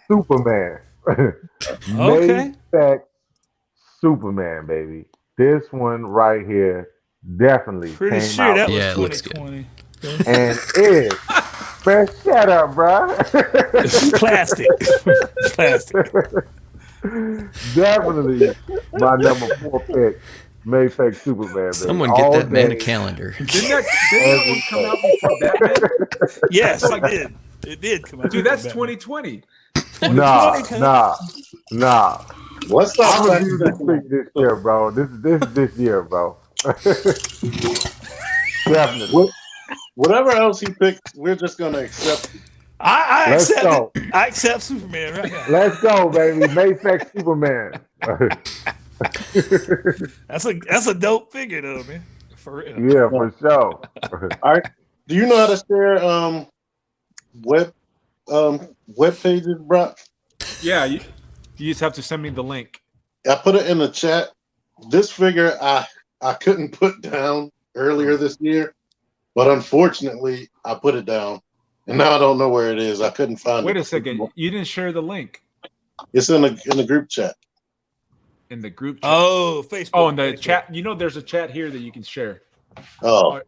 [SPEAKER 5] Superman.
[SPEAKER 3] Okay.
[SPEAKER 5] Mafex Superman, baby. This one right here definitely
[SPEAKER 3] Pretty
[SPEAKER 5] came
[SPEAKER 3] sure
[SPEAKER 5] out,
[SPEAKER 3] that
[SPEAKER 4] Yeah, it
[SPEAKER 3] was
[SPEAKER 4] looks good.
[SPEAKER 3] 2020.
[SPEAKER 5] and is. Man, shut up, bro.
[SPEAKER 3] Plastic. Plastic.
[SPEAKER 5] Definitely my number 4 pick, Mayfake Superman. Baby.
[SPEAKER 4] someone get
[SPEAKER 5] All
[SPEAKER 4] that man a
[SPEAKER 5] day,
[SPEAKER 4] calendar.
[SPEAKER 1] Didn't that one come out before Batman?
[SPEAKER 3] Yes, it did. It did come out.
[SPEAKER 1] Dude, that's
[SPEAKER 3] Batman.
[SPEAKER 1] 2020.
[SPEAKER 5] Nah.
[SPEAKER 2] What's
[SPEAKER 5] I'm
[SPEAKER 2] up?
[SPEAKER 5] review this thing this year, bro. This year, bro. Definitely.
[SPEAKER 2] Whatever else he picked, we're just gonna accept.
[SPEAKER 3] I
[SPEAKER 5] Let's
[SPEAKER 3] accept
[SPEAKER 5] go.
[SPEAKER 3] it. I accept Superman right now.
[SPEAKER 5] Let's go, baby. Mayfake Superman.
[SPEAKER 3] That's a dope figure though, man. For real.
[SPEAKER 5] Yeah, for sure.
[SPEAKER 2] All right. Do you know how to share web pages, bro?
[SPEAKER 1] Yeah, you just have to send me the link.
[SPEAKER 2] I put it in the chat. This figure I couldn't put down earlier this year, but unfortunately I put it down, and now I don't know where it is. I couldn't find it.
[SPEAKER 1] Wait a second. You didn't share the link
[SPEAKER 2] It's in the group chat.
[SPEAKER 1] in the group chat.
[SPEAKER 3] Oh, Facebook.
[SPEAKER 1] Oh, in the
[SPEAKER 3] Facebook.
[SPEAKER 1] chat. You know, there's a chat here that you can share.
[SPEAKER 2] Oh,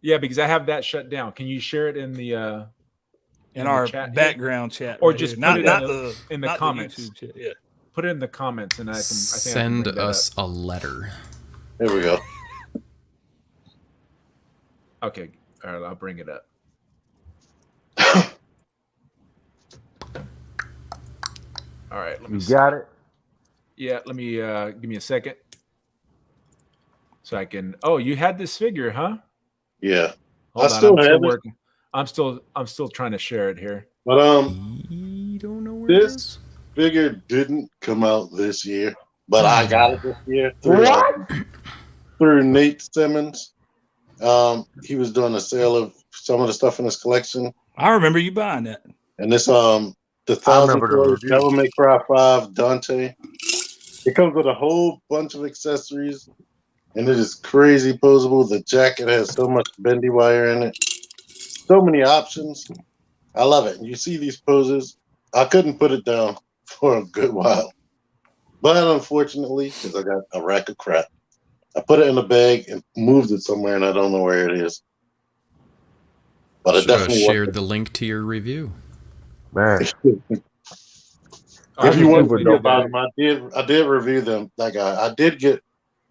[SPEAKER 1] Yeah, because I have that shut down. Can you share it in the
[SPEAKER 3] in
[SPEAKER 1] the
[SPEAKER 3] our
[SPEAKER 1] chat here?
[SPEAKER 3] background chat,
[SPEAKER 1] Or
[SPEAKER 3] right
[SPEAKER 1] just
[SPEAKER 3] here.
[SPEAKER 1] put it
[SPEAKER 3] not
[SPEAKER 1] in the
[SPEAKER 3] not
[SPEAKER 1] comments?
[SPEAKER 3] YouTube chat. Yeah.
[SPEAKER 1] Put it in the comments, and I think I can
[SPEAKER 4] Send
[SPEAKER 1] bring that
[SPEAKER 4] us a letter.
[SPEAKER 2] here we go.
[SPEAKER 1] up. Okay, all right, I'll bring it up. All right, let me.
[SPEAKER 5] You
[SPEAKER 1] see.
[SPEAKER 5] got it?
[SPEAKER 1] Yeah, let me give me a second, so I can. Oh, you had this figure, huh?
[SPEAKER 2] Yeah,
[SPEAKER 1] Hold
[SPEAKER 2] I
[SPEAKER 1] on,
[SPEAKER 2] still
[SPEAKER 1] I'm still
[SPEAKER 2] have it.
[SPEAKER 1] working. I'm still trying to share it here.
[SPEAKER 2] but
[SPEAKER 4] You don't know where
[SPEAKER 2] this figure didn't come out this year, but I got it this year through Nate Simmons. He was doing a sale of some of the stuff in his collection,
[SPEAKER 3] I remember you buying that.
[SPEAKER 2] and this the Thousand
[SPEAKER 5] remember the
[SPEAKER 2] Toys
[SPEAKER 5] review.
[SPEAKER 2] Devil May Cry 5 Dante. It comes with a whole bunch of accessories, and it is crazy posable. The jacket has so much bendy wire in it, so many options. I love it. You see these poses. I couldn't put it down for a good while, but unfortunately, because I got a rack of crap, I put it in a bag and moved it somewhere, and I don't know where it is. But I
[SPEAKER 4] Should have
[SPEAKER 2] definitely
[SPEAKER 4] shared the link to your review.
[SPEAKER 5] Man.
[SPEAKER 2] If you want to
[SPEAKER 5] Super
[SPEAKER 2] know
[SPEAKER 5] dope,
[SPEAKER 2] about them, I did review them. That guy. I did get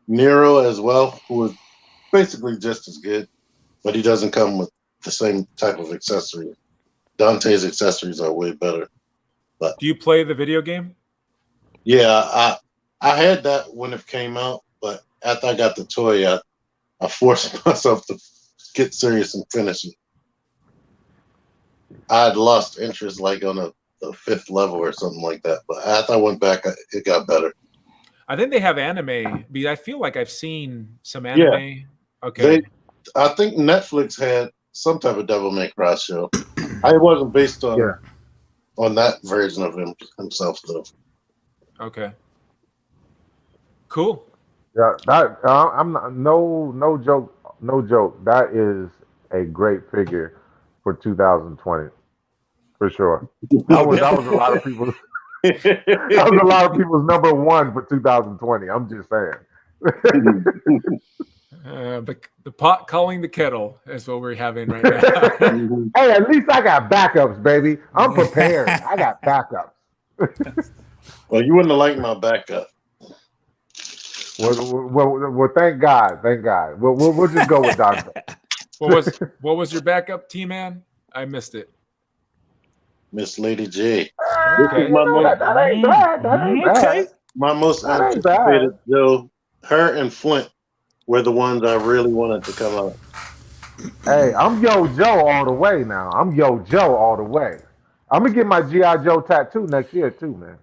[SPEAKER 2] Nero as well, who was basically just as good, but he doesn't come with the same type of accessories. Dante's accessories are way better.
[SPEAKER 1] Do you play the video game?
[SPEAKER 2] Yeah, I had that when it came out, but after I got the toy, I forced myself to get serious and finish it. I had lost interest like on the 5th level or something like that, but after I went back, it got better.
[SPEAKER 1] I think they have anime. Because I feel like I've seen some anime. Okay.
[SPEAKER 2] I think Netflix had some type of Devil May Cry show. I wasn't based on that version of himself though.
[SPEAKER 1] Okay. Cool.
[SPEAKER 5] Yeah, that I'm not, no joke. That is a great figure for 2020. for sure. That was a lot of people. That was a lot of people's number one for 2020. I'm just saying.
[SPEAKER 1] The pot calling the kettle is what we're having right now.
[SPEAKER 5] Hey, at least I got backups, baby. I'm prepared. I got backups.
[SPEAKER 2] Well, you wouldn't have liked my backup.
[SPEAKER 5] Well, thank God. Thank God. We'll just go with Dante.
[SPEAKER 1] What was your backup, T-Man? I missed it.
[SPEAKER 2] Miss Lady J.
[SPEAKER 1] Okay.
[SPEAKER 5] That ain't bad. That ain't bad.
[SPEAKER 2] My most
[SPEAKER 5] That ain't bad.
[SPEAKER 2] anticipated, Joe, her and Flint were the ones I really wanted to come out.
[SPEAKER 5] Hey, I'm Yo Joe all the way now. I'm Yo Joe all the way. I'm gonna get my G.I. Joe tattoo next year too, man.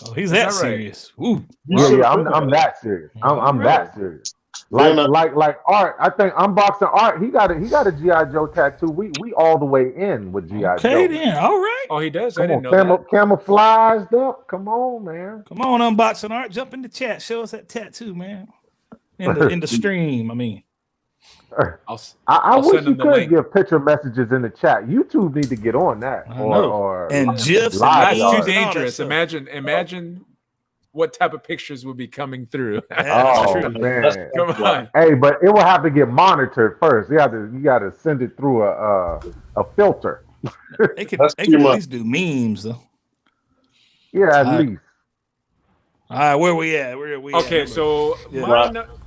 [SPEAKER 3] Oh, he's
[SPEAKER 1] Is
[SPEAKER 3] that
[SPEAKER 1] that right?
[SPEAKER 3] serious. Ooh.
[SPEAKER 5] Yeah, I'm that serious. I'm that serious. Like Art. I think unboxing Art. He got a G.I. Joe tattoo. We all the way in with G.I.
[SPEAKER 3] Okay,
[SPEAKER 5] Joe.
[SPEAKER 3] then. All right.
[SPEAKER 1] Oh, he does. I
[SPEAKER 5] Come
[SPEAKER 1] didn't
[SPEAKER 5] on,
[SPEAKER 1] know that.
[SPEAKER 5] camouflaged up. Come on, man.
[SPEAKER 3] Come on, unboxing Art. Jump in the chat. Show us that tattoo, man. In the stream, I mean.
[SPEAKER 5] I
[SPEAKER 1] I'll
[SPEAKER 5] wish
[SPEAKER 1] send
[SPEAKER 5] you
[SPEAKER 1] him the
[SPEAKER 5] could
[SPEAKER 1] link.
[SPEAKER 5] give picture messages in the chat. YouTube need to get on that.
[SPEAKER 3] I know.
[SPEAKER 5] Or
[SPEAKER 3] And GIFs and
[SPEAKER 5] live
[SPEAKER 1] That's
[SPEAKER 3] memes
[SPEAKER 1] too
[SPEAKER 3] and
[SPEAKER 5] yard.
[SPEAKER 3] all that
[SPEAKER 1] dangerous.
[SPEAKER 3] stuff.
[SPEAKER 1] Imagine what type of pictures would be coming through.
[SPEAKER 3] That's
[SPEAKER 5] Oh
[SPEAKER 3] true.
[SPEAKER 5] man.
[SPEAKER 1] Come on.
[SPEAKER 5] Hey, but it will have to get monitored first. You got to send it through a filter.
[SPEAKER 3] They could
[SPEAKER 2] That's
[SPEAKER 3] at
[SPEAKER 2] too much.
[SPEAKER 3] least do memes though.
[SPEAKER 5] Yeah, at
[SPEAKER 3] Alright.
[SPEAKER 5] least.
[SPEAKER 3] All right, where we at? Where we at?
[SPEAKER 1] Okay, so
[SPEAKER 3] Yeah.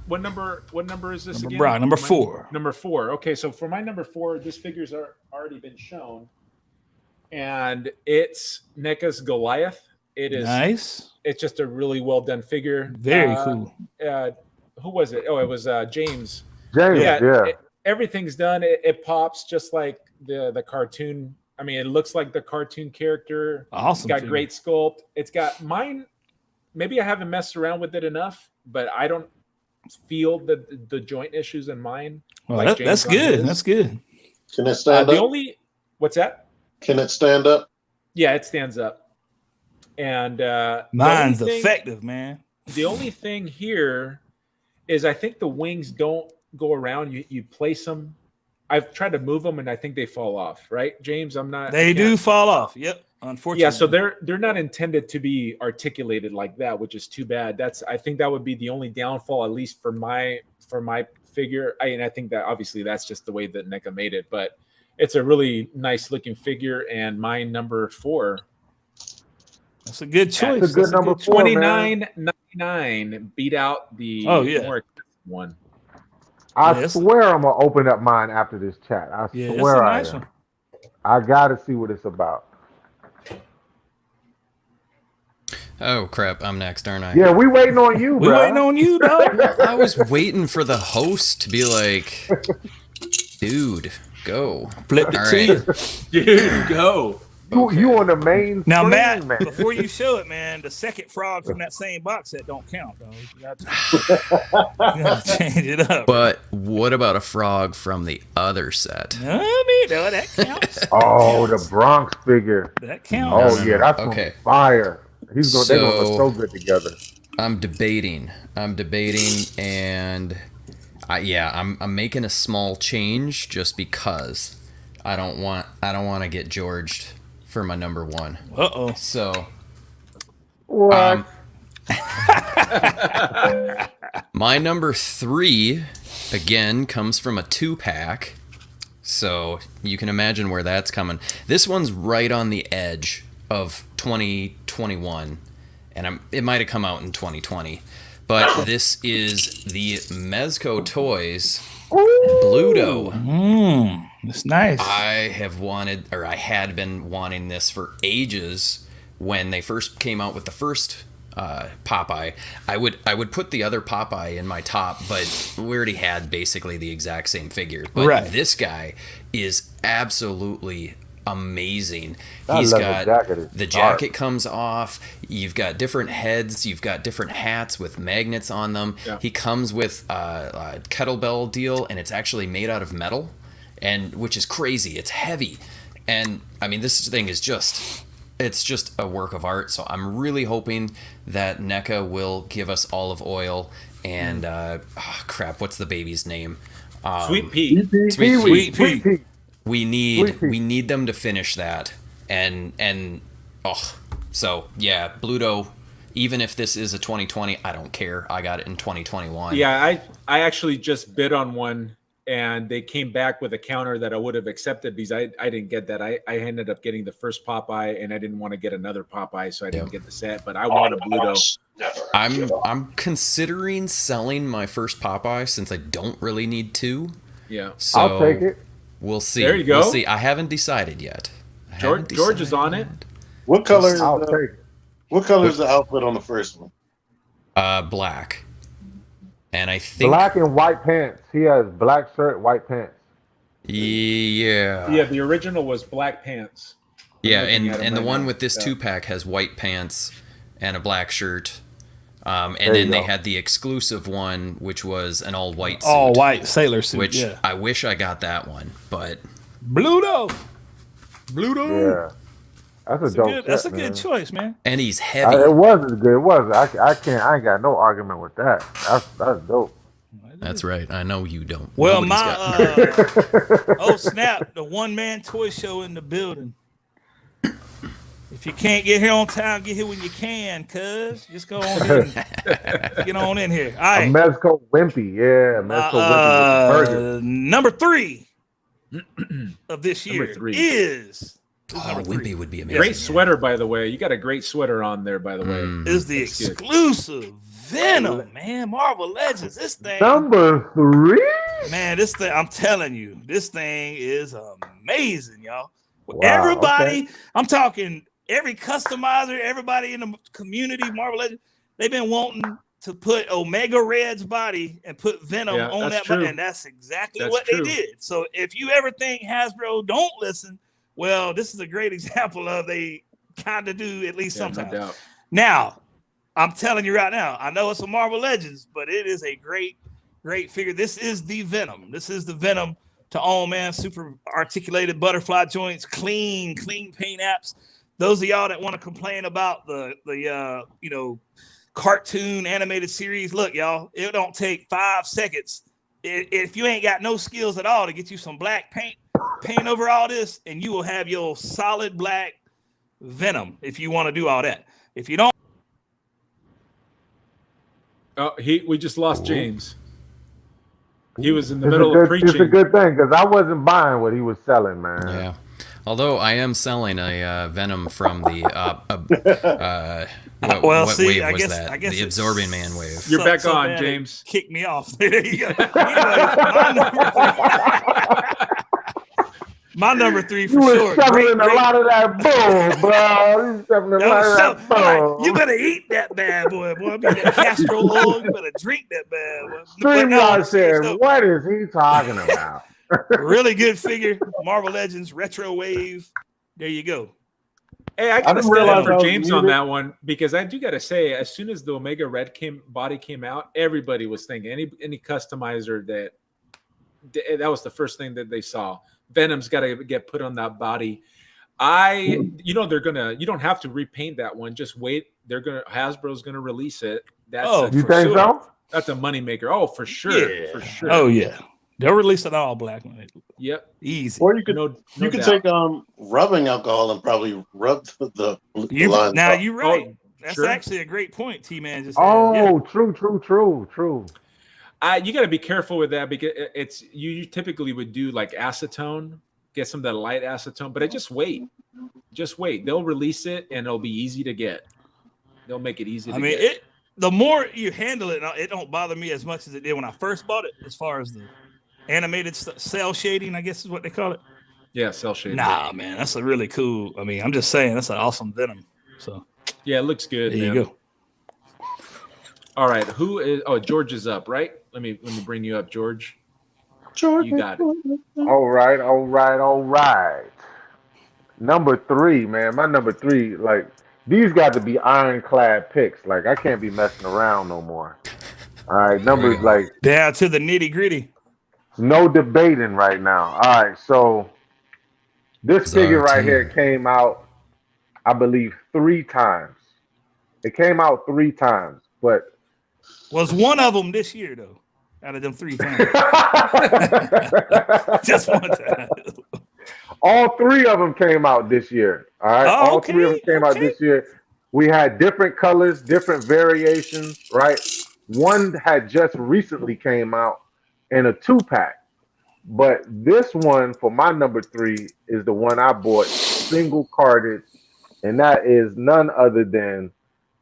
[SPEAKER 1] what number is this again?
[SPEAKER 3] Brock, number
[SPEAKER 1] Mine-
[SPEAKER 3] 4.
[SPEAKER 1] Number 4. Okay, so for my number 4, this figure's already been shown, and it's NECA's Goliath. It is.
[SPEAKER 3] Nice.
[SPEAKER 1] It's just a really well done figure.
[SPEAKER 3] Very cool.
[SPEAKER 1] Who was it? Oh, it was James.
[SPEAKER 5] James, yeah.
[SPEAKER 1] Everything's done. It pops just like the cartoon. I mean, it looks like the cartoon character.
[SPEAKER 3] Awesome.
[SPEAKER 1] It's got
[SPEAKER 3] figure.
[SPEAKER 1] great sculpt. It's got mine. Maybe I haven't messed around with it enough, but I don't feel the joint issues in mine.
[SPEAKER 3] Well,
[SPEAKER 1] like
[SPEAKER 3] that's
[SPEAKER 1] James on
[SPEAKER 3] good.
[SPEAKER 1] his.
[SPEAKER 3] That's good.
[SPEAKER 2] Can it stand
[SPEAKER 1] The
[SPEAKER 2] up?
[SPEAKER 1] only what's that?
[SPEAKER 2] Can it stand up?
[SPEAKER 1] Yeah, it stands up. And
[SPEAKER 3] Mine's
[SPEAKER 1] the only thing-
[SPEAKER 3] effective, man.
[SPEAKER 1] The only thing here is I think the wings don't go around. You place them. I've tried to move them, and I think they fall off. Right, James?
[SPEAKER 3] They do fall off. Yep. Unfortunately.
[SPEAKER 1] Yeah, so they're not intended to be articulated like that, which is too bad. I think that would be the only downfall, at least for my figure. I think that obviously that's just the way that NECA made it, but it's a really nice looking figure, and my number 4.
[SPEAKER 3] That's a good choice.
[SPEAKER 5] That's a good number 4, man.
[SPEAKER 1] $29.99 beat out the
[SPEAKER 3] Oh, yeah.
[SPEAKER 1] more expensive one.
[SPEAKER 5] I
[SPEAKER 3] Yes.
[SPEAKER 5] swear I'm gonna open up mine after this chat. I
[SPEAKER 3] Yeah, it's
[SPEAKER 5] swear
[SPEAKER 3] a nice
[SPEAKER 5] I am.
[SPEAKER 3] one.
[SPEAKER 5] I gotta see what it's about.
[SPEAKER 4] Oh crap! I'm next, aren't I?
[SPEAKER 5] Yeah, we waiting on you,
[SPEAKER 3] We
[SPEAKER 5] bro.
[SPEAKER 3] waiting on you, dog.
[SPEAKER 4] I was waiting for the host to be like, "Dude, go."
[SPEAKER 3] Flipped it
[SPEAKER 4] All
[SPEAKER 3] to
[SPEAKER 4] right.
[SPEAKER 3] you.
[SPEAKER 1] Dude, go.
[SPEAKER 5] You on the main
[SPEAKER 3] Now,
[SPEAKER 5] screen,
[SPEAKER 3] Matt,
[SPEAKER 5] man.
[SPEAKER 3] before you show it, man, the second frog from that same box set don't count, though. You got to change it up.
[SPEAKER 4] But what about a frog from the other set?
[SPEAKER 3] I mean, no, that counts.
[SPEAKER 5] Oh, the Bronx figure.
[SPEAKER 3] That counts.
[SPEAKER 5] Oh yeah, that's
[SPEAKER 4] Okay.
[SPEAKER 5] on fire. They're gonna look
[SPEAKER 4] So-
[SPEAKER 5] so good together.
[SPEAKER 4] I'm debating, and I'm making a small change just because I don't want to get Georged for my number 1.
[SPEAKER 3] Uh-oh.
[SPEAKER 4] So
[SPEAKER 5] What?
[SPEAKER 4] my number 3 again comes from a 2-pack, so you can imagine where that's coming. This one's right on the edge of 2021, and it might have come out in 2020, but this is the Mezco Toys Bluto.
[SPEAKER 3] That's nice.
[SPEAKER 4] I had been wanting this for ages. When they first came out with the first Popeye, I would put the other Popeye in my top, but we already had basically the exact same figure. But
[SPEAKER 3] Right.
[SPEAKER 4] this guy is absolutely amazing.
[SPEAKER 5] I
[SPEAKER 4] He's
[SPEAKER 5] love the
[SPEAKER 4] got
[SPEAKER 5] jacket. It's
[SPEAKER 4] the
[SPEAKER 5] dark.
[SPEAKER 4] jacket comes off. You've got different heads. You've got different hats with magnets on them.
[SPEAKER 1] Yeah.
[SPEAKER 4] He comes with a kettlebell deal, and it's actually made out of metal, and which is crazy. It's heavy, and I mean this thing is just a work of art. So I'm really hoping that NECA will give us Olive Oil and crap. What's the baby's name?
[SPEAKER 1] Sweet Pea.
[SPEAKER 4] Sweet Pea.
[SPEAKER 3] Sweet Pea.
[SPEAKER 5] Pea.
[SPEAKER 4] We need them to finish that, and so yeah, Bluto. Even if this is a 2020, I don't care. I got it in 2021.
[SPEAKER 1] Yeah, I actually just bid on one, and they came back with a counter that I would have accepted because I didn't get that. I ended up getting the first Popeye, and I didn't want to get another Popeye, so I didn't get the set. But I want a Bluto.
[SPEAKER 4] I'm considering selling my first Popeye since I don't really need two.
[SPEAKER 1] Yeah,
[SPEAKER 4] so
[SPEAKER 5] I'll take it.
[SPEAKER 4] We'll see.
[SPEAKER 1] There you go.
[SPEAKER 4] We'll see. I haven't decided yet.
[SPEAKER 1] George is on it.
[SPEAKER 2] What color?
[SPEAKER 5] I'll take it.
[SPEAKER 2] What color is the outfit on the first one?
[SPEAKER 4] Black. And I think
[SPEAKER 5] Black and white pants. He has black shirt, white pants.
[SPEAKER 4] Yeah.
[SPEAKER 1] Yeah, the original was black pants.
[SPEAKER 4] Yeah,
[SPEAKER 1] looking at 'em
[SPEAKER 4] and the
[SPEAKER 1] right
[SPEAKER 4] one
[SPEAKER 1] now.
[SPEAKER 4] with this
[SPEAKER 1] Yeah.
[SPEAKER 4] 2-pack has white pants and a black shirt. And
[SPEAKER 5] There
[SPEAKER 4] then
[SPEAKER 5] you
[SPEAKER 4] they
[SPEAKER 5] go.
[SPEAKER 4] had the exclusive one, which was an all white suit.
[SPEAKER 3] All white sailor suit.
[SPEAKER 4] Which
[SPEAKER 3] yeah.
[SPEAKER 4] I wish I got that one, but
[SPEAKER 3] Bluto.
[SPEAKER 5] Yeah. That's a dope
[SPEAKER 3] That's a
[SPEAKER 5] set,
[SPEAKER 3] good
[SPEAKER 5] man.
[SPEAKER 3] choice, man.
[SPEAKER 4] and he's heavy.
[SPEAKER 5] It was good. It was. I ain't got no argument with that. That's dope.
[SPEAKER 4] That's right. I know you don't.
[SPEAKER 3] Well,
[SPEAKER 4] Nobody's got-
[SPEAKER 3] oh snap! The one-man toy show in the building. If you can't get here on time, get here when you can, cuz. Just go on in. Get on in here. All
[SPEAKER 5] A
[SPEAKER 3] right.
[SPEAKER 5] Mezco Wimpy. Yeah, Mezco Wimpy with the burger.
[SPEAKER 3] Number 3 of this year
[SPEAKER 1] Number 3.
[SPEAKER 3] is
[SPEAKER 4] Oh, Wimpy would be amazing.
[SPEAKER 1] Great
[SPEAKER 4] yeah.
[SPEAKER 1] sweater, by the way. You got a great sweater on there, by the way.
[SPEAKER 4] Mm.
[SPEAKER 3] is the
[SPEAKER 1] That's good.
[SPEAKER 3] exclusive Venom, man. Marvel Legends. This thing,
[SPEAKER 5] Number 3.
[SPEAKER 3] man, this thing, I'm telling you, this thing is amazing, y'all.
[SPEAKER 5] Wow,
[SPEAKER 3] Everybody,
[SPEAKER 5] okay.
[SPEAKER 3] I'm talking every customizer, everybody in the community, Marvel Legends, they've been wanting to put Omega Red's body and put Venom
[SPEAKER 1] Yeah,
[SPEAKER 3] on
[SPEAKER 1] that's
[SPEAKER 3] that body,
[SPEAKER 1] true.
[SPEAKER 3] and that's exactly
[SPEAKER 1] That's
[SPEAKER 3] what
[SPEAKER 1] true.
[SPEAKER 3] they did. So if you ever think Hasbro don't listen, well, this is a great example of they kind of do at least
[SPEAKER 1] Yeah, no
[SPEAKER 3] sometimes.
[SPEAKER 1] doubt.
[SPEAKER 3] Now, I'm telling you right now, I know it's a Marvel Legends, but it is a great figure. This is the Venom. This is the Venom to own, man. Super articulated butterfly joints, clean paint apps. Those of y'all that want to complain about the cartoon animated series, look, y'all, it don't take 5 seconds. If you ain't got no skills at all to get you some black paint over all this, and you will have your solid black Venom if you want to do all that. If you don't,
[SPEAKER 1] Oh, we just lost James. He was in the
[SPEAKER 5] It's
[SPEAKER 1] middle of
[SPEAKER 5] It's a
[SPEAKER 1] preaching.
[SPEAKER 5] good thing because I wasn't buying what he was selling, man.
[SPEAKER 4] Yeah. Although I am selling a Venom from the what
[SPEAKER 3] see,
[SPEAKER 4] wave
[SPEAKER 3] I
[SPEAKER 4] was
[SPEAKER 3] guess-
[SPEAKER 4] that?
[SPEAKER 3] I guess
[SPEAKER 4] The
[SPEAKER 3] it's-
[SPEAKER 4] Absorbing Man wave.
[SPEAKER 1] You're back
[SPEAKER 3] so
[SPEAKER 1] on,
[SPEAKER 3] bad
[SPEAKER 1] James.
[SPEAKER 3] it kicked me off. There you go. Anyways, my number three
[SPEAKER 5] You
[SPEAKER 3] for
[SPEAKER 5] was
[SPEAKER 3] sure.
[SPEAKER 5] shoveling a lot of that bull, bro. You was shoveling a lot of that bull.
[SPEAKER 3] You better eat that bad boy. Be that castor oil. You better drink that bad boy. But no,
[SPEAKER 5] StreamYard said,
[SPEAKER 3] so,
[SPEAKER 5] what is he talking about?
[SPEAKER 3] really good figure. Marvel Legends Retro Wave. There you go.
[SPEAKER 1] Hey, I gotta
[SPEAKER 2] didn't
[SPEAKER 1] stand
[SPEAKER 2] realize
[SPEAKER 1] up for
[SPEAKER 2] I was
[SPEAKER 1] James on
[SPEAKER 2] muted.
[SPEAKER 1] that one because I do gotta say, as soon as the Omega Red body came out, everybody was thinking any customizer that was the first thing that they saw. Venom's got to get put on that body. You don't have to repaint that one. Just wait. Hasbro's gonna release it. That's
[SPEAKER 3] Oh,
[SPEAKER 5] You
[SPEAKER 3] for
[SPEAKER 5] think
[SPEAKER 3] sure.
[SPEAKER 5] so?
[SPEAKER 1] that's a moneymaker. Oh, for sure.
[SPEAKER 3] Yeah.
[SPEAKER 1] For sure.
[SPEAKER 3] Oh yeah. They'll release it all black.
[SPEAKER 1] Yep.
[SPEAKER 3] Easy.
[SPEAKER 2] Or you could
[SPEAKER 1] No
[SPEAKER 2] you could
[SPEAKER 1] doubt.
[SPEAKER 2] take rubbing alcohol and probably rub the
[SPEAKER 3] You,
[SPEAKER 2] lines
[SPEAKER 3] now
[SPEAKER 2] off.
[SPEAKER 3] you're right.
[SPEAKER 1] Oh,
[SPEAKER 3] That's
[SPEAKER 1] sure.
[SPEAKER 3] actually a great point, T-Man. Just said.
[SPEAKER 5] Oh,
[SPEAKER 3] Yeah.
[SPEAKER 5] true.
[SPEAKER 1] You got to be careful with that because it's you typically would do like acetone, get some of that light acetone, but just wait. They'll release it and it'll be easy to get. They'll make it easy to
[SPEAKER 3] I mean,
[SPEAKER 1] get.
[SPEAKER 3] the more you handle it, it don't bother me as much as it did when I first bought it. As far as the animated cell shading, I guess is what they call it.
[SPEAKER 1] Yeah, cell shading.
[SPEAKER 3] Nah, man, that's a really cool. I mean, I'm just saying that's an awesome Venom. So
[SPEAKER 1] Yeah, it looks good.
[SPEAKER 3] there
[SPEAKER 1] man.
[SPEAKER 3] you go.
[SPEAKER 1] All right, who is? Oh, George is up, right? Let me bring you up, George. You got it.
[SPEAKER 5] All right. Number 3, man. My number 3, like, these got to be ironclad picks. Like, I can't be messing around no more. All right, numbers
[SPEAKER 4] go.
[SPEAKER 5] like
[SPEAKER 3] Down to the nitty gritty.
[SPEAKER 5] no debating right now. All right, so this figure right
[SPEAKER 4] Zartan.
[SPEAKER 5] here came out, I believe, 3 times. It came out 3 times, but
[SPEAKER 3] Was one of them this year though? Out of them 3 times, just one time.
[SPEAKER 5] All three of them came out this year. All right,
[SPEAKER 3] Oh,
[SPEAKER 5] all three of them came out this year. We had different colors, different variations. Right, one had just recently came out in a 2-pack, but this one for my number 3 is the one I bought single carded, and that is none other than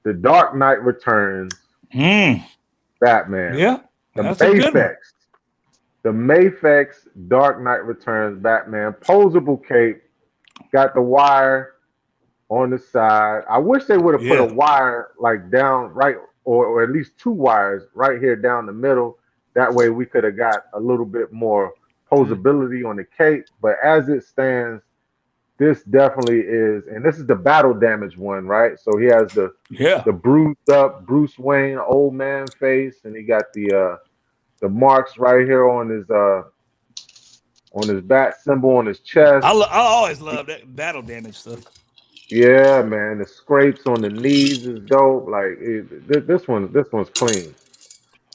[SPEAKER 5] the Dark Knight Returns Batman.
[SPEAKER 3] Yeah,
[SPEAKER 5] the
[SPEAKER 3] that's a good one.
[SPEAKER 5] Mafex. The Mafex Dark Knight Returns Batman. Posable cape. Got the wire on the side. I wish they would have put a wire like down right, or at least 2 wires right here down the middle. That way we could have got a little bit more posability on the cape. But as it stands, this definitely is, and this is the battle damage one, right? So he has the bruised up Bruce Wayne old man face, and he got the marks right here on his bat symbol on his chest.
[SPEAKER 3] I always love that battle damage stuff.
[SPEAKER 5] Yeah, man, the scrapes on the knees is dope. Like this one's clean.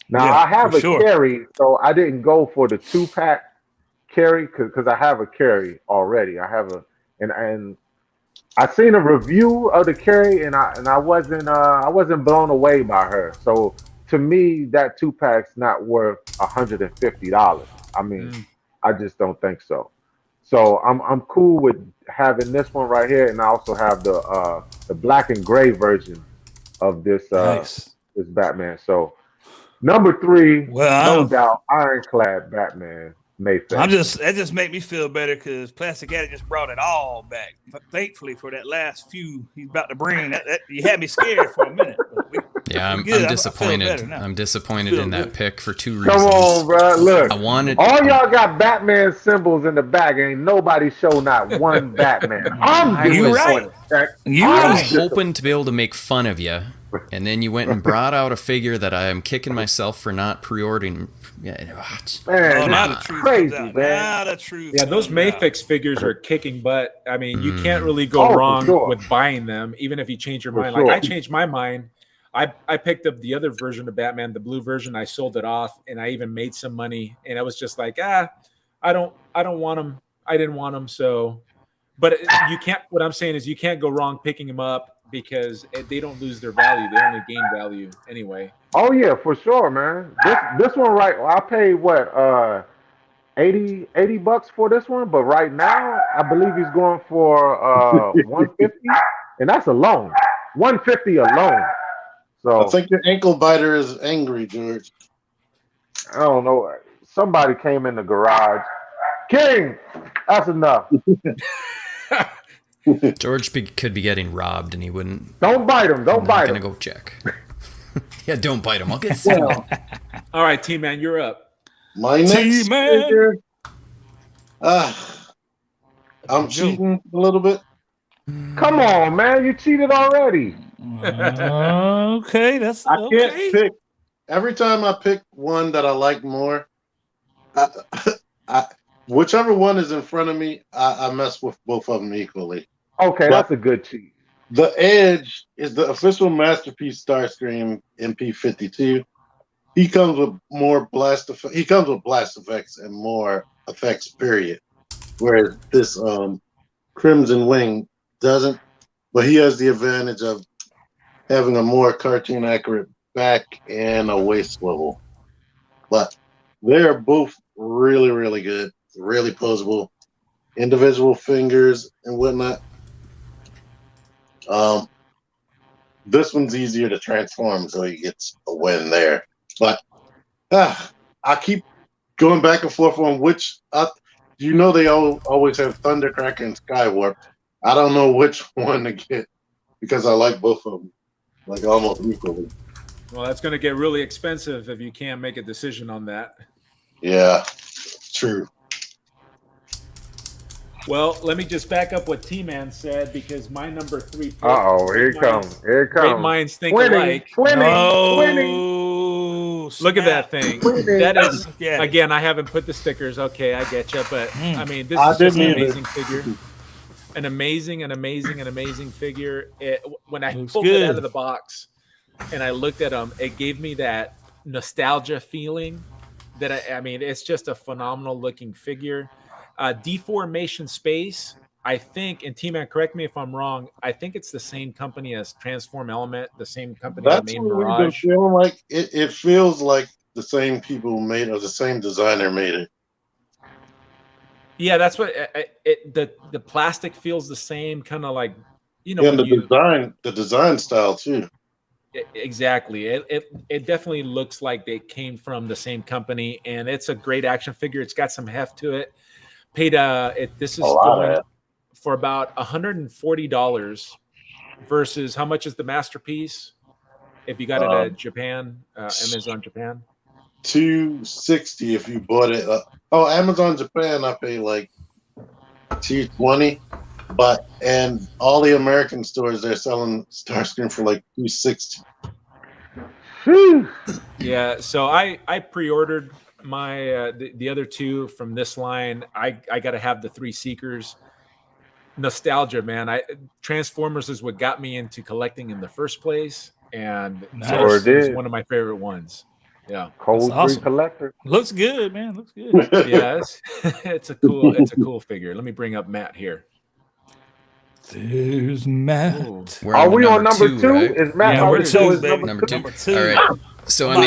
[SPEAKER 5] Now I have a carry, so I didn't go for the 2-pack carry because I have a carry already. I have and I seen a review of the carry, and I wasn't blown away by her. So to me, that 2-pack's not worth $150. I mean, I just don't think so. So I'm cool with having this one right here, and I also have the black and gray version of this this Batman. So number 3, no doubt, Ironclad Batman. Mafex.
[SPEAKER 3] That just make me feel better because Plastic Addict just brought it all back. Thankfully for that last few he's about to bring. That you had me scared for a minute.
[SPEAKER 4] I'm disappointed. I'm disappointed in that pick for 2 reasons.
[SPEAKER 5] Come on, bro. Look,
[SPEAKER 4] all
[SPEAKER 5] y'all got Batman symbols in the back. Ain't nobody show not one Batman.
[SPEAKER 4] I was hoping to be able to make fun of you, and then you went and brought out a figure that I am kicking myself for not pre-ordering.
[SPEAKER 5] Man, that's crazy, man.
[SPEAKER 1] Yeah, those Mafex figures are kicking butt. I mean, you can't really go wrong with buying them, even if you change your mind. Like I changed my mind. I picked up the other version of Batman, the blue version. I sold it off, and I even made some money. And I was just like, I don't want them. I didn't want them. So, but you can't. What I'm saying is, you can't go wrong picking them up because they don't lose their value. They only gain value anyway.
[SPEAKER 5] Oh yeah, for sure, man. This one, right? I paid what $80 for this one, but right now I believe he's going for $150, and that's alone. $150 alone. So
[SPEAKER 2] I think your ankle biter is angry, George.
[SPEAKER 5] I don't know. Somebody came in the garage. King, that's enough.
[SPEAKER 4] George could be getting robbed, and he wouldn't.
[SPEAKER 5] Don't bite him. Don't bite him.
[SPEAKER 4] I'm gonna go check. Yeah, don't bite him. I'll get sick.
[SPEAKER 1] All right, T-Man, you're up.
[SPEAKER 2] My next figure. I'm cheating a little bit.
[SPEAKER 5] Come on, man. You cheated already.
[SPEAKER 3] Okay, that's
[SPEAKER 2] I can't pick. Every time I pick one that I like more, whichever one is in front of me, I mess with both of them equally.
[SPEAKER 5] Okay, that's a good cheat.
[SPEAKER 2] The Edge is the official Masterpiece Starscream MP52. He comes with more blast effects. He comes with blast effects and more effects, period. Whereas this Crimson Wing doesn't, but he has the advantage of having a more cartoon accurate back and a waist swivel. But they're both really, really good, really posable, individual fingers and whatnot. This one's easier to transform, so he gets a win there. But I keep going back and forth on which. They always have Thundercracker and Skywarp. I don't know which one to get because I like both of them, like almost equally.
[SPEAKER 1] Well, that's going to get really expensive if you can't make a decision on that.
[SPEAKER 2] Yeah, true.
[SPEAKER 1] Well, let me just back up what T-Man said because my number 3 pick.
[SPEAKER 5] Here it comes. Here it comes.
[SPEAKER 1] Great minds think alike.
[SPEAKER 5] Winning.
[SPEAKER 1] Look at that thing. That is, again, I haven't put the stickers. Okay, I get you. But, I mean, this is just an amazing figure. An amazing figure. When I pulled it out of the box and I looked at them, it gave me that nostalgia feeling that, I mean, it's just a phenomenal looking figure. Deformation Space, I think, and T-Man, correct me if I'm wrong, I think it's the same company as Transform Element, the same company that
[SPEAKER 2] That's
[SPEAKER 1] made
[SPEAKER 2] what we've been
[SPEAKER 1] Mirage.
[SPEAKER 2] feeling like. It feels like the same people made, or the same designer made it.
[SPEAKER 1] Yeah, that's what the plastic feels the same, kind of like,
[SPEAKER 2] And
[SPEAKER 1] when
[SPEAKER 2] the design style too.
[SPEAKER 1] Exactly. It definitely looks like they came from the same company, and it's a great action figure. It's got some heft to it. Paid this is going for about $140 versus how much is the Masterpiece if you got it at Japan, Amazon Japan?
[SPEAKER 2] $260 if you bought it. Amazon Japan, I pay like $220, and all the American stores they're selling Starscream for like $260.
[SPEAKER 1] Yeah, so I pre-ordered my the other two from this line. I got to have the Three Seekers. Nostalgia, man. Transformers is what got me into collecting in the first place, and it's one of my favorite ones. Yeah,
[SPEAKER 5] Cold
[SPEAKER 3] awesome.
[SPEAKER 5] Collector.
[SPEAKER 3] Looks good, man. Looks good.
[SPEAKER 1] Yeah, it's a cool figure. Let me bring up Matt here.
[SPEAKER 3] There's Matt.
[SPEAKER 5] Are we on number two?
[SPEAKER 4] Right?
[SPEAKER 5] Is Matt
[SPEAKER 3] number two,
[SPEAKER 5] baby.
[SPEAKER 4] Number two.
[SPEAKER 3] Number two.
[SPEAKER 4] All right. So I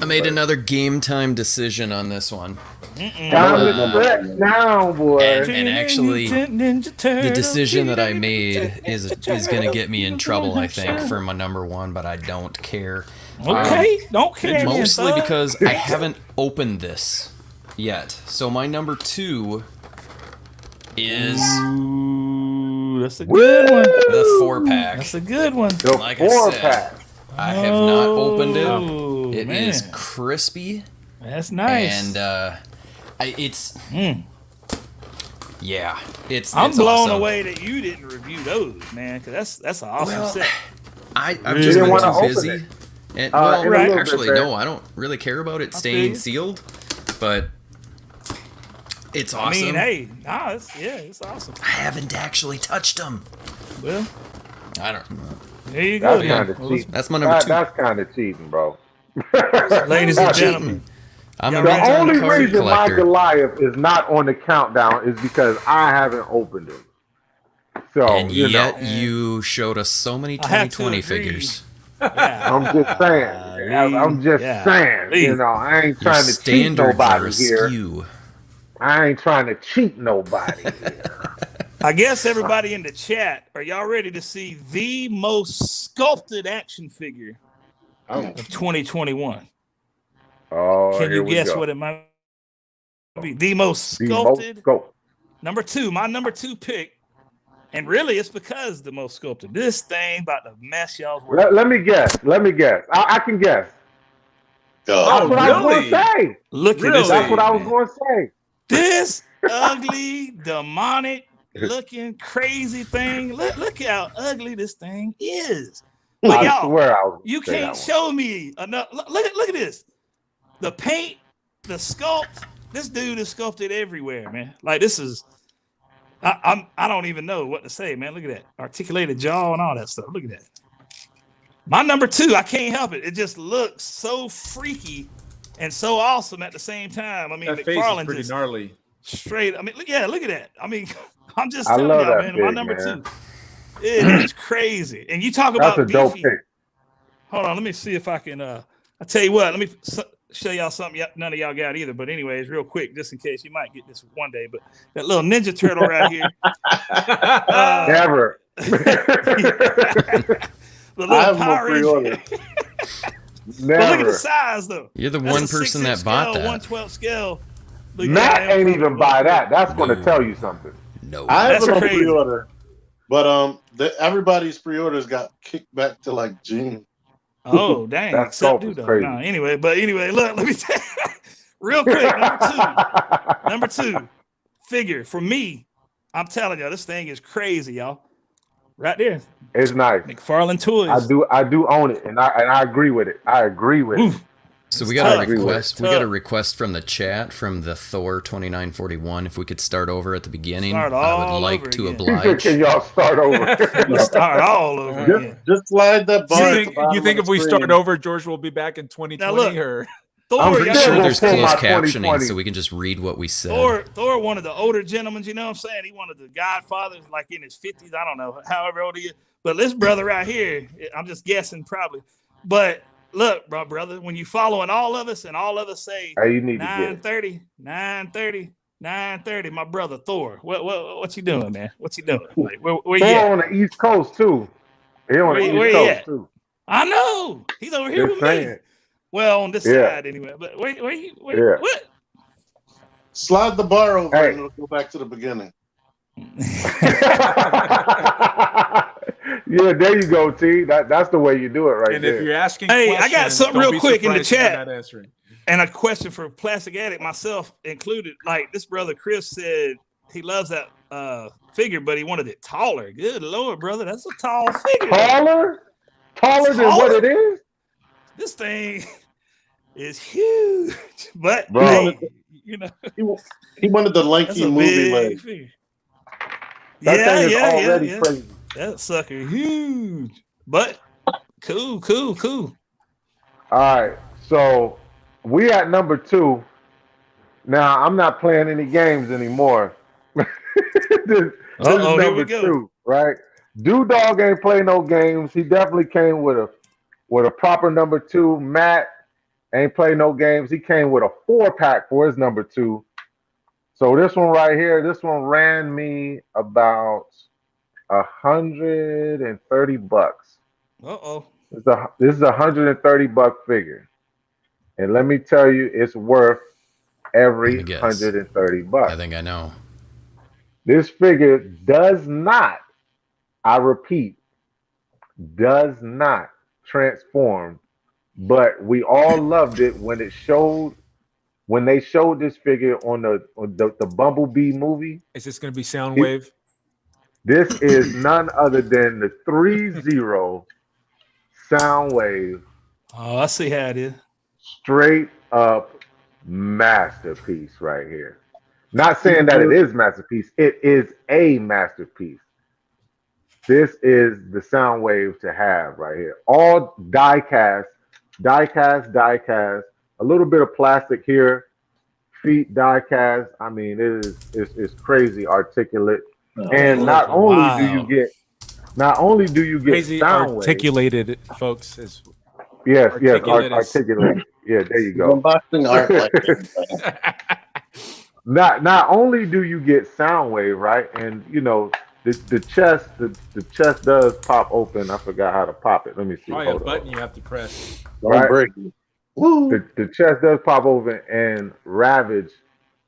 [SPEAKER 4] made
[SPEAKER 5] another
[SPEAKER 4] game time decision on this one.
[SPEAKER 5] Time to stretch now, boy.
[SPEAKER 4] And actually, the decision that I made is going to get me in trouble, I think, for my number one, but I don't care.
[SPEAKER 3] Okay, don't care.
[SPEAKER 4] Mostly because I haven't opened this yet. So my number two is
[SPEAKER 3] that's a good one.
[SPEAKER 4] The 4-pack.
[SPEAKER 3] That's a good one.
[SPEAKER 4] Like I said, I have not opened it. It is crispy.
[SPEAKER 3] That's nice.
[SPEAKER 4] And it's yeah, it's
[SPEAKER 3] I'm blown
[SPEAKER 4] awesome.
[SPEAKER 3] away that you didn't review those, man, because that's an awesome set.
[SPEAKER 4] I've just been too busy. And, actually,
[SPEAKER 5] bit,
[SPEAKER 4] no, I don't really care about it staying sealed, but it's awesome.
[SPEAKER 3] I mean, hey, it's awesome.
[SPEAKER 4] I haven't actually touched them.
[SPEAKER 3] Well,
[SPEAKER 4] I don't.
[SPEAKER 3] There you go.
[SPEAKER 5] That's kind of cheating.
[SPEAKER 4] That's my number two.
[SPEAKER 5] That's kind of cheating, bro.
[SPEAKER 3] Ladies and gentlemen,
[SPEAKER 5] the only reason my Goliath is not on the countdown is because I haven't opened it. So,
[SPEAKER 4] and yet you showed us so many 2020 figures.
[SPEAKER 3] Yeah.
[SPEAKER 5] I'm just saying. I'm just saying. I ain't trying to cheat nobody here. I ain't trying to cheat nobody here.
[SPEAKER 3] I guess everybody in the chat, are y'all ready to see the most sculpted action figure of 2021?
[SPEAKER 5] Oh,
[SPEAKER 3] can you guess what it might be? The most sculpted. Number two, my number two pick. And really, it's because the most sculpted. This thing about to mess y'all's world.
[SPEAKER 5] Let me guess. I can guess. That's what I was going to say.
[SPEAKER 3] Look at this.
[SPEAKER 5] That's what I was going to say.
[SPEAKER 3] This ugly, demonic looking, crazy thing. Look how ugly this thing is. But y'all, you can't show me enough. Look at this. The paint, the sculpt. This dude is sculpted everywhere, man. Like this is. I don't even know what to say, man. Look at that articulated jaw and all that stuff. Look at that. My number two, I can't help it. It just looks so freaky and so awesome at the same time. I mean,
[SPEAKER 1] that face is pretty gnarly.
[SPEAKER 3] Straight. I mean, yeah, look at that. I mean, I'm just telling y'all, man. My number two, it is crazy. And you talk about
[SPEAKER 5] that's a dope
[SPEAKER 3] beefy.
[SPEAKER 5] pick.
[SPEAKER 3] Hold on, let me see if I can. I tell you what. Let me show y'all something none of y'all got either. But anyways, real quick, just in case you might get this one day. But that little Ninja Turtle right here.
[SPEAKER 5] Never.
[SPEAKER 3] The little Power Ranger.
[SPEAKER 5] Never.
[SPEAKER 3] But look at the size, though.
[SPEAKER 4] You're the one person that bought that.
[SPEAKER 3] 1/12 scale.
[SPEAKER 5] Matt ain't even buy that. That's going to tell you something.
[SPEAKER 4] No,
[SPEAKER 2] I have it on pre-order, but everybody's pre-orders got kicked back to like June.
[SPEAKER 3] Oh dang!
[SPEAKER 5] That's
[SPEAKER 3] Except dude, though. No, anyway, look, let me tell you, real quick. Number two, figure for me. I'm telling y'all, this thing is crazy, y'all. Right there.
[SPEAKER 5] It's nice.
[SPEAKER 3] McFarlane Toys.
[SPEAKER 5] I do own it, and I agree with it. I agree with it.
[SPEAKER 4] So we got a request. We got a request from the chat from the Thor 2941. If we could start over at the beginning, I would like to oblige.
[SPEAKER 5] Can y'all start over?
[SPEAKER 3] Start all over again.
[SPEAKER 2] Just slide that bar.
[SPEAKER 1] You think if we start over, George will be back in 2020?
[SPEAKER 3] Now look,
[SPEAKER 1] or
[SPEAKER 3] Thor,
[SPEAKER 5] I'm
[SPEAKER 3] y'all
[SPEAKER 4] I'm
[SPEAKER 5] still
[SPEAKER 4] sure
[SPEAKER 5] gonna
[SPEAKER 4] there's
[SPEAKER 5] pull
[SPEAKER 4] closed
[SPEAKER 5] my
[SPEAKER 4] captioning
[SPEAKER 5] 2020.
[SPEAKER 4] so we can just read what we said.
[SPEAKER 3] Thor, one of the older gentlemen, you know what I'm saying? He one of the godfathers, like in his 50s. I don't know, however old he is. But this brother right here, I'm just guessing probably. But look, brother, when you following all of us and all of us say
[SPEAKER 5] Hey, you need to get
[SPEAKER 3] 9:30, 9:30, 9:30, my brother Thor, what you doing, man? What you doing? Like, where you
[SPEAKER 5] Thor
[SPEAKER 3] at?
[SPEAKER 5] on the East Coast too. He on the East
[SPEAKER 3] Where you
[SPEAKER 5] Coast
[SPEAKER 3] at?
[SPEAKER 5] too.
[SPEAKER 3] I know he's over here
[SPEAKER 5] Just
[SPEAKER 3] with me.
[SPEAKER 5] saying.
[SPEAKER 3] Well, on this
[SPEAKER 5] Yeah.
[SPEAKER 3] side anyway. But where
[SPEAKER 5] Yeah.
[SPEAKER 3] what?
[SPEAKER 2] Slide the bar over
[SPEAKER 5] Hey.
[SPEAKER 2] and we'll go back to the beginning.
[SPEAKER 5] Yeah, there you go, T. That's the way you do it right
[SPEAKER 1] And
[SPEAKER 5] there.
[SPEAKER 1] if you're asking
[SPEAKER 3] Hey, I
[SPEAKER 1] questions,
[SPEAKER 3] got something
[SPEAKER 1] don't
[SPEAKER 3] real
[SPEAKER 1] be
[SPEAKER 3] quick in the
[SPEAKER 1] surprised if I'm
[SPEAKER 3] chat.
[SPEAKER 1] not answering.
[SPEAKER 3] And a question for Plastic Addict, myself included. Like this brother Chris said, he loves that figure, but he wanted it taller. Good Lord, brother, that's a tall figure.
[SPEAKER 5] Taller than what it is,
[SPEAKER 3] This thing is huge, but
[SPEAKER 5] bro.
[SPEAKER 3] hey, you know,
[SPEAKER 2] He wanted the
[SPEAKER 3] that's
[SPEAKER 2] lanky
[SPEAKER 3] a
[SPEAKER 2] movie
[SPEAKER 3] big
[SPEAKER 2] leg.
[SPEAKER 3] figure.
[SPEAKER 5] That
[SPEAKER 3] Yeah,
[SPEAKER 5] thing is already
[SPEAKER 3] yeah.
[SPEAKER 5] crazy.
[SPEAKER 3] That sucker huge, but cool.
[SPEAKER 5] All right, so we at number 2. Now I'm not playing any games anymore. this is
[SPEAKER 3] Here we
[SPEAKER 5] number
[SPEAKER 3] go.
[SPEAKER 5] 2, right? Dude Dog ain't play no games. He definitely came with a proper number 2. Matt ain't play no games. He came with a 4-pack for his number 2. So this one right here, this one ran me about $130. This is a $130 figure, and let me tell you, it's worth every
[SPEAKER 4] Let me guess.
[SPEAKER 5] $130.
[SPEAKER 4] I think I know.
[SPEAKER 5] This figure does not, I repeat, does not transform, but we all loved it when they showed this figure on the Bumblebee movie.
[SPEAKER 1] Is this going to be Soundwave?
[SPEAKER 5] This is none other than the 3-0 Soundwave.
[SPEAKER 3] Oh, I see how it is.
[SPEAKER 5] Straight up masterpiece right here. Not saying that it is masterpiece. It is a masterpiece. This is the Soundwave to have right here. All die cast. A little bit of plastic here. Feet die cast. I mean, it's crazy articulate. And not only do you get
[SPEAKER 1] Crazy
[SPEAKER 5] Soundwave,
[SPEAKER 1] articulated, folks. Is
[SPEAKER 5] yes,
[SPEAKER 1] articulate is-
[SPEAKER 5] articulated. Yeah, there you go.
[SPEAKER 2] Unboxing art like
[SPEAKER 5] Not only do you get Soundwave, right, and you know the chest does pop open. I forgot how to pop it. Let me see.
[SPEAKER 1] probably a
[SPEAKER 5] Hold
[SPEAKER 1] button
[SPEAKER 5] on.
[SPEAKER 1] you have to press.
[SPEAKER 2] Don't
[SPEAKER 5] Right.
[SPEAKER 2] break it. Woo.
[SPEAKER 5] The chest does pop open, and Ravage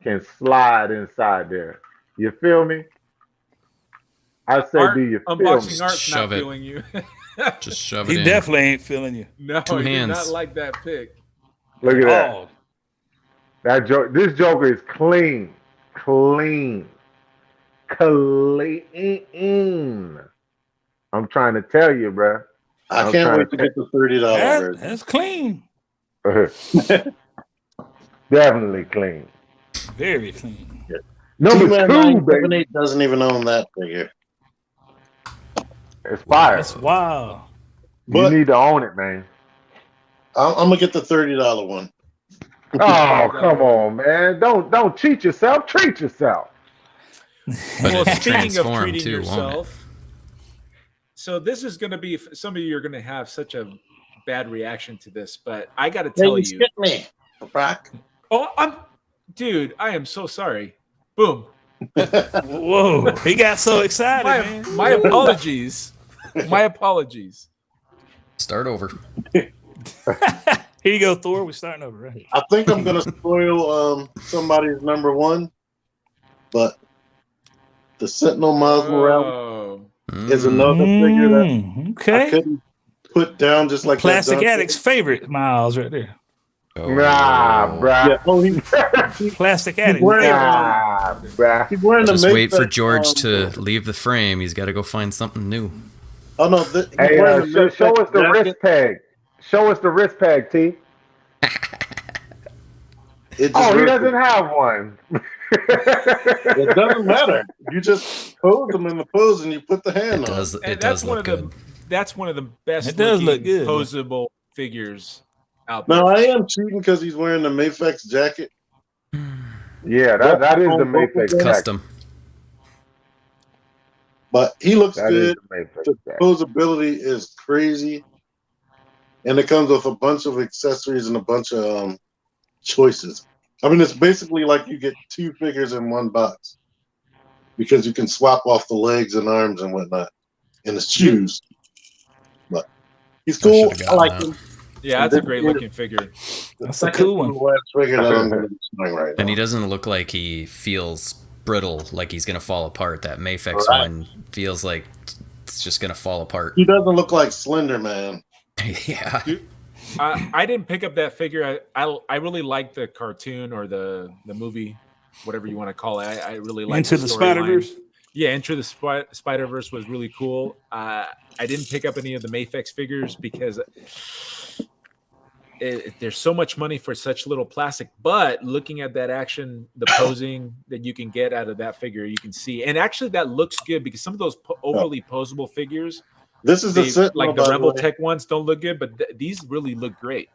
[SPEAKER 5] can slide inside there. You feel me? I say,
[SPEAKER 1] Art,
[SPEAKER 5] do you feel me?
[SPEAKER 1] unboxing art's
[SPEAKER 4] Shove
[SPEAKER 1] not
[SPEAKER 4] it.
[SPEAKER 1] feeling you.
[SPEAKER 4] Just shove it
[SPEAKER 3] He
[SPEAKER 4] in.
[SPEAKER 3] definitely ain't feeling you.
[SPEAKER 1] No,
[SPEAKER 4] Two
[SPEAKER 1] he did
[SPEAKER 4] hands.
[SPEAKER 1] not like that pick.
[SPEAKER 5] Look at that.
[SPEAKER 3] Oh,
[SPEAKER 5] This Joker is clean. I'm trying to tell you, bruh.
[SPEAKER 2] I
[SPEAKER 5] I'm
[SPEAKER 2] can't
[SPEAKER 5] trying
[SPEAKER 2] wait to get the $30
[SPEAKER 3] that's clean.
[SPEAKER 5] Definitely clean.
[SPEAKER 3] Very clean.
[SPEAKER 5] Number
[SPEAKER 2] T-Man
[SPEAKER 5] 2,
[SPEAKER 2] 978
[SPEAKER 5] baby.
[SPEAKER 2] doesn't even own that figure.
[SPEAKER 5] It's fire.
[SPEAKER 3] That's wild.
[SPEAKER 2] But
[SPEAKER 5] You need to own it, man.
[SPEAKER 2] I'm gonna get the $30 one.
[SPEAKER 5] Oh, come on, man. Don't cheat yourself. Treat yourself.
[SPEAKER 4] But
[SPEAKER 1] Well,
[SPEAKER 4] it'll
[SPEAKER 1] speaking of
[SPEAKER 4] transform
[SPEAKER 1] treating
[SPEAKER 4] too, won't it?
[SPEAKER 1] yourself, so this is going to be, some of you are going to have such a bad reaction to this, but I got to
[SPEAKER 2] Hey,
[SPEAKER 1] tell
[SPEAKER 2] you
[SPEAKER 1] you.
[SPEAKER 2] skip me, Brock.
[SPEAKER 1] Oh, dude, I am so sorry. Boom.
[SPEAKER 3] Whoa, he got so excited, man.
[SPEAKER 1] My apologies. My apologies.
[SPEAKER 4] Start over.
[SPEAKER 3] Here you go, Thor. We're starting over, right?
[SPEAKER 2] I think I'm gonna spoil somebody's number 1, but the Sentinel Miles Morales is another figure that I
[SPEAKER 3] Okay.
[SPEAKER 2] couldn't put down just like
[SPEAKER 3] Plastic
[SPEAKER 2] that
[SPEAKER 3] Addict's favorite Miles right there.
[SPEAKER 4] Oh.
[SPEAKER 5] Nah, bruh.
[SPEAKER 2] Yeah, oh,
[SPEAKER 3] Plastic Addict.
[SPEAKER 2] wearing-
[SPEAKER 5] Nah, bruh.
[SPEAKER 2] he's wearing the
[SPEAKER 4] Just wait for
[SPEAKER 2] Mayfest,
[SPEAKER 4] George to leave the frame. He's got to go find something new.
[SPEAKER 2] Oh no! He's
[SPEAKER 5] Hey,
[SPEAKER 2] wearing the
[SPEAKER 5] show
[SPEAKER 2] Mayfest
[SPEAKER 5] us the
[SPEAKER 2] jacket.
[SPEAKER 5] wrist peg. Show us the wrist peg, T.
[SPEAKER 2] It just
[SPEAKER 5] Oh, he
[SPEAKER 2] really-
[SPEAKER 5] doesn't have one.
[SPEAKER 2] It doesn't matter. You just pose them in the pose and you put the hand
[SPEAKER 4] It
[SPEAKER 2] on.
[SPEAKER 4] does.
[SPEAKER 1] And
[SPEAKER 4] It
[SPEAKER 1] that's
[SPEAKER 4] does
[SPEAKER 1] one
[SPEAKER 4] look
[SPEAKER 1] of
[SPEAKER 4] good.
[SPEAKER 1] the that's one of the best
[SPEAKER 3] It does look
[SPEAKER 1] looking
[SPEAKER 3] good.
[SPEAKER 1] posable figures out there.
[SPEAKER 2] No, I am cheating because he's wearing the Mayfex jacket.
[SPEAKER 5] Yeah, that is the Mayfix jacket.
[SPEAKER 4] Custom.
[SPEAKER 2] But he looks
[SPEAKER 5] That is
[SPEAKER 2] good.
[SPEAKER 5] the Mayfix
[SPEAKER 2] The
[SPEAKER 5] jacket.
[SPEAKER 2] posability is crazy. And it comes with a bunch of accessories and a bunch of choices. I mean, it's basically like you get 2 figures in one box because you can swap off the legs and arms and whatnot and his shoes. But he's cool.
[SPEAKER 4] should've
[SPEAKER 2] I like
[SPEAKER 4] gotten
[SPEAKER 2] him.
[SPEAKER 1] Yeah, that's a great looking figure.
[SPEAKER 3] That's a cool one.
[SPEAKER 2] The last figure that I'm going to be showing right now.
[SPEAKER 4] And he doesn't look like he feels brittle, like he's gonna fall apart. That Mayfex
[SPEAKER 2] Right.
[SPEAKER 4] one feels like it's just gonna fall apart.
[SPEAKER 2] He doesn't look like Slender Man.
[SPEAKER 4] Yeah.
[SPEAKER 1] I didn't pick up that figure. I really liked the cartoon or the movie, whatever you want to call it. I really liked
[SPEAKER 3] Into the Spider-Verse.
[SPEAKER 1] Yeah, Into the Spider-Verse was really cool. I didn't pick up any of the Mayfex figures because there's so much money for such little plastic. But looking at that action, the posing that you can get out of that figure, you can see. And actually, that looks good because some of those overly posable figures,
[SPEAKER 2] This is the Sentinel,
[SPEAKER 1] like the
[SPEAKER 2] by
[SPEAKER 1] Rebel
[SPEAKER 2] way.
[SPEAKER 1] Tech ones, don't look good, but these really look great.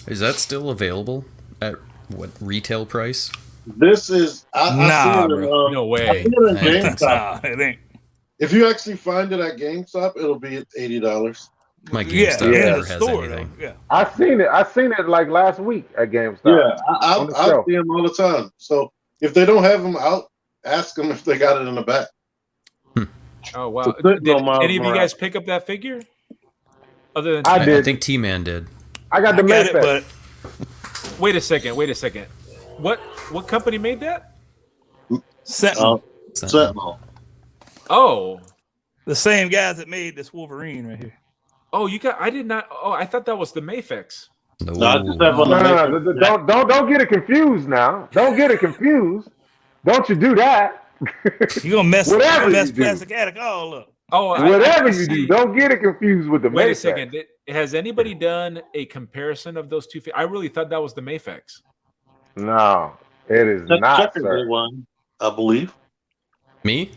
[SPEAKER 4] Is that still available at what retail price?
[SPEAKER 2] This is I
[SPEAKER 3] Nah,
[SPEAKER 2] see it
[SPEAKER 3] bro.
[SPEAKER 1] No
[SPEAKER 2] I
[SPEAKER 1] way.
[SPEAKER 2] see it in
[SPEAKER 4] I don't think
[SPEAKER 2] GameStop.
[SPEAKER 3] Nah, it ain't.
[SPEAKER 2] If you actually find it at GameStop, it'll be at $80.
[SPEAKER 4] My
[SPEAKER 3] Yeah,
[SPEAKER 4] GameStop
[SPEAKER 3] in
[SPEAKER 4] never
[SPEAKER 3] the
[SPEAKER 4] has
[SPEAKER 3] store,
[SPEAKER 4] anything.
[SPEAKER 3] though. Yeah.
[SPEAKER 5] I seen it like last week at GameStop.
[SPEAKER 2] Yeah,
[SPEAKER 5] On the
[SPEAKER 2] I
[SPEAKER 5] shelf.
[SPEAKER 2] see them all the time. So if they don't have them out, ask them if they got it in the back.
[SPEAKER 1] Oh wow!
[SPEAKER 2] So there's
[SPEAKER 1] Did
[SPEAKER 2] no Miles
[SPEAKER 1] any of you
[SPEAKER 2] Morales.
[SPEAKER 1] guys pick up that figure? Other than
[SPEAKER 5] I
[SPEAKER 4] I
[SPEAKER 5] did.
[SPEAKER 4] think T-Man did.
[SPEAKER 5] I got the
[SPEAKER 3] I got it,
[SPEAKER 5] Mayfex.
[SPEAKER 3] but
[SPEAKER 1] wait a second. What company made that?
[SPEAKER 3] Sentinel,
[SPEAKER 2] Sentinel.
[SPEAKER 1] Oh,
[SPEAKER 3] the same guys that made this Wolverine right here.
[SPEAKER 1] oh, you got. I did not. Oh, I thought that was the Mayfex.
[SPEAKER 4] No.
[SPEAKER 2] No, I just have on
[SPEAKER 5] No,
[SPEAKER 2] the
[SPEAKER 5] don't get it confused now. Don't get it confused. Don't you do that.
[SPEAKER 3] You gonna mess
[SPEAKER 5] Whatever
[SPEAKER 3] mess
[SPEAKER 5] you do.
[SPEAKER 3] Plastic Attic all up.
[SPEAKER 1] Oh,
[SPEAKER 5] Whatever
[SPEAKER 1] I
[SPEAKER 5] you
[SPEAKER 1] see.
[SPEAKER 5] do, don't get it confused with the
[SPEAKER 1] Wait a
[SPEAKER 5] Mayfex.
[SPEAKER 1] second. Has anybody done a comparison of those two? I really thought that was the Mayfex.
[SPEAKER 5] No, it is not,
[SPEAKER 2] Checker
[SPEAKER 5] sir.
[SPEAKER 2] did one, I believe.
[SPEAKER 4] Me?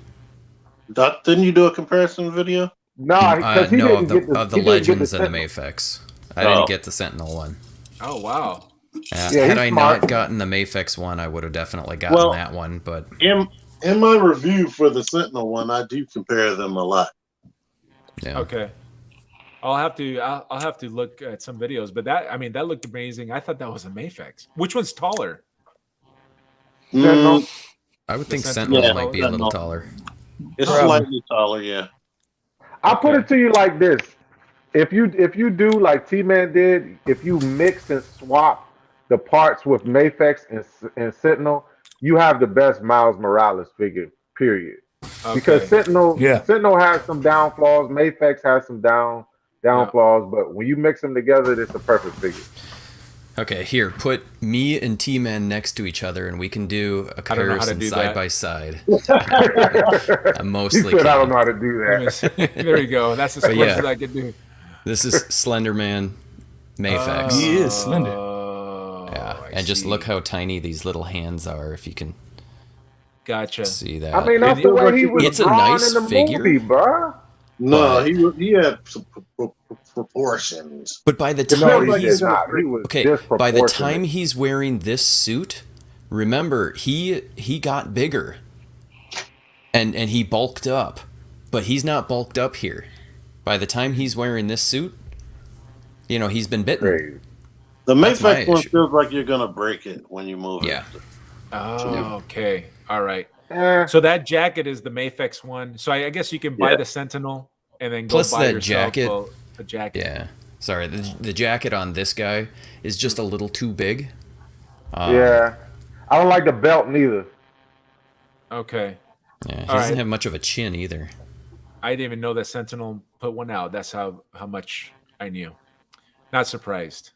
[SPEAKER 2] Didn't you do a comparison video?
[SPEAKER 5] No, because he
[SPEAKER 4] No,
[SPEAKER 5] didn't
[SPEAKER 4] of the,
[SPEAKER 5] get the
[SPEAKER 4] of the
[SPEAKER 5] he didn't get
[SPEAKER 4] Legends and the
[SPEAKER 5] Sentinel.
[SPEAKER 4] Mayfex. I
[SPEAKER 2] Oh.
[SPEAKER 4] didn't get the Sentinel one.
[SPEAKER 1] Oh wow.
[SPEAKER 5] Yeah,
[SPEAKER 4] Had
[SPEAKER 5] he's
[SPEAKER 4] I
[SPEAKER 5] smart.
[SPEAKER 4] not gotten the Mayfex one, I would have definitely gotten
[SPEAKER 2] Well-
[SPEAKER 4] that one. But
[SPEAKER 2] In my review for the Sentinel one, I do compare them a lot.
[SPEAKER 4] yeah,
[SPEAKER 1] Okay. I'll have to look at some videos, but that looked amazing. I thought that was a Mayfex. Which one's taller?
[SPEAKER 5] Sentinel.
[SPEAKER 4] I would think
[SPEAKER 1] Sentinel.
[SPEAKER 4] Sentinel
[SPEAKER 2] Yeah,
[SPEAKER 4] might be a little
[SPEAKER 2] Sentinel.
[SPEAKER 4] taller.
[SPEAKER 2] It's
[SPEAKER 3] Probably.
[SPEAKER 2] slightly taller, yeah.
[SPEAKER 5] I'll put it to you like this: if you do like T-Man did, if you mix and swap the parts with Mayfex and Sentinel, you have the best Miles Morales figure. Period. Because
[SPEAKER 1] Okay.
[SPEAKER 5] Sentinel has some downfalls. Mayfex has some downfalls, but when you mix them together, it's a perfect figure.
[SPEAKER 4] Okay, here, put me and T-Man next to each other, and we can do a
[SPEAKER 1] I don't know how to
[SPEAKER 4] comparison
[SPEAKER 1] do
[SPEAKER 4] side
[SPEAKER 1] that.
[SPEAKER 4] by side. I
[SPEAKER 5] He
[SPEAKER 4] mostly
[SPEAKER 5] said, "I don't
[SPEAKER 4] can.
[SPEAKER 5] know how to do that."
[SPEAKER 1] There you go. That's as
[SPEAKER 4] But
[SPEAKER 1] close
[SPEAKER 4] yeah.
[SPEAKER 1] as I could do.
[SPEAKER 4] This is Slender Man Mayfex.
[SPEAKER 3] He is slender.
[SPEAKER 1] Oh,
[SPEAKER 4] Yeah,
[SPEAKER 1] I
[SPEAKER 4] and just
[SPEAKER 1] see.
[SPEAKER 4] look how tiny these little hands are. If you can
[SPEAKER 1] Gotcha.
[SPEAKER 4] see that.
[SPEAKER 5] I mean, that's the way he was
[SPEAKER 4] It's a
[SPEAKER 5] drawn
[SPEAKER 4] nice
[SPEAKER 5] in the
[SPEAKER 4] figure.
[SPEAKER 5] movie, bro.
[SPEAKER 2] No,
[SPEAKER 4] But-
[SPEAKER 2] he had some proportions.
[SPEAKER 4] But by the
[SPEAKER 5] No,
[SPEAKER 4] time
[SPEAKER 5] he
[SPEAKER 4] he's
[SPEAKER 5] did not. He was
[SPEAKER 4] okay, by the
[SPEAKER 5] disproportionate.
[SPEAKER 4] time he's wearing this suit, remember he got bigger, and he bulked up, but he's not bulked up here. By the time he's wearing this suit, he's been bitten.
[SPEAKER 5] Crazy.
[SPEAKER 2] The
[SPEAKER 4] That's my
[SPEAKER 2] Mayfex one
[SPEAKER 4] issue.
[SPEAKER 2] feels like you're gonna break it when you move
[SPEAKER 4] Yeah.
[SPEAKER 2] it.
[SPEAKER 1] Oh, okay. All right.
[SPEAKER 5] Eh,
[SPEAKER 1] So that jacket is the Mayfex one. So I guess you can buy
[SPEAKER 2] Yeah.
[SPEAKER 1] the Sentinel and then go
[SPEAKER 4] Plus
[SPEAKER 1] buy
[SPEAKER 4] that
[SPEAKER 1] yourself
[SPEAKER 4] jacket.
[SPEAKER 1] a jacket.
[SPEAKER 4] Yeah, sorry, the jacket on this guy is just a little too big.
[SPEAKER 5] yeah, I don't like the belt neither.
[SPEAKER 1] Okay.
[SPEAKER 4] Yeah, he
[SPEAKER 1] All
[SPEAKER 4] doesn't
[SPEAKER 1] right.
[SPEAKER 4] have much of a chin either.
[SPEAKER 1] I didn't even know that Sentinel put one out. That's how much I knew. Not surprised.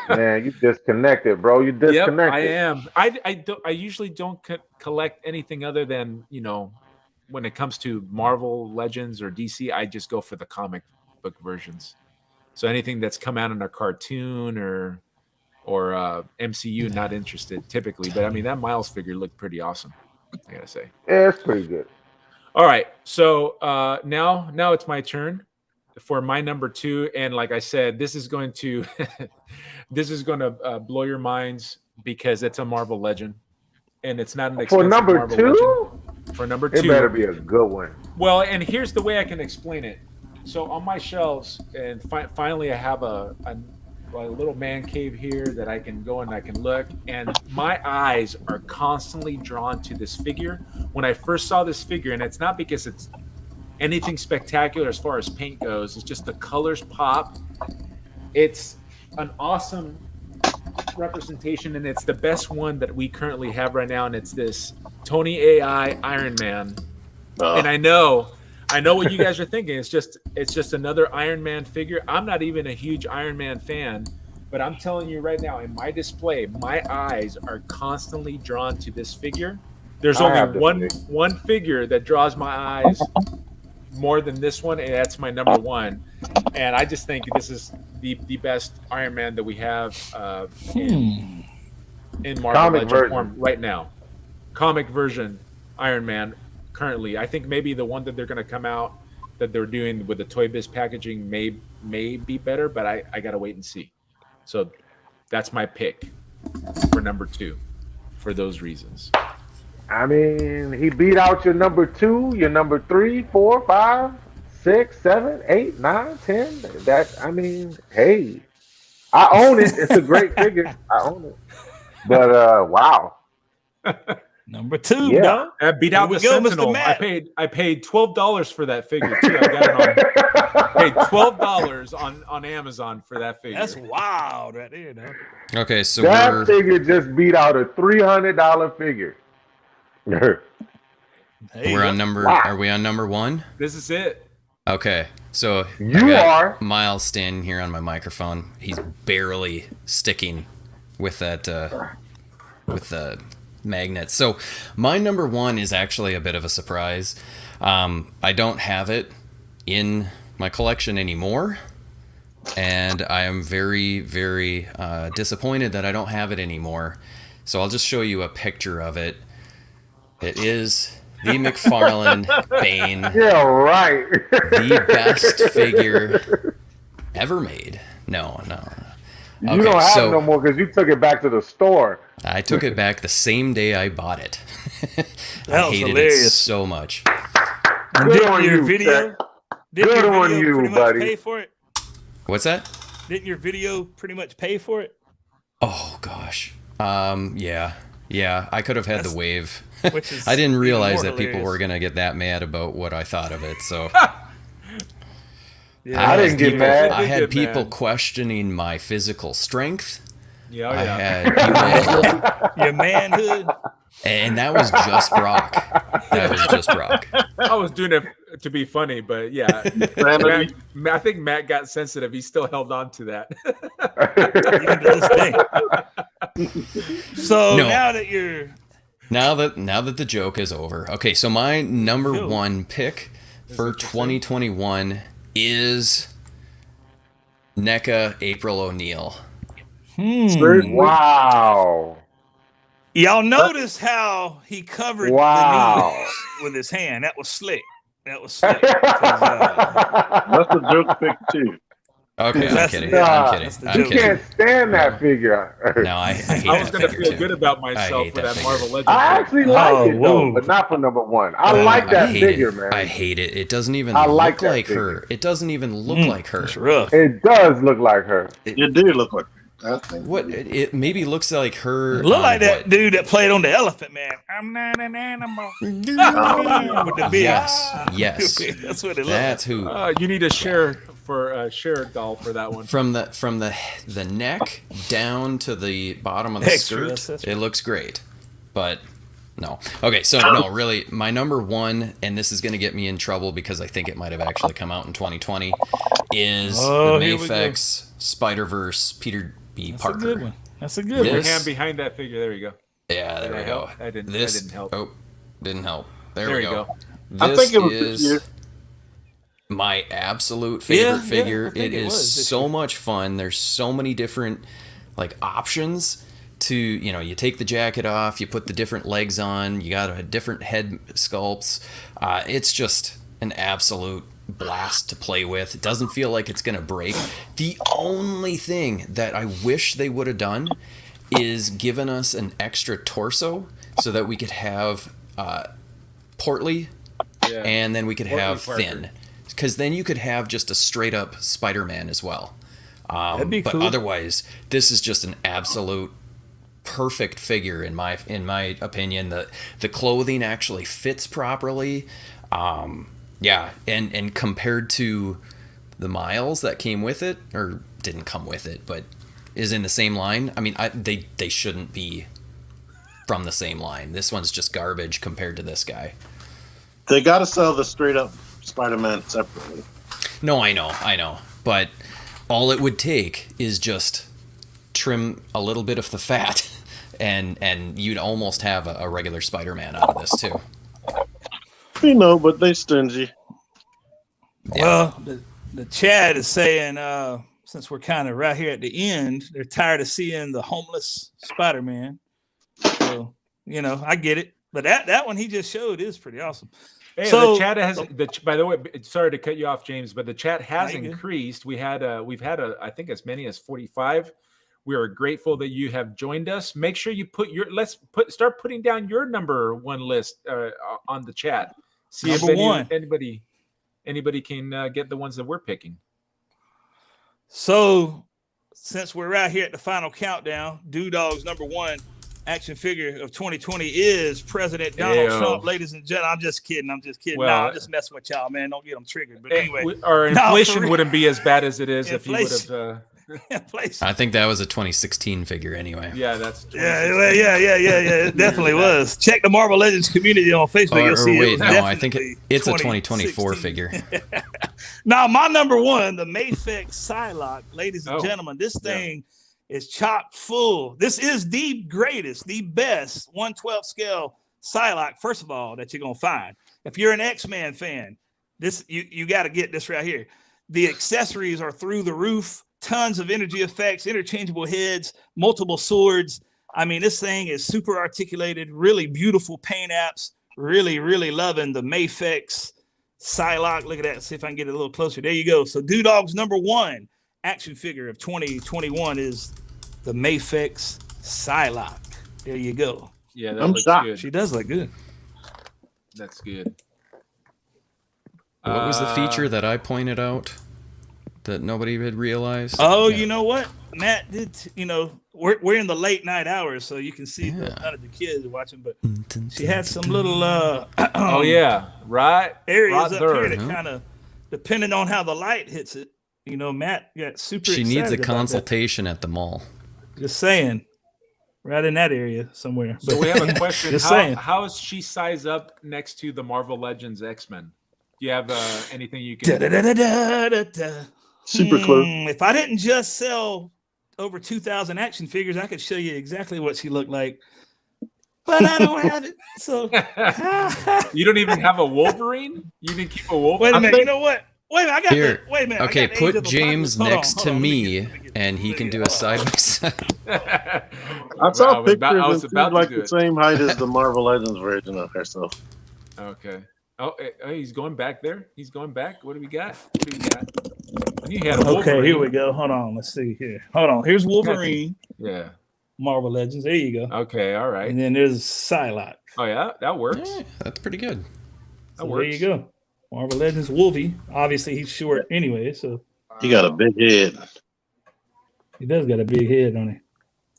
[SPEAKER 5] Man, you disconnected, bro. You
[SPEAKER 1] Yep,
[SPEAKER 5] disconnected.
[SPEAKER 1] I am. I usually don't collect anything other than when it comes to Marvel Legends or DC. I just go for the comic book versions. So anything that's come out in a cartoon or MCU, not interested typically. But I mean that Miles figure looked pretty awesome. I gotta say.
[SPEAKER 5] Yeah, it's pretty good.
[SPEAKER 1] All right, so now it's my turn. for my number 2, and like I said, this is going to blow your minds because it's a Marvel Legend, and it's not an expensive
[SPEAKER 5] For number
[SPEAKER 1] Marvel
[SPEAKER 5] 2,
[SPEAKER 1] Legend. For number 2,
[SPEAKER 5] it better be a good one.
[SPEAKER 1] Well, and here's the way I can explain it. So on my shelves, and finally I have a little man cave here that I can go and I can look, and my eyes are constantly drawn to this figure. When I first saw this figure, and it's not because it's anything spectacular as far as paint goes, it's just the colors pop. It's an awesome representation, and it's the best one that we currently have right now, and it's this Tony AI Iron Man. And I know what you guys are thinking. It's just another Iron Man figure. I'm not even a huge Iron Man fan, but I'm telling you right now, in my display, my eyes are constantly drawn to this figure. There's only one figure that draws my eyes more than this one, and that's my number 1. And I just think this is the best Iron Man that we have in Marvel Legend form right now. Comic version Iron Man currently. I think maybe the one that they're going to come out that they're doing with the Toy Biz packaging may be better, but I got to wait and see. So that's my pick for number 2 for those reasons.
[SPEAKER 5] I mean, he beat out your number 2, your number 3, 4, 5, 6, 7, 8, 9, 10. Hey, I own it. It's a great figure. I own it. But wow.
[SPEAKER 3] Number 2,
[SPEAKER 5] Yeah.
[SPEAKER 3] dog.
[SPEAKER 1] I beat out the Sentinel. I paid $12 for that figure too. I got it on. Paid $12 on Amazon for that figure.
[SPEAKER 3] That's wild right there, dog.
[SPEAKER 4] Okay, so
[SPEAKER 5] That figure just beat out a $300 figure.
[SPEAKER 4] we're on number. Are we on number 1?
[SPEAKER 1] This is it.
[SPEAKER 4] Okay, so
[SPEAKER 5] You are.
[SPEAKER 4] Miles standing here on my microphone. He's barely sticking with that with the magnet. So my number 1 is actually a bit of a surprise. I don't have it in my collection anymore, and I am very, very disappointed that I don't have it anymore. So I'll just show you a picture of it. It is the McFarlane Bane.
[SPEAKER 5] Yeah, right.
[SPEAKER 4] The best figure ever made. No.
[SPEAKER 5] You
[SPEAKER 4] Okay,
[SPEAKER 5] don't have
[SPEAKER 4] so
[SPEAKER 5] no more because you took it back to the store.
[SPEAKER 4] I took it back the same day I bought it.
[SPEAKER 3] That
[SPEAKER 4] I
[SPEAKER 3] was
[SPEAKER 4] hated
[SPEAKER 3] hilarious.
[SPEAKER 4] it so much.
[SPEAKER 3] And
[SPEAKER 5] Good
[SPEAKER 3] didn't
[SPEAKER 5] on
[SPEAKER 3] your
[SPEAKER 5] you,
[SPEAKER 3] video,
[SPEAKER 5] Jack.
[SPEAKER 3] didn't
[SPEAKER 5] Good
[SPEAKER 3] your
[SPEAKER 5] on
[SPEAKER 3] video
[SPEAKER 5] you,
[SPEAKER 3] pretty much
[SPEAKER 5] buddy.
[SPEAKER 3] pay for it?
[SPEAKER 4] What's that?
[SPEAKER 3] Didn't your video pretty much pay for it?
[SPEAKER 4] Oh gosh. Yeah. I could have had the wave.
[SPEAKER 3] Which is
[SPEAKER 4] I didn't
[SPEAKER 3] even
[SPEAKER 4] realize
[SPEAKER 3] more
[SPEAKER 4] that people
[SPEAKER 3] hilarious.
[SPEAKER 4] were gonna get that mad about what I thought of it. So
[SPEAKER 3] Yeah.
[SPEAKER 5] I didn't get mad.
[SPEAKER 4] I had
[SPEAKER 1] Get
[SPEAKER 4] people
[SPEAKER 1] mad.
[SPEAKER 4] questioning my physical strength.
[SPEAKER 1] Yeah,
[SPEAKER 4] I
[SPEAKER 1] yeah.
[SPEAKER 4] had people,
[SPEAKER 3] Your manhood.
[SPEAKER 4] and that was just Brock. That was just Brock.
[SPEAKER 1] I was doing it to be funny, but yeah.
[SPEAKER 2] Sanity.
[SPEAKER 1] Matt, I think Matt got sensitive. He still held on to that.
[SPEAKER 3] Even to this day. So
[SPEAKER 4] No.
[SPEAKER 3] now that you're
[SPEAKER 4] Now that the joke is over. Okay, so my number 1 pick for 2021 is NECA April O'Neil.
[SPEAKER 5] Wow.
[SPEAKER 3] y'all notice how he covered
[SPEAKER 5] Wow.
[SPEAKER 3] the knees with his hand. That was slick. That was slick. 'Cause,
[SPEAKER 2] That's a joke pick too.
[SPEAKER 4] Okay, I'm
[SPEAKER 3] That's-
[SPEAKER 4] kidding.
[SPEAKER 5] nah,
[SPEAKER 4] I'm kidding.
[SPEAKER 3] that's the
[SPEAKER 4] I'm
[SPEAKER 5] You
[SPEAKER 3] joke.
[SPEAKER 4] kidding.
[SPEAKER 5] can't stand that figure.
[SPEAKER 4] No, I hate
[SPEAKER 1] I was
[SPEAKER 4] that
[SPEAKER 1] gonna
[SPEAKER 4] figure
[SPEAKER 1] feel
[SPEAKER 4] too.
[SPEAKER 1] good about
[SPEAKER 4] I
[SPEAKER 1] myself
[SPEAKER 4] hate
[SPEAKER 1] for
[SPEAKER 4] that
[SPEAKER 1] that
[SPEAKER 4] figure.
[SPEAKER 1] Marvel Legend.
[SPEAKER 5] I actually like
[SPEAKER 3] Oh,
[SPEAKER 5] it though,
[SPEAKER 3] whoa.
[SPEAKER 5] but not for number 1. I like
[SPEAKER 4] I
[SPEAKER 5] that
[SPEAKER 4] hate
[SPEAKER 5] figure,
[SPEAKER 4] it.
[SPEAKER 5] man.
[SPEAKER 4] I hate it. It doesn't even
[SPEAKER 5] I
[SPEAKER 4] look
[SPEAKER 5] like
[SPEAKER 4] like,
[SPEAKER 5] that
[SPEAKER 4] her.
[SPEAKER 5] figure.
[SPEAKER 4] It doesn't even look like her.
[SPEAKER 3] it's rough.
[SPEAKER 5] It does look like her.
[SPEAKER 2] You do look like that thing.
[SPEAKER 4] What? It maybe looks like her.
[SPEAKER 3] Look
[SPEAKER 4] on
[SPEAKER 3] like that
[SPEAKER 4] what?
[SPEAKER 3] dude that played on the Elephant Man. I'm not an animal. With the beard.
[SPEAKER 4] Yes.
[SPEAKER 3] That's what it looks
[SPEAKER 4] That's who.
[SPEAKER 1] You need a share doll for that one.
[SPEAKER 4] From the neck down to the bottom of the
[SPEAKER 3] Extra,
[SPEAKER 4] skirt,
[SPEAKER 3] that's
[SPEAKER 4] it looks great. But no. Okay, so no, really, my number 1, and this is going to get me in trouble because I think it might have actually come out in 2020, is
[SPEAKER 3] Oh,
[SPEAKER 4] the
[SPEAKER 3] here we go.
[SPEAKER 4] Mayfix Spider-Verse Peter B.
[SPEAKER 3] That's
[SPEAKER 4] Parker.
[SPEAKER 3] a good one. That's a good
[SPEAKER 1] Put
[SPEAKER 3] one.
[SPEAKER 1] your
[SPEAKER 4] This-
[SPEAKER 1] hand behind that figure. There you go.
[SPEAKER 4] Yeah, there
[SPEAKER 1] Did
[SPEAKER 4] we
[SPEAKER 1] that
[SPEAKER 4] go.
[SPEAKER 1] help? That didn't help.
[SPEAKER 4] Oh, didn't help. There
[SPEAKER 1] There
[SPEAKER 4] we
[SPEAKER 1] you
[SPEAKER 4] go.
[SPEAKER 1] go.
[SPEAKER 2] I
[SPEAKER 4] This
[SPEAKER 2] think it was
[SPEAKER 4] is
[SPEAKER 2] this year.
[SPEAKER 4] my absolute
[SPEAKER 3] Yeah,
[SPEAKER 4] favorite
[SPEAKER 3] yeah,
[SPEAKER 4] figure.
[SPEAKER 3] I think
[SPEAKER 4] It
[SPEAKER 3] it
[SPEAKER 4] is
[SPEAKER 3] was this
[SPEAKER 4] so
[SPEAKER 3] year.
[SPEAKER 4] much fun. There's so many different options to, you take the jacket off, you put the different legs on, you got a different head sculpts. It's just an absolute blast to play with. It doesn't feel like it's gonna break. The only thing that I wish they would have done is given us an extra torso so that we could have portly, and then we could
[SPEAKER 1] Portly
[SPEAKER 4] have
[SPEAKER 1] Parker.
[SPEAKER 4] thin, because then you could have just a straight up Spider-Man as well.
[SPEAKER 3] That'd be
[SPEAKER 4] but
[SPEAKER 3] cool.
[SPEAKER 4] otherwise, this is just an absolute perfect figure in my opinion. The clothing actually fits properly. Yeah, and compared to the Miles that came with it, or didn't come with it, but is in the same line. I mean, they shouldn't be from the same line. This one's just garbage compared to this guy.
[SPEAKER 2] They got to sell the straight up Spider-Man separately.
[SPEAKER 4] No, I know, but all it would take is just trim a little bit of the fat, and you'd almost have a regular Spider-Man out of this too.
[SPEAKER 2] You know, but they stingy.
[SPEAKER 4] Yeah.
[SPEAKER 3] Well, the chat is saying, since we're kind of right here at the end, they're tired of seeing the homeless Spider-Man. So, you know, I get it. But that one he just showed is pretty awesome.
[SPEAKER 1] Hey,
[SPEAKER 3] So-
[SPEAKER 1] the chat has. By the way, sorry to cut you off, James, but the chat has
[SPEAKER 3] No, you're good.
[SPEAKER 1] increased. We've had I think as many as 45. We are grateful that you have joined us. Make sure you start putting down your number one list on the chat. See
[SPEAKER 3] Number
[SPEAKER 1] if
[SPEAKER 3] one.
[SPEAKER 1] anybody can get the ones that we're picking.
[SPEAKER 3] So, since we're right here at the final countdown, Dewdog's number one action figure of 2020 is President Donald
[SPEAKER 1] Ew.
[SPEAKER 3] Trump. Ladies and gentlemen, I'm just kidding.
[SPEAKER 1] Well,
[SPEAKER 3] I'm just messing with y'all, man. Don't get them triggered. But anyway,
[SPEAKER 1] Our
[SPEAKER 3] No, for
[SPEAKER 1] inflation
[SPEAKER 3] real.
[SPEAKER 1] wouldn't be as bad as it is if you would
[SPEAKER 3] Inflation.
[SPEAKER 1] have.
[SPEAKER 3] place.
[SPEAKER 4] I think that was a 2016 figure anyway.
[SPEAKER 1] Yeah, that's.
[SPEAKER 3] Yeah, well, yeah. It definitely was. Check the Marvel Legends community on Facebook. You'll see.
[SPEAKER 4] Wait,
[SPEAKER 3] it was
[SPEAKER 4] no, I think
[SPEAKER 3] definitely
[SPEAKER 4] it's a 2024
[SPEAKER 3] 2016.
[SPEAKER 4] figure.
[SPEAKER 3] Now, my number one, the Mayfix Psylocke, ladies and
[SPEAKER 1] Oh,
[SPEAKER 3] gentlemen, this thing is chock full. This is the greatest, the best 1/12 scale Psylocke, first of all, that you're gonna find. If you're an X-Men fan, this you got to get this right here. The accessories are through the roof. Tons of energy effects, interchangeable heads, multiple swords. I mean, this thing is super articulated, really beautiful paint apps. Really, really loving the Mayfix Psylocke. Look at that. See if I can get it a little closer. There you go. So Dewdog's number one action figure of 2021 is the Mayfix Psylocke. There you go.
[SPEAKER 1] Yeah, that
[SPEAKER 2] I'm
[SPEAKER 1] looks
[SPEAKER 2] shocked.
[SPEAKER 1] good.
[SPEAKER 3] She does look good.
[SPEAKER 1] That's good.
[SPEAKER 4] What was the feature that I pointed out that nobody had realized?
[SPEAKER 3] Oh,
[SPEAKER 4] Yeah.
[SPEAKER 3] you know what? Matt did, we're in the late night hours, so you can see
[SPEAKER 4] Yeah.
[SPEAKER 3] none of the kids are watching, but she had some little
[SPEAKER 1] Oh yeah, right.
[SPEAKER 3] areas
[SPEAKER 1] right
[SPEAKER 3] up
[SPEAKER 1] there.
[SPEAKER 3] here that kind of, depending on how the light hits it, Matt got super
[SPEAKER 4] She
[SPEAKER 3] excited
[SPEAKER 4] needs a
[SPEAKER 3] about
[SPEAKER 4] consultation at the mall.
[SPEAKER 3] that. Just saying, right in that area somewhere.
[SPEAKER 1] So we have a question.
[SPEAKER 3] Just saying.
[SPEAKER 1] How is she size up next to the Marvel Legends X-Men? Do you have anything you can?
[SPEAKER 3] Da-da-da-da-da-da.
[SPEAKER 2] Super close.
[SPEAKER 3] If I didn't just sell over 2,000 action figures, I could show you exactly what she looked like. But I don't have it. So
[SPEAKER 1] You don't even have a Wolverine? You didn't keep a Wolverine?
[SPEAKER 3] wait a minute. You know what? Wait a minute. I got
[SPEAKER 4] Here.
[SPEAKER 3] the, wait a minute. I
[SPEAKER 4] Okay,
[SPEAKER 3] got the Age
[SPEAKER 4] put
[SPEAKER 3] of the
[SPEAKER 4] James
[SPEAKER 3] Apocalypse.
[SPEAKER 4] next to
[SPEAKER 3] Hold on, let
[SPEAKER 4] me,
[SPEAKER 3] get it.
[SPEAKER 4] and he
[SPEAKER 3] Let
[SPEAKER 4] can
[SPEAKER 3] me
[SPEAKER 4] do
[SPEAKER 3] get
[SPEAKER 4] a
[SPEAKER 3] it.
[SPEAKER 4] side by side.
[SPEAKER 2] I saw
[SPEAKER 1] I was about-
[SPEAKER 2] pictures
[SPEAKER 1] I was
[SPEAKER 2] and
[SPEAKER 1] about
[SPEAKER 2] she's
[SPEAKER 1] to
[SPEAKER 2] like
[SPEAKER 1] do
[SPEAKER 2] the
[SPEAKER 1] it.
[SPEAKER 2] same height as the Marvel Legends version of herself.
[SPEAKER 1] Okay. Oh, he's going back there. He's going back. What do we got? I knew he had a Wolverine.
[SPEAKER 3] Okay, here we go. Hold on. Let's see here. Hold on. Here's Wolverine,
[SPEAKER 1] Yeah.
[SPEAKER 3] Marvel Legends. There you go.
[SPEAKER 1] Okay. All right.
[SPEAKER 3] And then there's Psylocke.
[SPEAKER 1] Oh yeah, that works.
[SPEAKER 4] Yeah, that's pretty good.
[SPEAKER 1] That
[SPEAKER 3] So there
[SPEAKER 1] works.
[SPEAKER 3] you go. Marvel Legends Wolvie. Obviously, he's short anyway, so
[SPEAKER 2] He got a big head.
[SPEAKER 3] he does got a big head on it.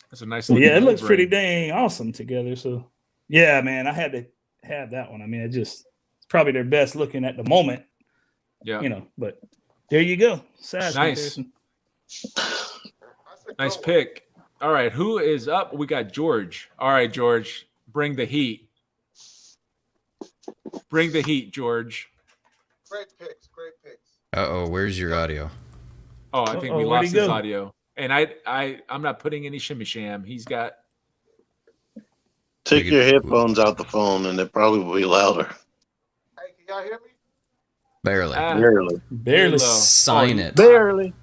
[SPEAKER 1] That's a nice.
[SPEAKER 3] So,
[SPEAKER 1] looking
[SPEAKER 3] yeah, it looks pretty
[SPEAKER 1] Wolverine.
[SPEAKER 3] dang awesome together. So yeah, man, I had to have that one. I mean, it's probably their best looking at the moment,
[SPEAKER 1] Yeah.
[SPEAKER 3] but there you go. Size
[SPEAKER 1] Nice.
[SPEAKER 3] comparison.
[SPEAKER 1] Nice pick. All right, who is up? We got George. All right, George, bring the heat. Bring the heat, George.
[SPEAKER 5] Great picks.
[SPEAKER 4] Where's your audio?
[SPEAKER 1] Oh, I think
[SPEAKER 3] Uh-oh,
[SPEAKER 1] we
[SPEAKER 3] where'd
[SPEAKER 1] lost
[SPEAKER 3] he
[SPEAKER 1] his
[SPEAKER 3] go?
[SPEAKER 1] audio. And I'm not putting any shimmy sham. He's got.
[SPEAKER 2] Take
[SPEAKER 4] Take it-
[SPEAKER 2] your headphones out the phone and it probably will be louder.
[SPEAKER 5] Hey, can y'all hear me?
[SPEAKER 4] Barely.
[SPEAKER 2] Barely.
[SPEAKER 3] Barely.
[SPEAKER 1] low.
[SPEAKER 4] Sign it.
[SPEAKER 2] Barely.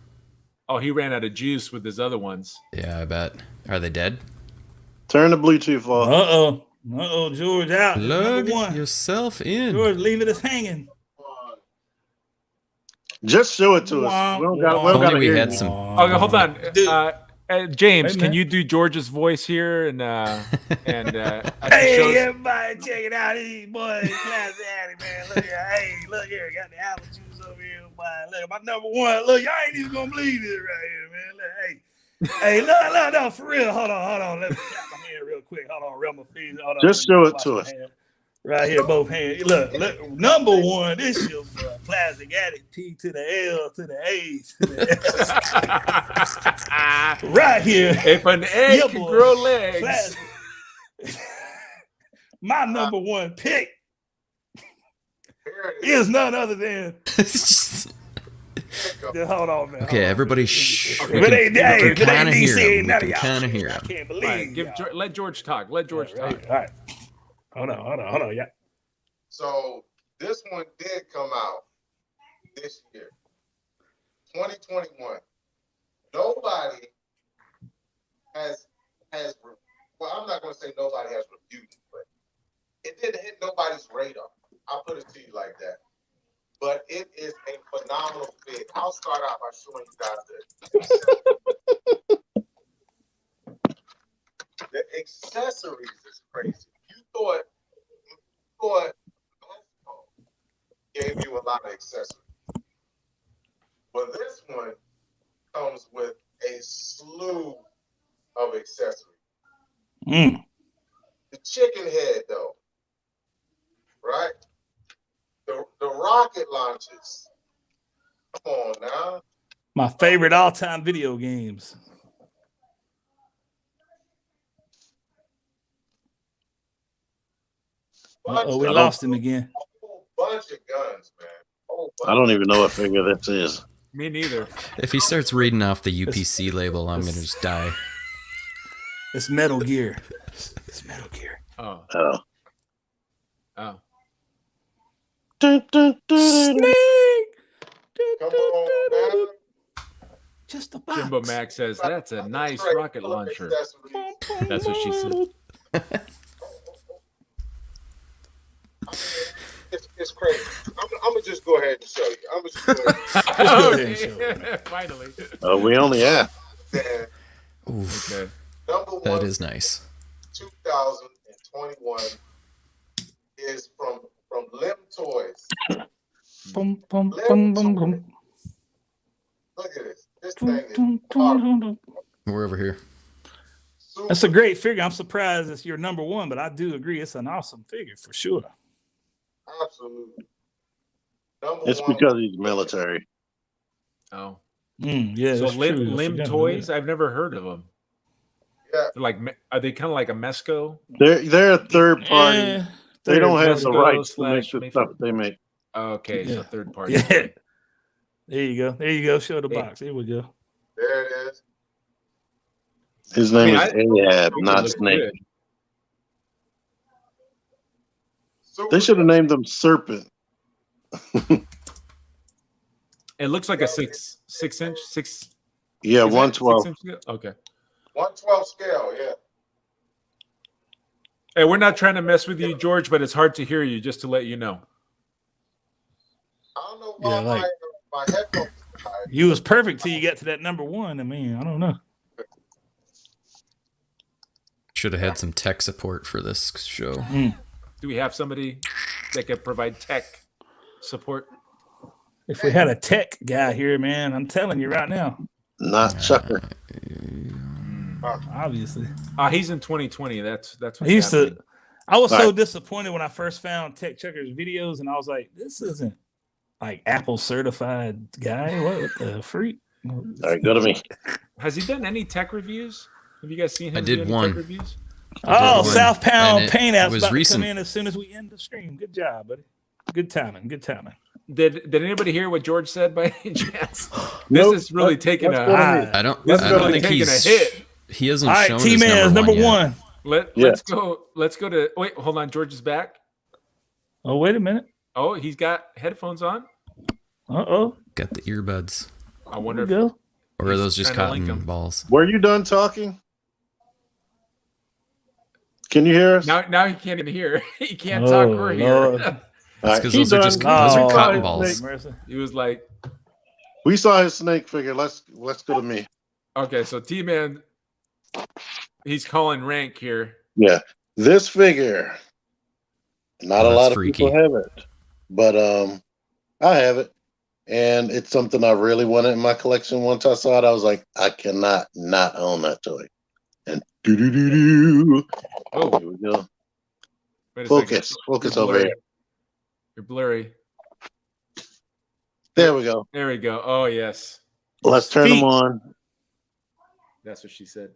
[SPEAKER 1] Oh, he ran out of juice with his other ones.
[SPEAKER 4] Yeah, I bet. Are they dead?
[SPEAKER 2] Turn the Bluetooth off.
[SPEAKER 3] George out.
[SPEAKER 4] Plug
[SPEAKER 3] Number one.
[SPEAKER 4] yourself in.
[SPEAKER 3] George, leave it as hanging.
[SPEAKER 2] Just show it to us. We don't got to
[SPEAKER 4] we
[SPEAKER 2] hear
[SPEAKER 4] had
[SPEAKER 2] you.
[SPEAKER 4] some.
[SPEAKER 1] Okay, hold on. James,
[SPEAKER 3] Hey,
[SPEAKER 1] can
[SPEAKER 3] man.
[SPEAKER 1] you do George's voice here and
[SPEAKER 3] Hey, everybody, check it out. These boys, Class Addy, man. Look here. Hey, look here. Got the apple juice over here, boy. Look, my number one. Look, y'all ain't even gonna believe this right here, man. Look, hey, look, no, for real. Hold on. Let me tap my hand real quick. Hold on, rub my feet. Hold on.
[SPEAKER 2] Just
[SPEAKER 3] let me
[SPEAKER 2] show it
[SPEAKER 3] wash
[SPEAKER 2] to
[SPEAKER 3] my
[SPEAKER 2] us.
[SPEAKER 3] hand. Right here, both hands. Look, number one. This your Plastic Addict. P to the L to the A to the S. Right here.
[SPEAKER 1] if an egg
[SPEAKER 3] Yeah,
[SPEAKER 1] can
[SPEAKER 3] boy.
[SPEAKER 1] grow legs,
[SPEAKER 3] Plastic. My number one pick is none other than. Hold on, man.
[SPEAKER 4] Okay, everybody, shh.
[SPEAKER 3] If
[SPEAKER 4] We
[SPEAKER 3] it ain't
[SPEAKER 4] can
[SPEAKER 3] if it
[SPEAKER 4] kind
[SPEAKER 3] ain't
[SPEAKER 4] of hear
[SPEAKER 3] DC,
[SPEAKER 4] him.
[SPEAKER 3] ain't
[SPEAKER 4] We
[SPEAKER 3] none of
[SPEAKER 4] can
[SPEAKER 3] y'all.
[SPEAKER 4] kind of
[SPEAKER 3] shit.
[SPEAKER 4] hear
[SPEAKER 3] I
[SPEAKER 4] him.
[SPEAKER 3] can't
[SPEAKER 1] all right,
[SPEAKER 3] believe.
[SPEAKER 1] let George talk. Let George talk.
[SPEAKER 3] All right. Hold on. Yeah.
[SPEAKER 7] So this one did come out this year, 2021. Nobody has. Well, I'm not going to say nobody has reviewed it, but it didn't hit nobody's radar. I'll put it to you like that. But it is a phenomenal fit. I'll start out by showing you guys the accessories is crazy. You thought basketball gave you a lot of accessories. But this one comes with a slew of accessories. The chicken head, though, right? The rocket launches. Come on now.
[SPEAKER 3] My favorite all-time video games. We lost him again.
[SPEAKER 7] A whole bunch of guns, man.
[SPEAKER 2] I don't even know what figure this is.
[SPEAKER 1] Me neither.
[SPEAKER 4] If he starts reading off the UPC label, I'm gonna just die.
[SPEAKER 3] It's Metal Gear. It's Metal Gear.
[SPEAKER 1] Oh.
[SPEAKER 2] Oh.
[SPEAKER 1] Oh.
[SPEAKER 3] Snake.
[SPEAKER 7] Come on, man.
[SPEAKER 3] Just a box.
[SPEAKER 1] Jimbo Max says that's a nice rocket launcher. That's what she said.
[SPEAKER 7] It's crazy. I'm gonna just go ahead and show you. I'm gonna just go ahead and show you.
[SPEAKER 1] Okay. Finally.
[SPEAKER 2] We only have.
[SPEAKER 7] That
[SPEAKER 4] Oof,
[SPEAKER 1] Okay.
[SPEAKER 7] number one,
[SPEAKER 4] that is nice.
[SPEAKER 7] 2021 is from Lim Toys.
[SPEAKER 3] Bum, bum, bum, bum, bum.
[SPEAKER 7] Look at this. This thing is horrible.
[SPEAKER 4] We're over here.
[SPEAKER 3] That's a great figure. I'm surprised it's your number one, but I do agree it's an awesome figure for sure.
[SPEAKER 7] Absolutely. Number
[SPEAKER 2] It's
[SPEAKER 7] one.
[SPEAKER 2] because he's military.
[SPEAKER 1] Oh.
[SPEAKER 3] Yeah.
[SPEAKER 1] So
[SPEAKER 3] that's true. I
[SPEAKER 1] Lim
[SPEAKER 3] forgot
[SPEAKER 1] Toys,
[SPEAKER 3] about
[SPEAKER 1] I've never heard of them.
[SPEAKER 7] Yeah.
[SPEAKER 1] They're like, are they kind of like a Mesco?
[SPEAKER 2] They're a third
[SPEAKER 3] that.
[SPEAKER 2] party.
[SPEAKER 3] Yeah,
[SPEAKER 2] They don't have
[SPEAKER 1] Mesco
[SPEAKER 2] the rights to make
[SPEAKER 1] slash
[SPEAKER 2] the
[SPEAKER 1] Mayfield.
[SPEAKER 2] stuff they make.
[SPEAKER 1] Okay,
[SPEAKER 3] Yeah.
[SPEAKER 1] so third party.
[SPEAKER 3] Yeah. There you go. Show the
[SPEAKER 1] Hey.
[SPEAKER 3] box. Here we go.
[SPEAKER 7] There it is.
[SPEAKER 2] His name
[SPEAKER 1] I
[SPEAKER 2] is Ahab,
[SPEAKER 1] It
[SPEAKER 2] not
[SPEAKER 1] looks
[SPEAKER 2] Snake.
[SPEAKER 1] good.
[SPEAKER 2] They should have named him Serpent.
[SPEAKER 1] It looks like a six inch.
[SPEAKER 2] Yeah,
[SPEAKER 1] Is that
[SPEAKER 2] 112.
[SPEAKER 1] 6 inch? Okay.
[SPEAKER 7] 112 scale, yeah.
[SPEAKER 1] Hey, we're not trying to mess with you, George, but it's hard to hear you. Just to let you know.
[SPEAKER 7] I don't know why
[SPEAKER 3] Yeah, like-
[SPEAKER 7] my headphones.
[SPEAKER 3] You was perfect till you got to that number one. I mean, I don't know.
[SPEAKER 4] Should have had some tech support for this show.
[SPEAKER 1] Do we have somebody that can provide tech support?
[SPEAKER 3] If we had a tech guy here, man, I'm telling you right now.
[SPEAKER 2] Not Chucker.
[SPEAKER 3] Obviously,
[SPEAKER 1] He's in 2020. That's what's
[SPEAKER 3] I used
[SPEAKER 1] happening.
[SPEAKER 3] to. I was so
[SPEAKER 2] Right.
[SPEAKER 3] disappointed when I first found Tech Chucker's videos, and I was like, "This isn't like Apple certified guy. What the freak?"
[SPEAKER 2] All right, go to me.
[SPEAKER 1] Has he done any tech reviews? Have you guys seen him
[SPEAKER 4] I
[SPEAKER 1] do
[SPEAKER 4] did
[SPEAKER 1] any
[SPEAKER 4] one.
[SPEAKER 1] tech reviews?
[SPEAKER 3] Oh,
[SPEAKER 4] one,
[SPEAKER 3] South Pound
[SPEAKER 4] and it
[SPEAKER 3] Paint App's
[SPEAKER 4] was
[SPEAKER 3] about
[SPEAKER 4] recent.
[SPEAKER 3] to come in as soon as we end the stream. Good job, buddy. Good timing. Good timing.
[SPEAKER 1] Did anybody hear what George said by any chance?
[SPEAKER 2] Nope.
[SPEAKER 1] This is really taking
[SPEAKER 2] let's
[SPEAKER 1] a.
[SPEAKER 2] go to me.
[SPEAKER 4] I don't.
[SPEAKER 1] This is
[SPEAKER 4] I don't
[SPEAKER 1] really
[SPEAKER 4] think
[SPEAKER 1] taking
[SPEAKER 4] he's.
[SPEAKER 1] a hit.
[SPEAKER 4] He hasn't
[SPEAKER 3] All right,
[SPEAKER 4] shown
[SPEAKER 3] T
[SPEAKER 4] his
[SPEAKER 3] Man is
[SPEAKER 4] number
[SPEAKER 3] number
[SPEAKER 4] one.
[SPEAKER 3] one.
[SPEAKER 1] Let's go. Let's go to. Wait, hold on. George is back.
[SPEAKER 3] Oh, wait a minute.
[SPEAKER 1] Oh, he's got headphones on.
[SPEAKER 3] Uh-oh.
[SPEAKER 4] Got the earbuds,
[SPEAKER 1] I wonder
[SPEAKER 3] There we
[SPEAKER 1] if
[SPEAKER 3] go.
[SPEAKER 4] or are
[SPEAKER 1] He's
[SPEAKER 4] those just
[SPEAKER 1] trying to link
[SPEAKER 4] cotton
[SPEAKER 1] 'em.
[SPEAKER 4] balls?
[SPEAKER 2] Were you done talking? Can you hear us?
[SPEAKER 1] now he can't even hear. He can't talk or hear.
[SPEAKER 3] Lord.
[SPEAKER 2] All right,
[SPEAKER 4] because
[SPEAKER 2] he
[SPEAKER 4] those are
[SPEAKER 2] done.
[SPEAKER 4] just those are
[SPEAKER 3] Oh,
[SPEAKER 4] cotton
[SPEAKER 2] Lord.
[SPEAKER 4] balls.
[SPEAKER 3] Mercy.
[SPEAKER 1] He was like,
[SPEAKER 2] We saw his snake figure. Let's go to me.
[SPEAKER 1] Okay, so T-Man, he's calling rank here.
[SPEAKER 2] Yeah, this figure. Not a
[SPEAKER 4] that's
[SPEAKER 2] lot of
[SPEAKER 4] freaky.
[SPEAKER 2] people have it, but I have it, and it's something I really wanted in my collection. Once I saw it, I was like, I cannot not own that toy. And
[SPEAKER 1] Oh,
[SPEAKER 2] here we go.
[SPEAKER 1] wait a
[SPEAKER 2] Focus
[SPEAKER 1] You're
[SPEAKER 2] over
[SPEAKER 1] blurry.
[SPEAKER 2] here.
[SPEAKER 1] You're blurry.
[SPEAKER 2] There we go.
[SPEAKER 1] There we go. Oh, yes.
[SPEAKER 2] Let's turn them on.
[SPEAKER 1] That's what she said.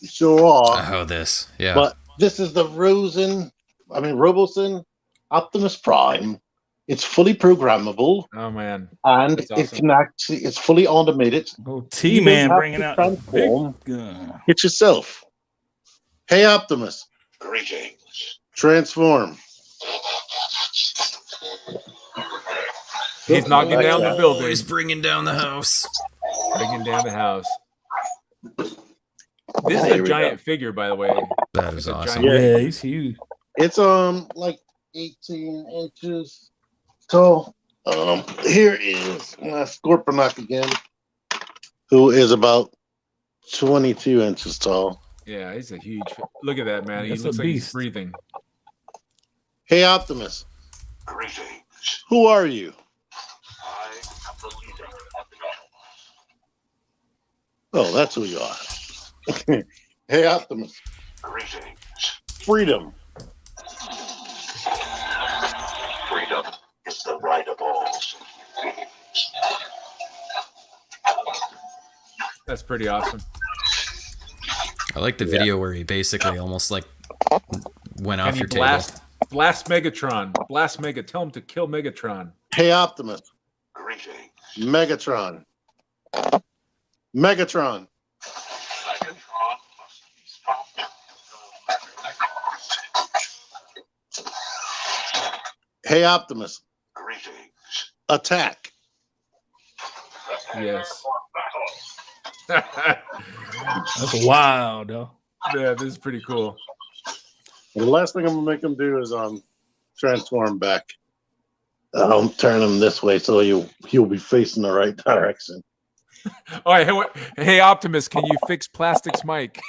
[SPEAKER 2] Sure are.
[SPEAKER 4] Oh, this. Yeah.
[SPEAKER 2] But this is the Robosen Optimus Prime. It's fully programmable,
[SPEAKER 1] Oh, man.
[SPEAKER 2] and
[SPEAKER 1] That's
[SPEAKER 2] it
[SPEAKER 1] awesome.
[SPEAKER 2] can actually, it's fully automated.
[SPEAKER 3] Oh, T-Man
[SPEAKER 2] have
[SPEAKER 3] bringing
[SPEAKER 2] to
[SPEAKER 3] out the big
[SPEAKER 2] transform.
[SPEAKER 3] gun.
[SPEAKER 2] Hit yourself. Hey, Optimus.
[SPEAKER 7] Greetings.
[SPEAKER 2] Transform.
[SPEAKER 1] He's knocking down the
[SPEAKER 4] Oh,
[SPEAKER 1] building.
[SPEAKER 4] he's bringing down the house.
[SPEAKER 1] Bringing down the house. This is
[SPEAKER 2] Here
[SPEAKER 1] a
[SPEAKER 2] we
[SPEAKER 1] giant figure, by the way.
[SPEAKER 4] That is
[SPEAKER 1] It's a
[SPEAKER 4] awesome.
[SPEAKER 1] giant-
[SPEAKER 3] Yeah, he's huge.
[SPEAKER 2] It's like 18 inches tall. Here is my Scorponok again, who is about 22 inches tall.
[SPEAKER 1] Yeah, he's a huge. Look at that, man. He
[SPEAKER 3] That's
[SPEAKER 1] looks
[SPEAKER 3] a
[SPEAKER 1] like he's
[SPEAKER 3] beast.
[SPEAKER 1] breathing.
[SPEAKER 2] Hey, Optimus.
[SPEAKER 7] Greetings.
[SPEAKER 2] Who are you?
[SPEAKER 7] I am the leader of the Autobots.
[SPEAKER 2] Oh, that's who you are. Hey, Optimus.
[SPEAKER 7] Greetings.
[SPEAKER 2] Freedom.
[SPEAKER 7] Freedom is the right of all.
[SPEAKER 1] That's pretty awesome.
[SPEAKER 4] I like the video where he basically almost like went off
[SPEAKER 1] And he
[SPEAKER 4] your table.
[SPEAKER 1] blast Megatron. Blast Mega. Tell him to kill Megatron.
[SPEAKER 2] Hey, Optimus.
[SPEAKER 7] Greetings.
[SPEAKER 2] Megatron. Megatron.
[SPEAKER 7] Megatron must be stopped.
[SPEAKER 2] Hey, Optimus.
[SPEAKER 7] Greetings.
[SPEAKER 2] Attack.
[SPEAKER 1] Yes.
[SPEAKER 3] That's wild, though.
[SPEAKER 1] Yeah, this is pretty cool.
[SPEAKER 2] The last thing I'm gonna make him do is transform back. I'll turn him this way so he'll be facing the right direction.
[SPEAKER 1] All right, hey, Optimus, can you fix Plastic's mic?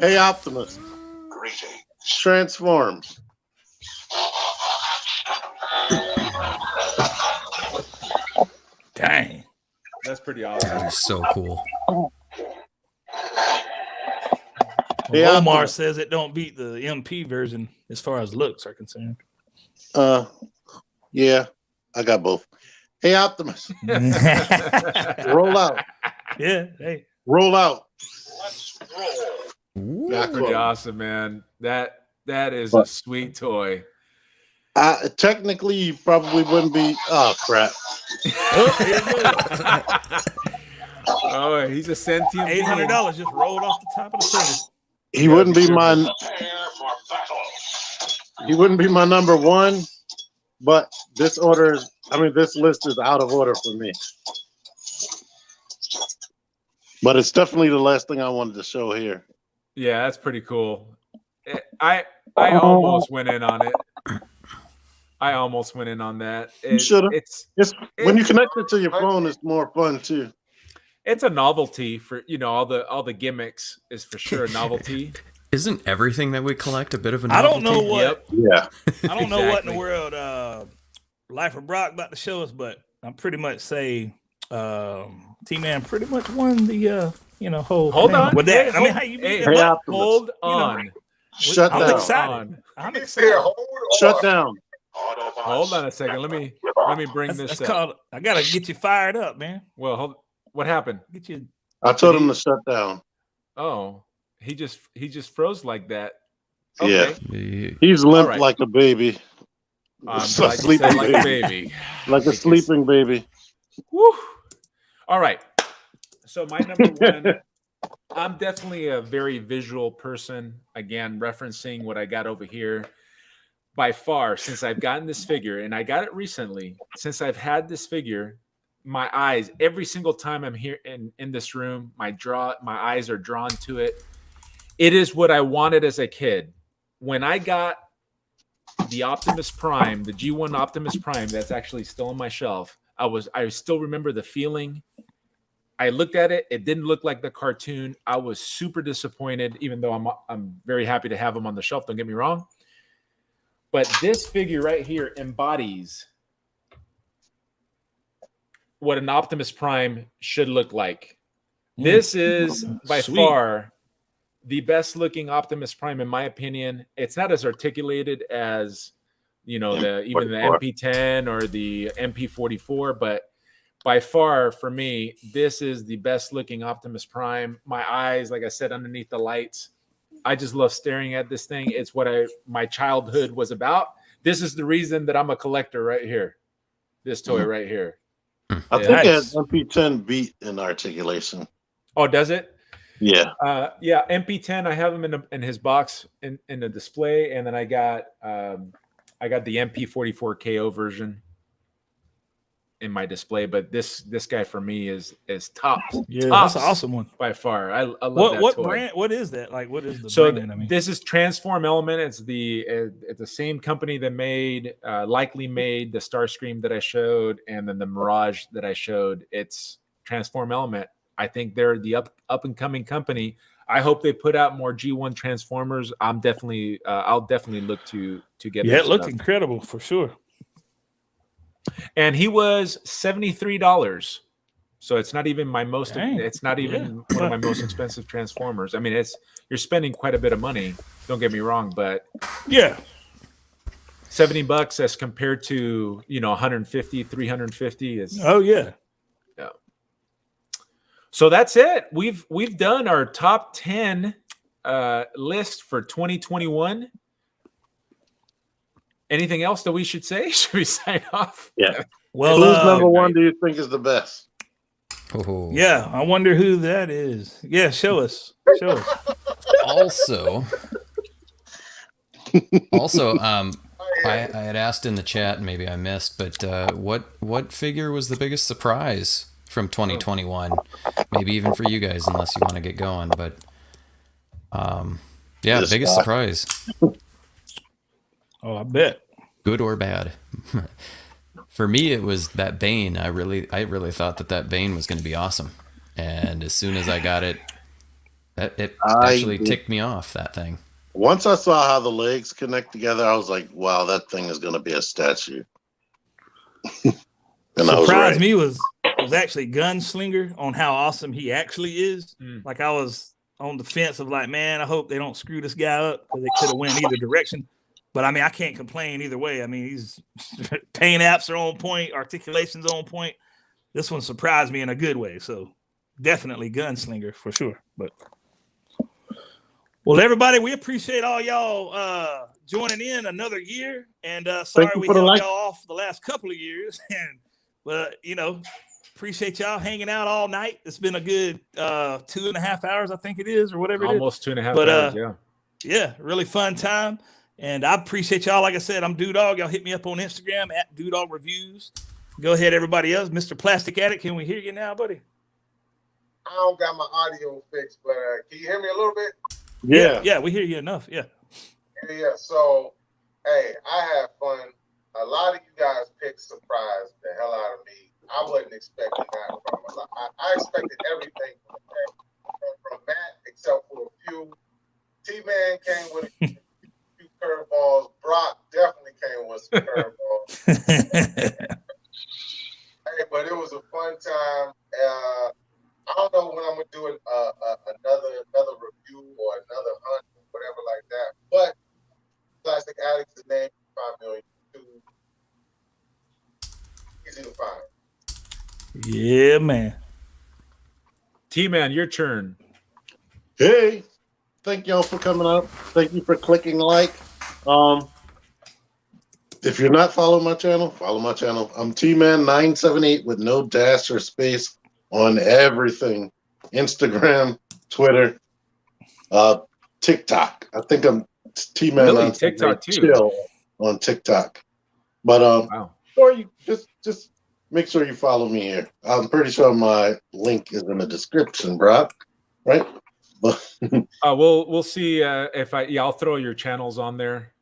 [SPEAKER 2] Hey, Optimus.
[SPEAKER 7] Greetings.
[SPEAKER 2] Transform.
[SPEAKER 3] Dang.
[SPEAKER 1] That's pretty awesome.
[SPEAKER 4] That is so cool.
[SPEAKER 2] Hey,
[SPEAKER 3] Omar
[SPEAKER 2] Optimus.
[SPEAKER 3] says it don't beat the MP version as far as looks are concerned.
[SPEAKER 2] Yeah, I got both. Hey, Optimus.
[SPEAKER 3] Yeah,
[SPEAKER 2] Roll out.
[SPEAKER 3] hey.
[SPEAKER 2] Roll out.
[SPEAKER 7] Let's roll.
[SPEAKER 1] That's pretty awesome, man. That is a sweet toy.
[SPEAKER 2] Technically, you probably wouldn't be. Oh, crap.
[SPEAKER 1] Oh, he's a sentient being.
[SPEAKER 3] $800 just rolled off the top of the table.
[SPEAKER 2] He wouldn't be my.
[SPEAKER 7] Prepare for battle.
[SPEAKER 2] He wouldn't be my number one, but this list is out of order for me. But it's definitely the last thing I wanted to show here.
[SPEAKER 1] Yeah, that's pretty cool. I almost went in on it. I almost went in on that.
[SPEAKER 2] You shoulda.
[SPEAKER 1] It's
[SPEAKER 2] When you connect it to your phone, it's more fun too.
[SPEAKER 1] it's a novelty for all the gimmicks is for sure a novelty.
[SPEAKER 4] Isn't everything that we collect a bit of a
[SPEAKER 3] I
[SPEAKER 4] novelty?
[SPEAKER 3] don't know what
[SPEAKER 2] Yeah.
[SPEAKER 3] I don't know what in
[SPEAKER 1] Exactly.
[SPEAKER 3] the world Life of Brock about to show us, but I'm pretty much say T-Man pretty much won the whole
[SPEAKER 1] Hold
[SPEAKER 3] thing.
[SPEAKER 1] on.
[SPEAKER 3] With that,
[SPEAKER 1] Hey,
[SPEAKER 3] I mean, how you
[SPEAKER 1] hey,
[SPEAKER 3] beat
[SPEAKER 2] hey,
[SPEAKER 3] that?
[SPEAKER 2] Optimus.
[SPEAKER 1] Hold
[SPEAKER 3] know,
[SPEAKER 1] on.
[SPEAKER 2] Shut
[SPEAKER 3] I'm
[SPEAKER 2] down.
[SPEAKER 3] excited. I'm
[SPEAKER 7] He
[SPEAKER 3] excited.
[SPEAKER 7] said, hold
[SPEAKER 2] Shut
[SPEAKER 7] on.
[SPEAKER 2] down.
[SPEAKER 7] Autobots.
[SPEAKER 1] Hold on a second. Let me bring
[SPEAKER 3] That's
[SPEAKER 1] this up.
[SPEAKER 3] called. I gotta get you fired up, man.
[SPEAKER 1] Well, what happened?
[SPEAKER 3] Get you.
[SPEAKER 2] I told him to shut down.
[SPEAKER 1] Oh, he just froze like that.
[SPEAKER 2] Yeah.
[SPEAKER 4] The-
[SPEAKER 2] He's limp
[SPEAKER 1] right.
[SPEAKER 2] like a baby.
[SPEAKER 1] I'm
[SPEAKER 2] So
[SPEAKER 1] glad you
[SPEAKER 2] sleeping
[SPEAKER 1] said like a
[SPEAKER 2] baby.
[SPEAKER 1] baby.
[SPEAKER 2] Like a
[SPEAKER 1] Because-
[SPEAKER 2] sleeping baby.
[SPEAKER 1] Woo. All right. So my number one, I'm definitely a very visual person. Again, referencing what I got over here. By far, since I've gotten this figure, and I got it recently, since I've had this figure, my eyes, every single time I'm here in this room, my eyes are drawn to it. It is what I wanted as a kid. when I got the Optimus Prime, the G1 Optimus Prime, that's actually still on my shelf. I still remember the feeling. I looked at it. It didn't look like the cartoon. I was super disappointed, even though I'm very happy to have him on the shelf. Don't get me wrong. But this figure right here embodies what an Optimus Prime should look like. This is by far the best looking Optimus Prime, in my opinion. It's not as articulated as, even the MP10 or the MP44, but by far, for me, this is the best looking Optimus Prime. My eyes, like I said, underneath the lights, I just love staring at this thing. It's what my childhood was about. This is the reason that I'm a collector right here. This toy right here.
[SPEAKER 2] I think it has MP10 beat in articulation.
[SPEAKER 1] Oh, does it?
[SPEAKER 2] Yeah.
[SPEAKER 1] Yeah, MP10. I have him in his box in the display, and then I got the MP44 KO version in my display. But this guy for me is top.
[SPEAKER 3] Yeah, that's an awesome one
[SPEAKER 1] by far. I love that
[SPEAKER 3] what
[SPEAKER 1] toy.
[SPEAKER 3] brand? What is that? Like, what is the brand? I mean,
[SPEAKER 1] this is Transform Element. It's the same company that likely made the Starscream that I showed, and then the Mirage that I showed. It's Transform Element. I think they're the up and coming company. I hope they put out more G1 Transformers. I'll definitely look to get.
[SPEAKER 3] Yeah, it looked incredible for sure.
[SPEAKER 1] And he was $73, so it's not even my most.
[SPEAKER 3] Dang.
[SPEAKER 1] It's not even one of my most expensive Transformers. I mean, you're spending quite a bit of money. Don't get me wrong, but
[SPEAKER 3] yeah,
[SPEAKER 1] $70 as compared to 150, 350 is.
[SPEAKER 3] Oh yeah.
[SPEAKER 1] Yeah. So that's it. We've done our top 10 list for 2021. Anything else that we should say? Should we sign off?
[SPEAKER 2] Yeah.
[SPEAKER 3] Well,
[SPEAKER 2] who's number one do you think is the best?
[SPEAKER 4] Oh.
[SPEAKER 3] Yeah, I wonder who that is. Yeah, show us.
[SPEAKER 4] Also, I had asked in the chat, and maybe I missed, but what figure was the biggest surprise from 2021? Maybe even for you guys, unless you want to get going. But biggest surprise.
[SPEAKER 3] Oh, I bet.
[SPEAKER 4] Good or bad. For me, it was that Bane. I really thought that Bane was going to be awesome, and as soon as I got it, it actually ticked me off. That thing.
[SPEAKER 2] Once I saw how the legs connect together, I was like, "Wow, that thing is going to be a statue." And
[SPEAKER 3] surprised me was actually Gunslinger on how awesome he actually is. Like, I was on the fence of like, man, I hope they don't screw this guy up, because they could have went either direction. But I mean, I can't complain either way. I mean, he's paint apps are on point, articulation's on point. This one surprised me in a good way. So definitely Gunslinger for sure. But well, everybody, we appreciate all y'all joining in another year. And sorry we held y'all off the last couple of years. But appreciate y'all hanging out all night. It's been a good 2.5 hours, I think it is, or whatever.
[SPEAKER 1] Almost 2.5 hours. Yeah.
[SPEAKER 3] Yeah, really fun time. And I appreciate y'all. Like I said, I'm Dewdog. Y'all hit me up on Instagram at Dewdog Reviews. Go ahead, everybody else. Mr. Plastic Addict, can we hear you now, buddy?
[SPEAKER 7] I don't got my audio fixed, but can you hear me a little bit?
[SPEAKER 3] Yeah, we hear you enough. Yeah.
[SPEAKER 7] So, hey, I have fun. A lot of you guys picked surprise the hell out of me. I wasn't expecting that from a lot. I expected everything from Matt, except for a few. T-Man came with a few curveballs. Brock definitely came with some curveballs. Hey, but it was a fun time. I don't know when I'm gonna do another review or another hunt or whatever like that. But Plastic Addict's name, 5 million. Easy to find.
[SPEAKER 3] Yeah, man.
[SPEAKER 1] T-Man, your turn.
[SPEAKER 2] Hey, thank y'all for coming up. Thank you for clicking like. If you're not following my channel, follow my channel. I'm T-Man978 with no dash or space on everything. Instagram, Twitter, TikTok. I think I'm T-Man
[SPEAKER 1] Really?
[SPEAKER 2] on
[SPEAKER 1] TikTok too.
[SPEAKER 2] Chill on TikTok. But
[SPEAKER 1] Wow.
[SPEAKER 2] or you just make sure you follow me here. I'm pretty sure my link is in the description, Brock. Right?
[SPEAKER 1] We'll see if I'll throw your channels on there.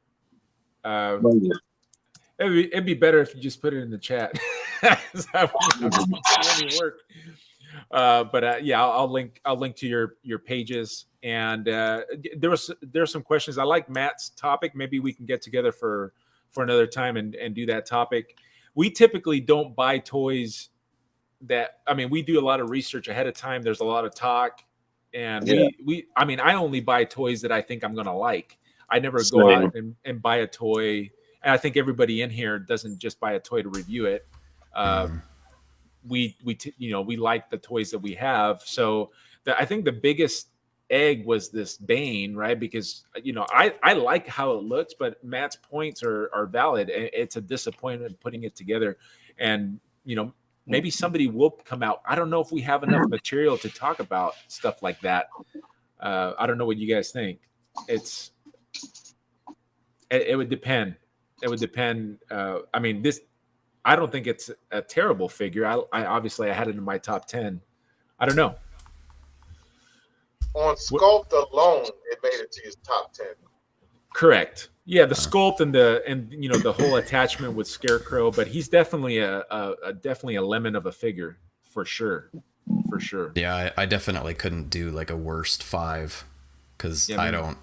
[SPEAKER 1] It'd be better if you just put it in the chat. That wouldn't really work. I'll link to your pages. And there's some questions. I like Matt's topic. Maybe we can get together for another time and do that topic. We typically don't buy toys we do a lot of research ahead of time. There's a lot of talk, and I only buy toys that I think I'm gonna like. I never go out and buy a toy. And I think everybody in here doesn't just buy a toy to review it. We like the toys that we have. So I think the biggest egg was this Bane, right? Because I like how it looks, but Matt's points are valid. It's a disappointment putting it together, and maybe somebody will come out. I don't know if we have enough material to talk about stuff like that. I don't know what you guys think. It would depend. It would depend. I don't think it's a terrible figure. I obviously I had it in my top 10. I don't know.
[SPEAKER 7] On sculpt alone, it made it to his top 10.
[SPEAKER 1] Correct. Yeah, the sculpt and the whole attachment with Scarecrow, but he's definitely definitely a lemon of a figure for sure. For sure.
[SPEAKER 4] Yeah, I definitely couldn't do like a worst 5 because I don't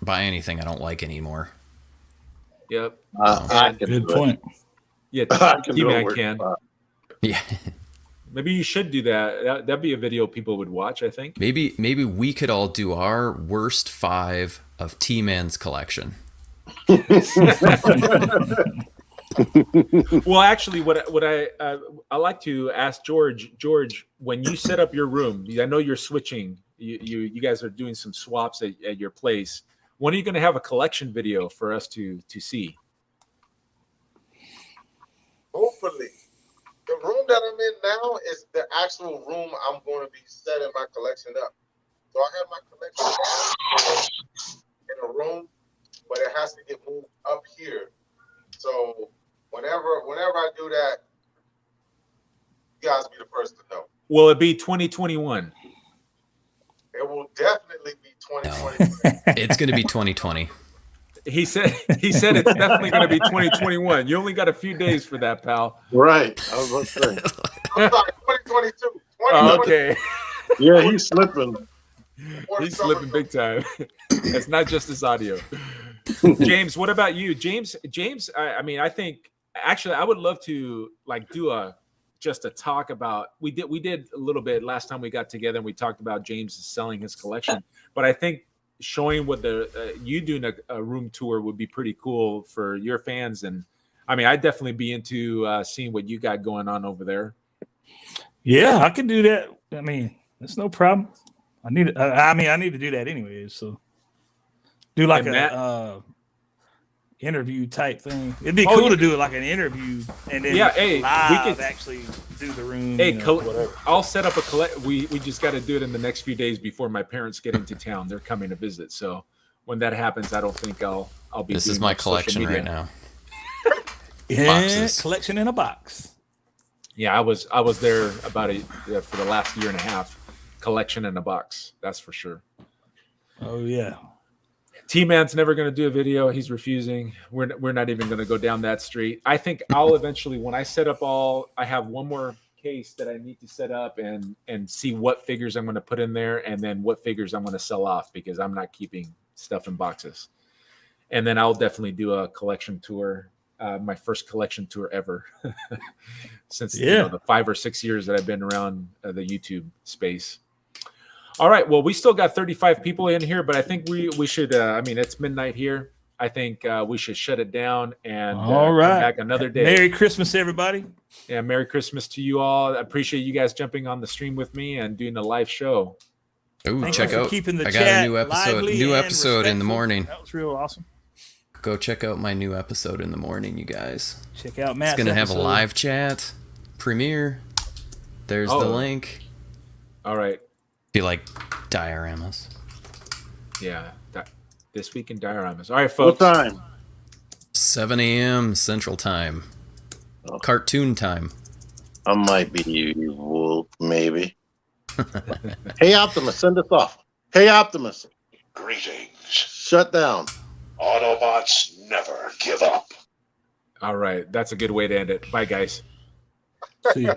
[SPEAKER 4] buy anything I don't like anymore.
[SPEAKER 1] Yep.
[SPEAKER 3] Good point.
[SPEAKER 1] Yeah, T-Man can.
[SPEAKER 4] Yeah.
[SPEAKER 1] Maybe you should do that. That'd be a video people would watch, I think.
[SPEAKER 4] Maybe we could all do our worst 5 of T-Man's collection.
[SPEAKER 1] Well, actually, what I like to ask George, when you set up your room, I know you're switching. You guys are doing some swaps at your place. When are you going to have a collection video for us to see?
[SPEAKER 7] Hopefully. The room that I'm in now is the actual room I'm going to be setting my collection up. So I have my collection in a room, but it has to get moved up here. So whenever I do that, you guys be the first to know.
[SPEAKER 1] Will it be 2021?
[SPEAKER 7] It will definitely be 2020.
[SPEAKER 4] It's going to be 2020.
[SPEAKER 1] He said it's definitely going to be 2021. You only got a few days for that, pal.
[SPEAKER 2] Right. I was about to say.
[SPEAKER 7] I'm sorry, 2022.
[SPEAKER 1] Oh, okay.
[SPEAKER 2] Yeah, he's slipping.
[SPEAKER 1] He's slipping big time. It's not just his audio. James, what about you? James, I think actually I would love to do just a talk about we did a little bit last time we got together and we talked about James selling his collection, but I think showing what you doing a room tour would be pretty cool for your fans. And I'd definitely be into seeing what you got going on over there.
[SPEAKER 3] Yeah, I can do that. It's no problem. I need to do that anyways. So do like a interview type thing. It'd be cool to do it like an interview and then live we could actually do the room. Whatever.
[SPEAKER 1] I'll set up a collect. We just got to do it in the next few days before my parents get into town. They're coming to visit, so when that happens, I don't think I'll be.
[SPEAKER 4] This is my collection right now.
[SPEAKER 3] Boxes. Collection in a box.
[SPEAKER 1] Yeah, I was there about for the last year and a half. Collection in a box. That's for sure.
[SPEAKER 3] Oh yeah.
[SPEAKER 1] T-Man's never going to do a video. He's refusing. We're not even going to go down that street. I think I'll eventually, when I set up I have one more case that I need to set up and see what figures I'm going to put in there and then what figures I'm going to sell off because I'm not keeping stuff in boxes. And then I'll definitely do a collection tour, my first collection tour ever since the 5 or 6 years that I've been around the YouTube space. All right. Well, we still got 35 people in here, but I think we should. It's midnight here. I think we should shut it down and
[SPEAKER 3] all right.
[SPEAKER 1] Come back another day.
[SPEAKER 3] Merry Christmas, everybody.
[SPEAKER 1] Yeah, Merry Christmas to you all. I appreciate you guys jumping on the stream with me and doing a live show.
[SPEAKER 4] Ooh, check out.
[SPEAKER 3] Keeping the
[SPEAKER 4] I got a new episode. New episode in the morning.
[SPEAKER 3] That was real awesome.
[SPEAKER 4] Go check out my new episode in the morning, you guys.
[SPEAKER 3] Check out Matt's
[SPEAKER 4] It's gonna have
[SPEAKER 3] episode.
[SPEAKER 4] a live chat premiere. There's the link.
[SPEAKER 1] All right.
[SPEAKER 4] Be like dioramas.
[SPEAKER 1] Yeah. This week in dioramas. All right, folks.
[SPEAKER 2] What time?
[SPEAKER 4] 7 a.m. Central Time. Cartoon time.
[SPEAKER 2] I might be evil, maybe. Hey, Optimus, send us off. Hey, Optimus.
[SPEAKER 8] Greetings.
[SPEAKER 2] Shut down.
[SPEAKER 8] Autobots never give up.
[SPEAKER 1] All right. That's a good way to end it. Bye, guys.
[SPEAKER 3] See ya.